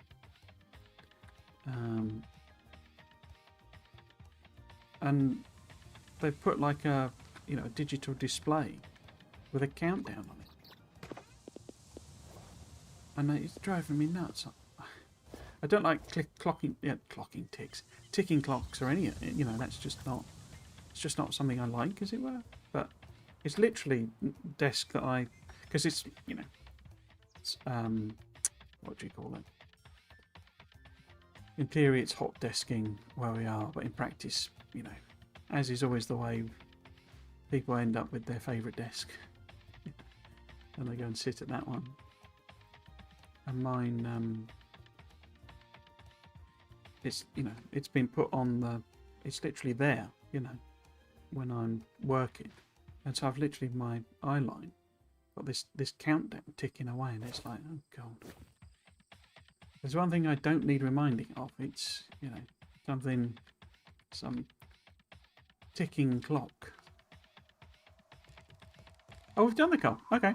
S1: And they've put like a digital display with a countdown on it. And it's driving me nuts. I don't like clocking ticks. Ticking clocks or any, that's just not, it's just not something I like, as it were. But it's literally desk that because it's, it's, what do you call it? In theory, it's hot desking where we are, but in practice, as is always the way, people end up with their favourite desk. And they go and sit at that one. And mine, it's, it's been put on it's literally there, you know, when I'm working. And so I've literally, my eye line, got this countdown ticking away, and it's like, oh God. There's one thing I don't need reminding of. It's, you know, some ticking clock. Oh, we've done the call. Okay.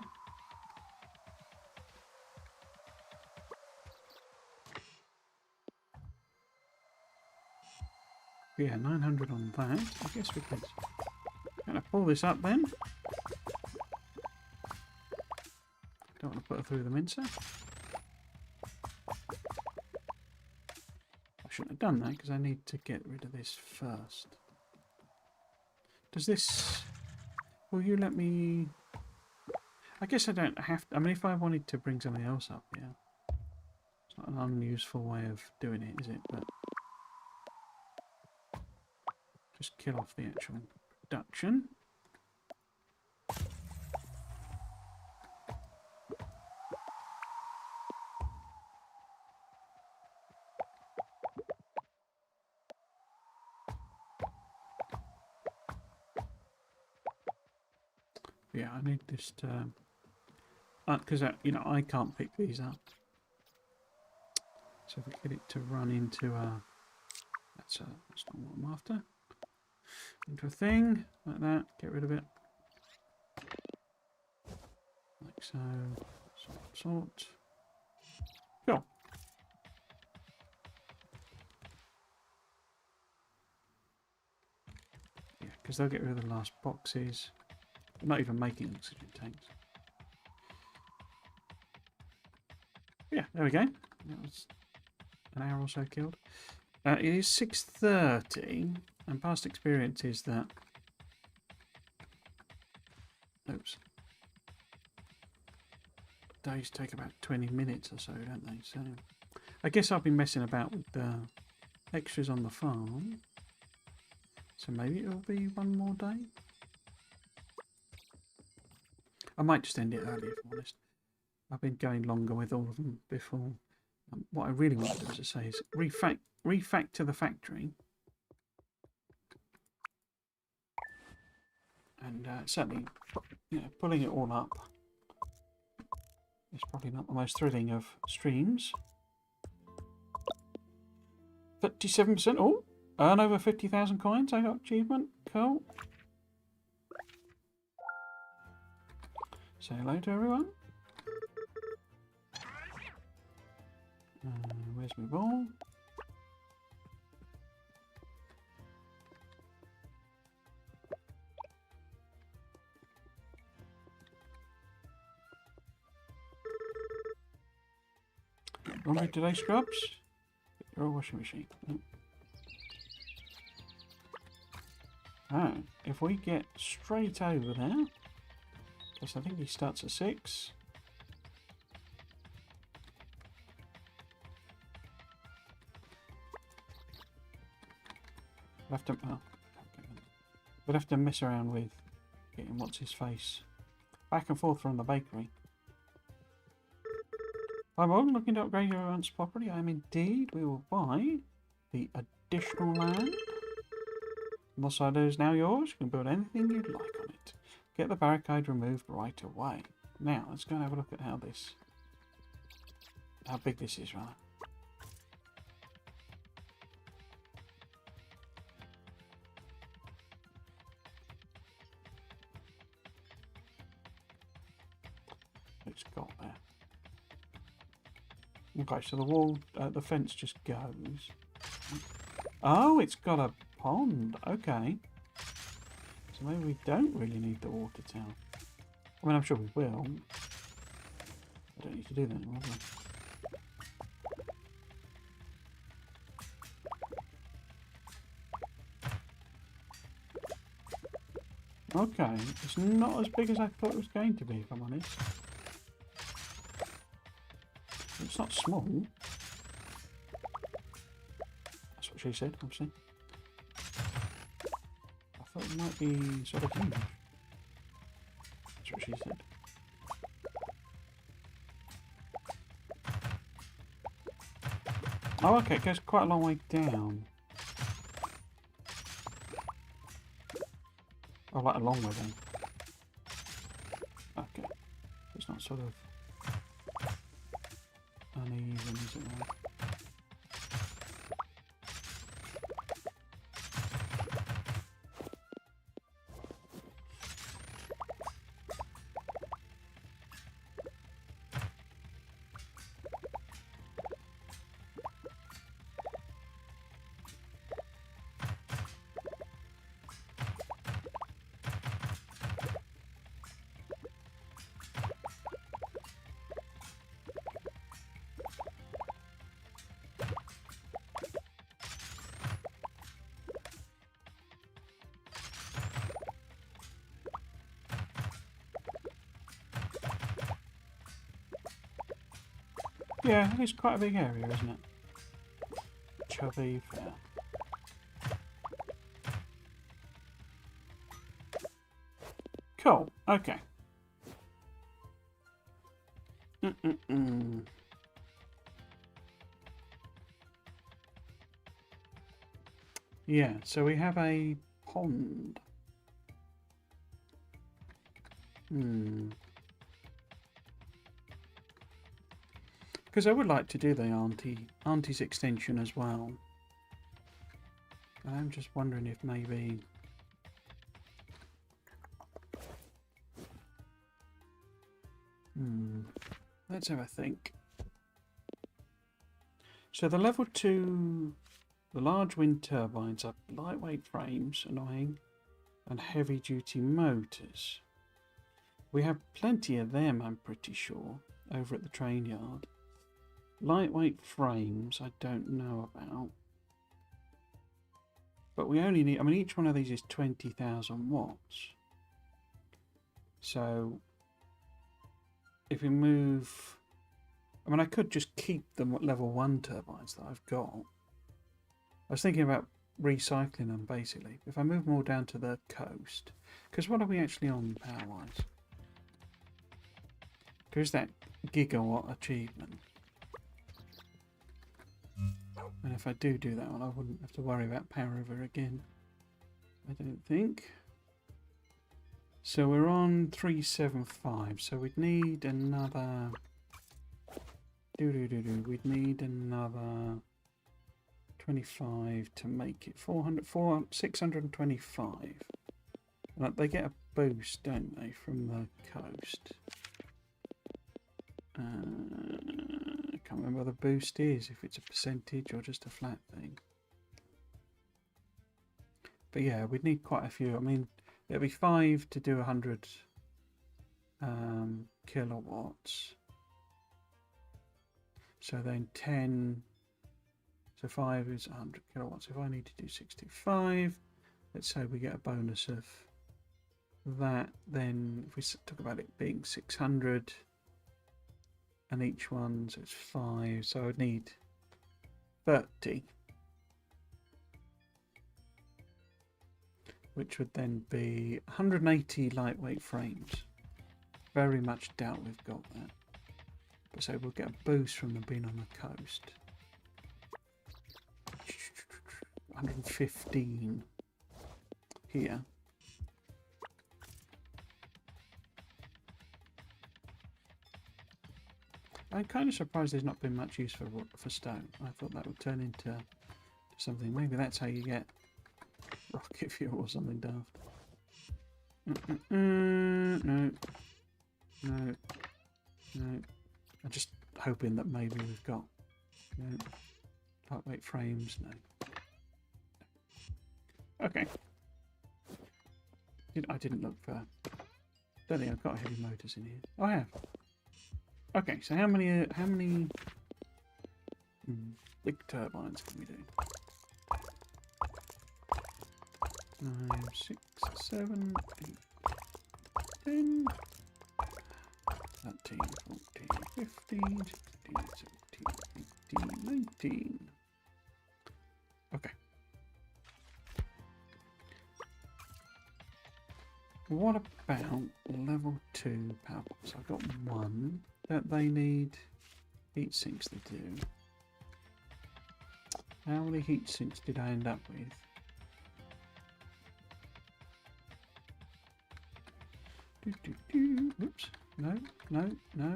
S1: Yeah, 900 on that. I guess we could kind of pull this up then. Don't want to put her through the mincer. I shouldn't have done that because I need to get rid of this first. Does this... Will you let me... I guess I don't have to... I mean, if I wanted to bring something else up, yeah. It's not an unuseful way of doing it, is it? But just kill off the actual production. Yeah, I need this to... Because, you know, I can't pick these up. So if we get it to run into a... That's not what I'm after. Into a thing, like that. Get rid of it. Like so. Sort. Cool. Yeah, because they'll get rid of the last boxes. They're not even making oxygen tanks. Yeah, there we go. That was an hour or so killed. It is 6:30, and past experience is that... Oops. Days take about 20 minutes or so, don't they? So I guess I've been messing about with the extras on the farm. So maybe it'll be one more day. I might just end it early, if I'm honest. I've been going longer with all of them before. What I really want to do, as I say, is refactor the factory. And certainly, you know, pulling it all up is probably not the most thrilling of streams. 37%. Oh, earn over 50,000 coins. I got achievement. Cool. Say hello to everyone. Where's my ball? Laundry today, scrubs? Your washing machine. No. Ah, if we get straight over there, because I think he starts at 6. We'll have to, we'll have to mess around with getting what's his face back and forth from the bakery. I'm looking to upgrade your aunt's property. I am indeed. We will buy the additional land. The side is now yours. You can build anything you'd like on it. Get the barricade removed right away. Now let's go and have a look at how big this is, rather. It's got there. Okay, so the wall, the fence just goes. Oh, it's got a pond. Okay. So maybe we don't really need the water tower. I mean, I'm sure we will. I don't need to do that anymore, do I? Okay, it's not as big as I thought it was going to be, if I'm honest. It's not small. That's what she said, obviously. I thought it might be sort of huge. That's what she said. Oh, okay, it goes quite a long way down. Oh, like along with them. Okay. It's not sort of uneven, is it? Right? Yeah, it's quite a big area, isn't it? Chubby Fair. Cool. Okay. Yeah, so we have a pond. Because I would like to do the Auntie's extension as well. I'm just wondering if maybe... Let's have a think. So the level 2, the large wind turbines are lightweight frames, annoying, and heavy duty motors. We have plenty of them, I'm pretty sure, over at the train yard. Lightweight frames, I don't know about. But we only need, I mean, each one of these is 20,000 watts. So, if we move, I mean, I could just keep the level 1 turbines that I've got. I was thinking about recycling them, basically. If I move more down to the coast, because what are we actually on power-wise? There's that gigawatt achievement. And if I do that one, I wouldn't have to worry about power over again. I don't think. So we're on 375. So we'd need another... We'd need another 25 to make it 625. Like they get a boost, don't they, from the coast? I can't remember what the boost is, if it's a percentage or just a flat thing. But yeah, we'd need quite a few. I mean, it'll be 5 to do 100 kilowatts. So then 10, so 5 is 100 kilowatts. If I need to do 65, let's say we get a bonus of that, then if we talk about it being 600, and each one, so it's 5, so I'd need 30. Which would then be 180 lightweight frames. Very much doubt we've got that. But so we'll get a boost from them being on the coast. 115 here. I'm kind of surprised there's not been much use for stone. I thought that would turn into something. Maybe that's how you get rocket fuel or something daft. No. I'm just hoping that maybe we've got lightweight frames. No. Okay. I didn't look for... Don't think I've got heavy motors in here. Oh, I have. Okay, so how many big turbines can we do? 5, 6, 7, 8, 10, 13, 14, 15, 16, 17, 18, 19. Okay. What about level 2 power pots? I've got one that they need heat sinks to do. How many heat sinks did I end up with? Oops. No, no, no.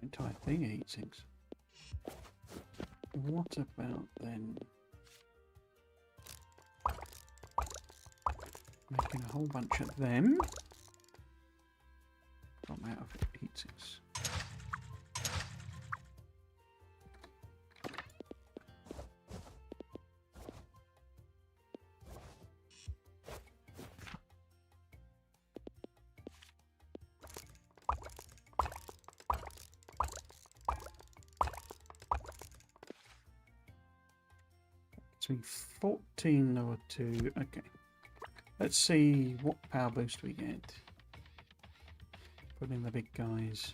S1: Entire thing of heat sinks. What about then making a whole bunch of them? I'm out of heat sinks. Between 14 or 2. Okay. Let's see what power boost we get. Put in the big guys.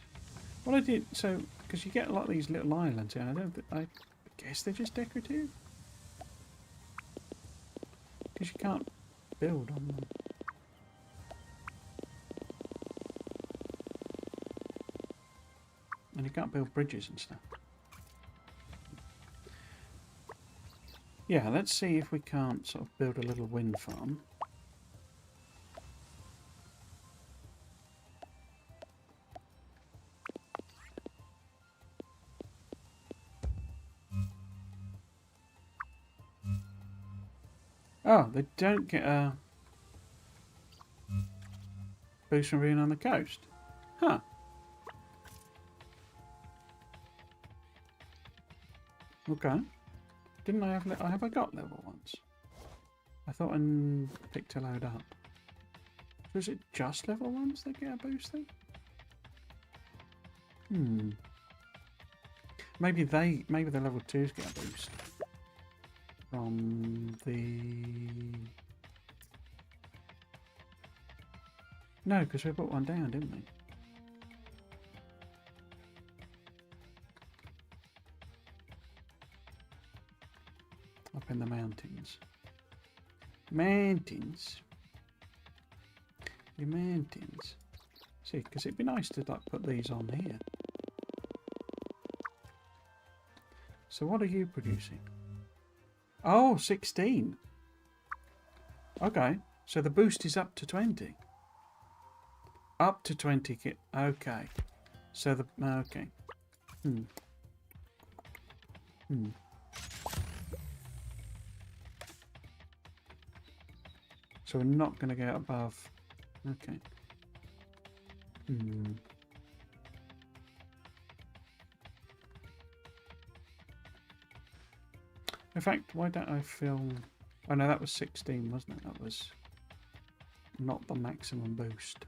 S1: What I did, so, because you get a lot of these little islands here, I guess they're just decorative. Because you can't build on them. And you can't build bridges and stuff. Yeah, let's see if we can't sort of build a little wind farm. Oh, they don't get a boost from being on the coast. Huh. Okay. Didn't I have I got level ones? I thought I picked a load up. So is it just level ones that get a boost then? Maybe the level 2s get a boost. From the... No, because we put one down, didn't we? Up in the mountains. Mountains? The mountains. See, because it'd be nice to like put these on here. So what are you producing? Oh, 16. Okay, so the boost is up to 20. Up to 20 kit. Okay. So the okay. So we're not going to get above. Okay. In fact, why don't I film... Oh no, that was 16, wasn't it? That was not the maximum boost.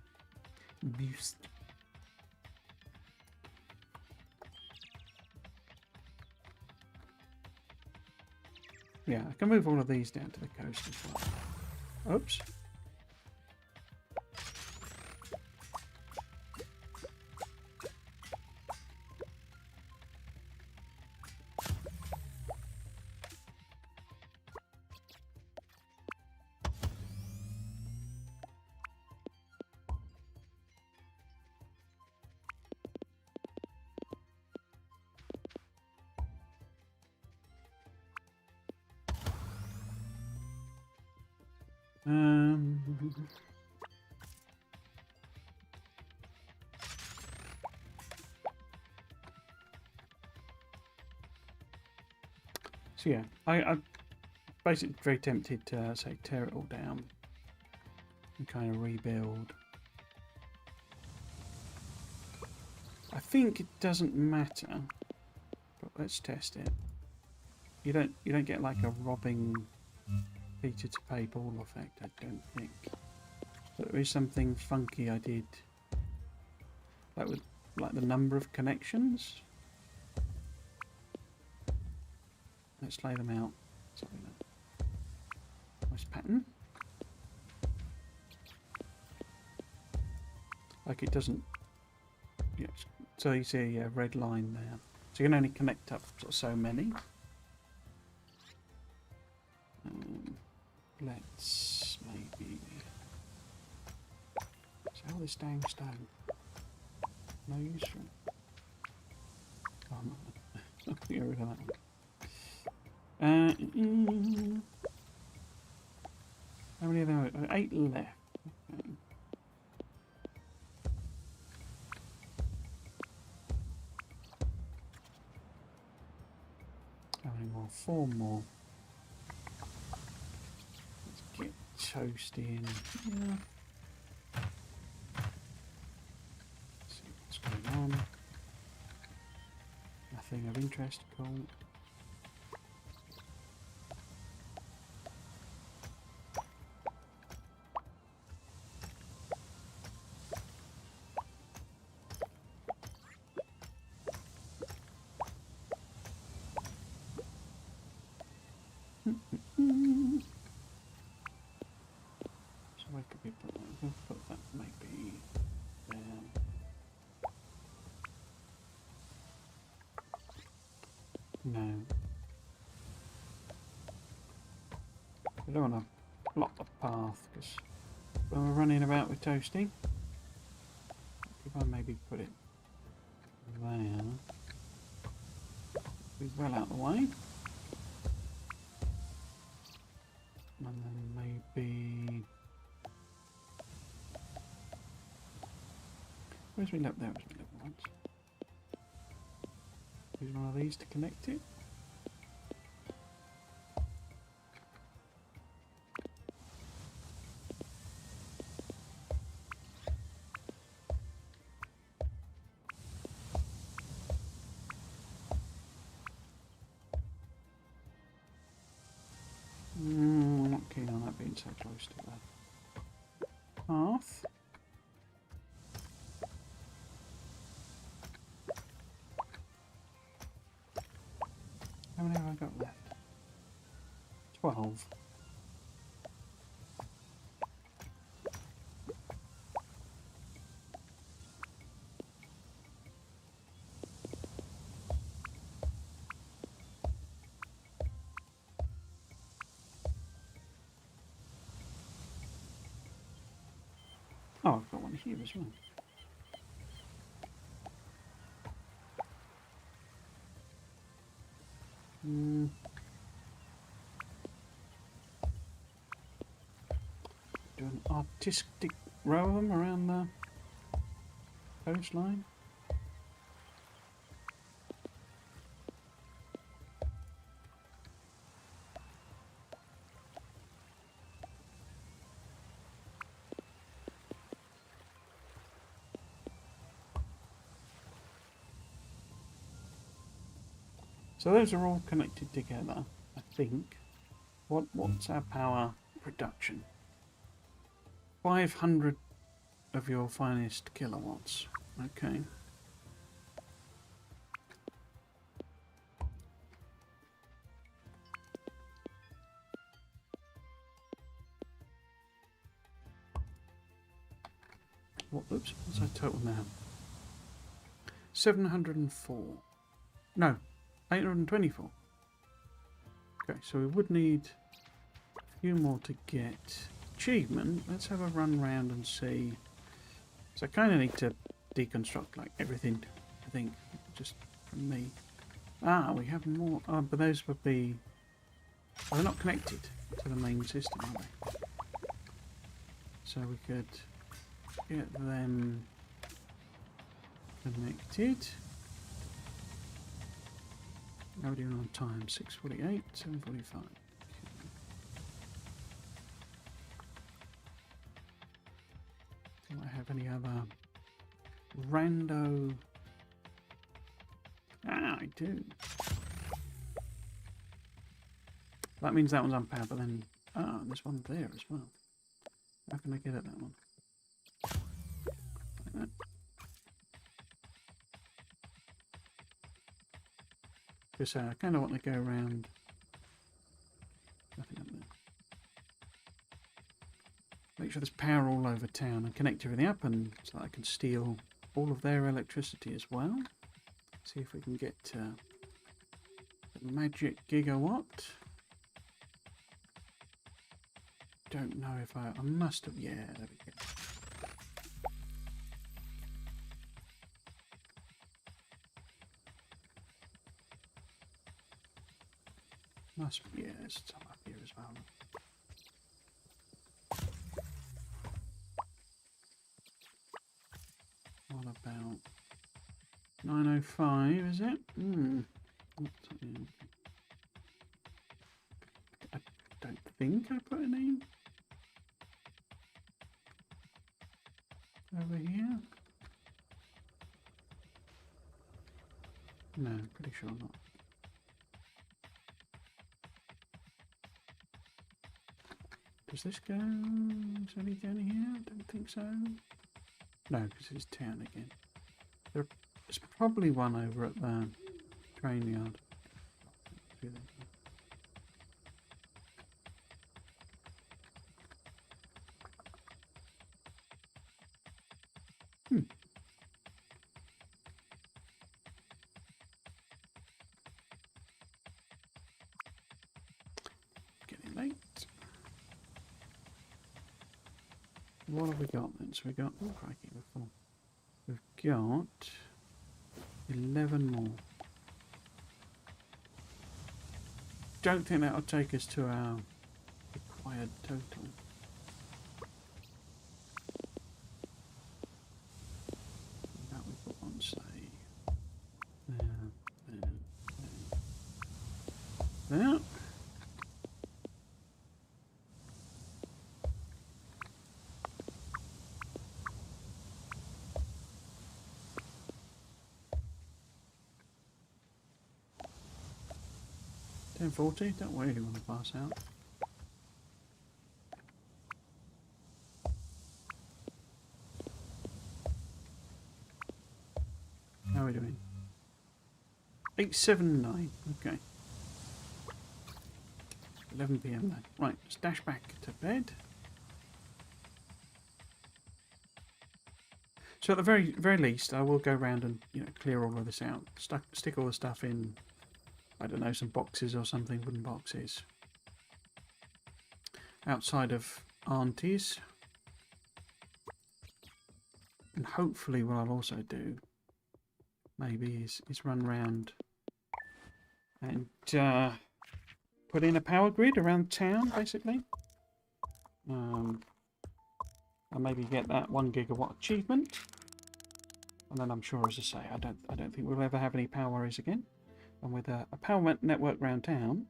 S1: Yeah, I can move all of these down to the coast as well. Oops. So yeah, I'm basically very tempted to say tear it all down and kind of rebuild. I think it doesn't matter, but let's test it. You don't get like a robbing Peter to pay Paul effect, I don't think. But there is something funky I did, like with the number of connections. Let's lay them out. Nice pattern. Like it doesn't. Yeah, so you see a red line there. So you can only connect up so many. Let's maybe sell this damn stone. No use for it. Oh, I'll get rid of that one. How many of those? 8 left. Okay. How many more? 4 more. Let's get Toasty in. Yeah. See what's going on. Nothing of interest, cool. So where could we put that? We'll put that maybe there. No. We don't want to block the path because when we're running about with Toasty, if I maybe put it there, be well out of the way. And then maybe... Where's my level? There was my level once. Use one of these to connect it. I'm not keen on that being so close to the path. How many have I got left? 12. Oh, I've got one here as well. Do an artistic row of them around the coastline. So those are all connected together, I think. What's our power production? 500 of your finest kilowatts. Okay. Oops, what's our total now? 704. No, 824. Okay, so we would need a few more to get achievement. Let's have a run round and see. So I kind of need to deconstruct like everything, I think, just from me. Ah, we have more. Oh, but those would be... Well, they're not connected to the main system, are they? So we could get them connected. How are we doing on time? 6:48, 7:45. Do I have any other rando? Ah, I do. That means that one's unpowered, but then there's one there as well. How can I get at that one? Like that. Because I kind of want to go around. Nothing up there. Make sure there's power all over town and connect everything up, and so that I can steal all of their electricity as well. See if we can get the magic gigawatt. Don't know if I must have. Yeah, there we go. Must be, yeah, there's some up here as well. 905, is it? I don't think I put a name over here. No, pretty sure not. Does this go? Is any down here? I don't think so. No, because it's town again. There's probably one over at the train yard. Getting late. What have we got then? So we got, oh crikey, we've got 11 more. Don't think that'll take us to our required total. That we put on, say, there. 1040, don't really want to pass out. How are we doing? 879, okay. 11 PM then. Right, let's dash back to bed. So at the very least, I will go around and clear all of this out. Stick all the stuff in, I don't know, some boxes or something, wooden boxes. Outside of Auntie's. And hopefully what I'll also do, maybe, is run around and put in a power grid around town, basically. And maybe get that 1 gigawatt achievement. And then I'm sure, as I say, I don't think we'll ever have any power worries again. And with a power network around town,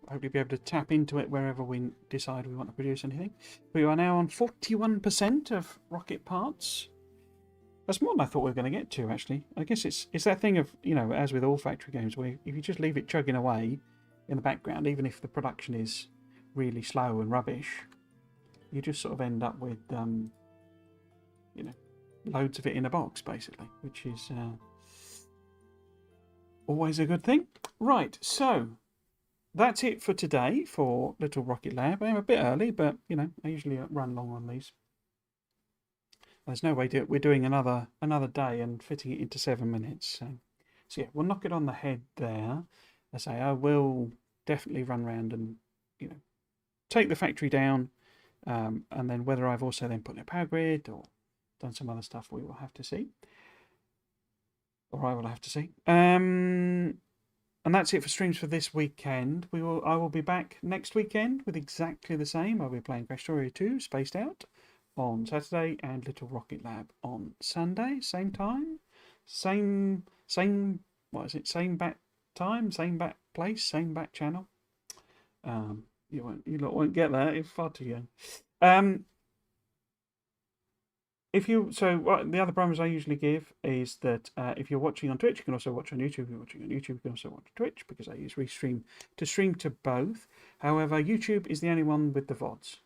S1: hopefully be able to tap into it wherever we decide we want to produce anything. We are now on 41% of rocket parts. That's more than I thought we were going to get to, actually. I guess it's that thing of, as with all factory games, where if you just leave it chugging away in the background, even if the production is really slow and rubbish, you just sort of end up with, loads of it in a box, basically, which is always a good thing. Right, so that's it for today for Little Rocket Lab. I'm a bit early, but, I usually run long on these. There's no way we're doing another day and fitting it into 7 minutes. So yeah, we'll knock it on the head there. As I say, I will definitely run around and, take the factory down, and then whether I've also then put in a power grid or done some other stuff, we will have to see. Or I will have to see. And that's it for streams for this weekend. I will be back next weekend with exactly the same. I'll be playing Crashtoria 2 Spaced Out on Saturday and Little Rocket Lab on Sunday. Same time, same what is it? Same back time, same back place, same back channel. You lot won't get that. It's far too young. The other parameters I usually give is that if you're watching on Twitch, you can also watch on YouTube. If you're watching on YouTube, you can also watch Twitch, because I use Restream to stream to both. However, YouTube is the only one with the VODs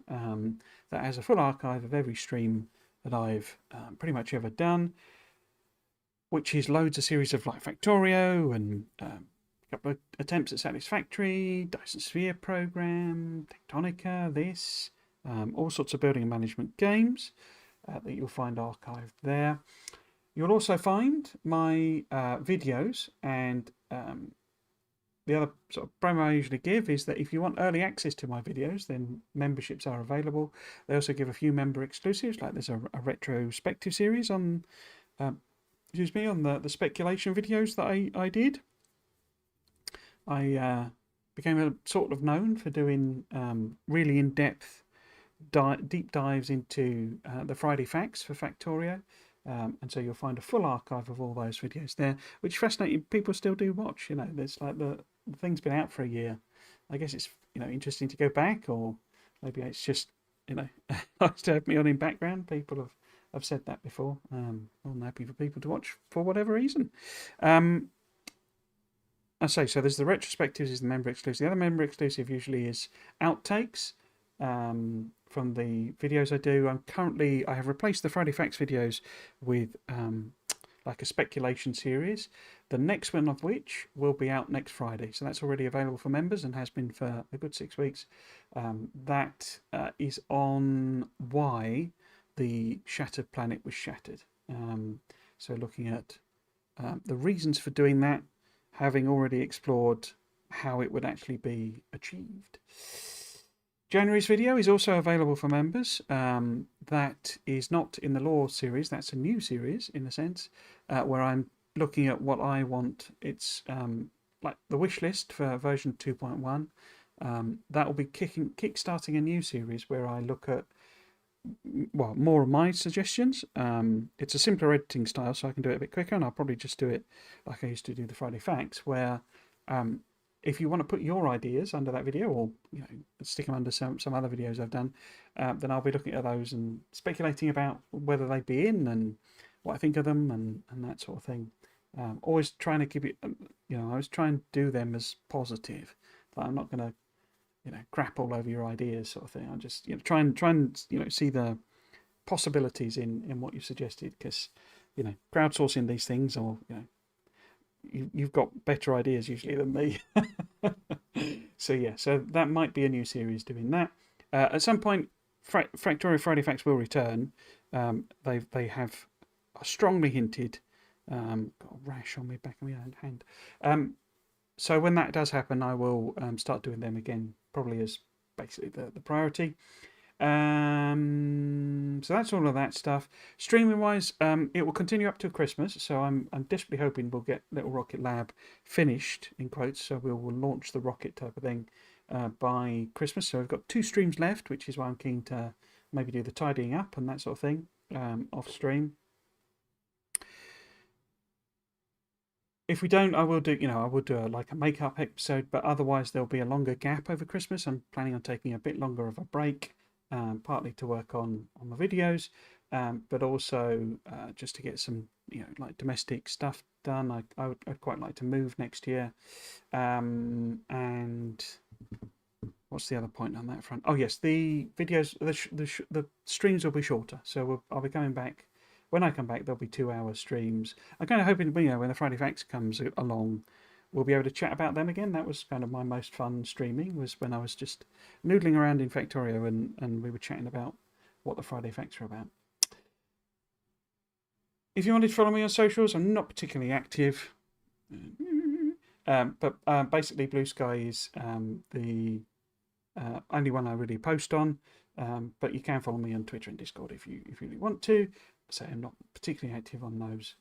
S1: that has a full archive of every stream that I've pretty much ever done, which is loads of series of like Factorio and a couple of attempts at Satisfactory, Dyson Sphere Program, Tectonica, this, all sorts of building and management games. That you'll find archived there. You'll also find my videos, and the other sort of promo I usually give is that if you want early access to my videos, then memberships are available. They also give a few member exclusives, like there's a retrospective series on, on the speculation videos that I did. I became a sort of known for doing really in-depth deep dives into the Friday facts for Factorio. And so you'll find a full archive of all those videos there, which is fascinating. People still do watch. You know, there's like the thing's been out for a year. I guess it's, you know, interesting to go back, or maybe it's just, you know, nice to have me on in background. People have said that before. I'm happy for people to watch for whatever reason. I say, so there's the retrospectives, is the member exclusive. The other member exclusive usually is outtakes from the videos I do. I have replaced the Friday Facts videos with like a speculation series, the next one of which will be out next Friday. So that's already available for members and has been for a good 6 weeks. That is on why the shattered planet was shattered. So looking at the reasons for doing that, having already explored how it would actually be achieved. January's video is also available for members. That is not in the lore series. That's a new series, in a sense, where I'm looking at what I want. It's like the wish list for version 2.1. That will be kickstarting a new series where I look at, well, more of my suggestions. It's a simpler editing style, so I can do it a bit quicker, and I'll probably just do it like I used to do the Friday Facts, where if you want to put your ideas under that video, or, you know, stick them under some other videos I've done, then I'll be looking at those and speculating about whether they'd be in and what I think of them and that sort of thing. Always trying to keep it, you know, I always try and do them as positive. Like, I'm not going to, you know, crap all over your ideas, sort of thing. I'll just, you know, try and you know, see the possibilities in what you suggested, because, you know, crowdsourcing these things, or, you know, you've got better ideas usually than me. So yeah, so that might be a new series doing that. At some point, Factorio Friday Facts will return. They have strongly hinted. Got a rash on my back of my hand. So when that does happen, I will start doing them again, probably as basically the priority. So that's all of that stuff. Streaming wise, it will continue up to Christmas. So I'm desperately hoping we'll get Little Rocket Lab finished, in quotes. So we will launch the rocket type of thing by Christmas. So we've got 2 streams left, which is why I'm keen to maybe do the tidying up and that sort of thing off stream. If we don't, I will do, you know, I will do like a makeup episode, but otherwise there'll be a longer gap over Christmas. I'm planning on taking a bit longer of a break, partly to work on the videos, but also just to get some, you know, like domestic stuff done. I'd quite like to move next year. And what's the other point on that front? Oh yes, the videos, the streams will be shorter. So I'll be coming back. When I come back, there'll be 2-hour streams. I'm kind of hoping, you know, when the Friday Facts comes along, we'll be able to chat about them again. That was kind of my most fun streaming, was when I was just noodling around in Factorio and we were chatting about what the Friday Facts are about. If you wanted to follow me on socials, I'm not particularly active. But basically Blue Sky is the only one I really post on. But you can follow me on Twitter and Discord if you really want to. So I'm not particularly active on those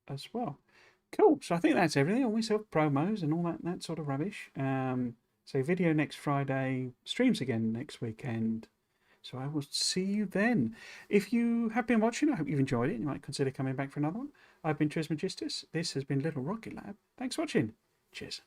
S1: as well. Cool. So I think that's everything. All myself promos and all that sort of rubbish. So video next Friday, streams again next weekend. So I will see you then. If you have been watching, I hope you've enjoyed it. You might consider coming back for another one. I've been Trismegistus. This has been Little Rocket Lab. Thanks for watching. Cheers.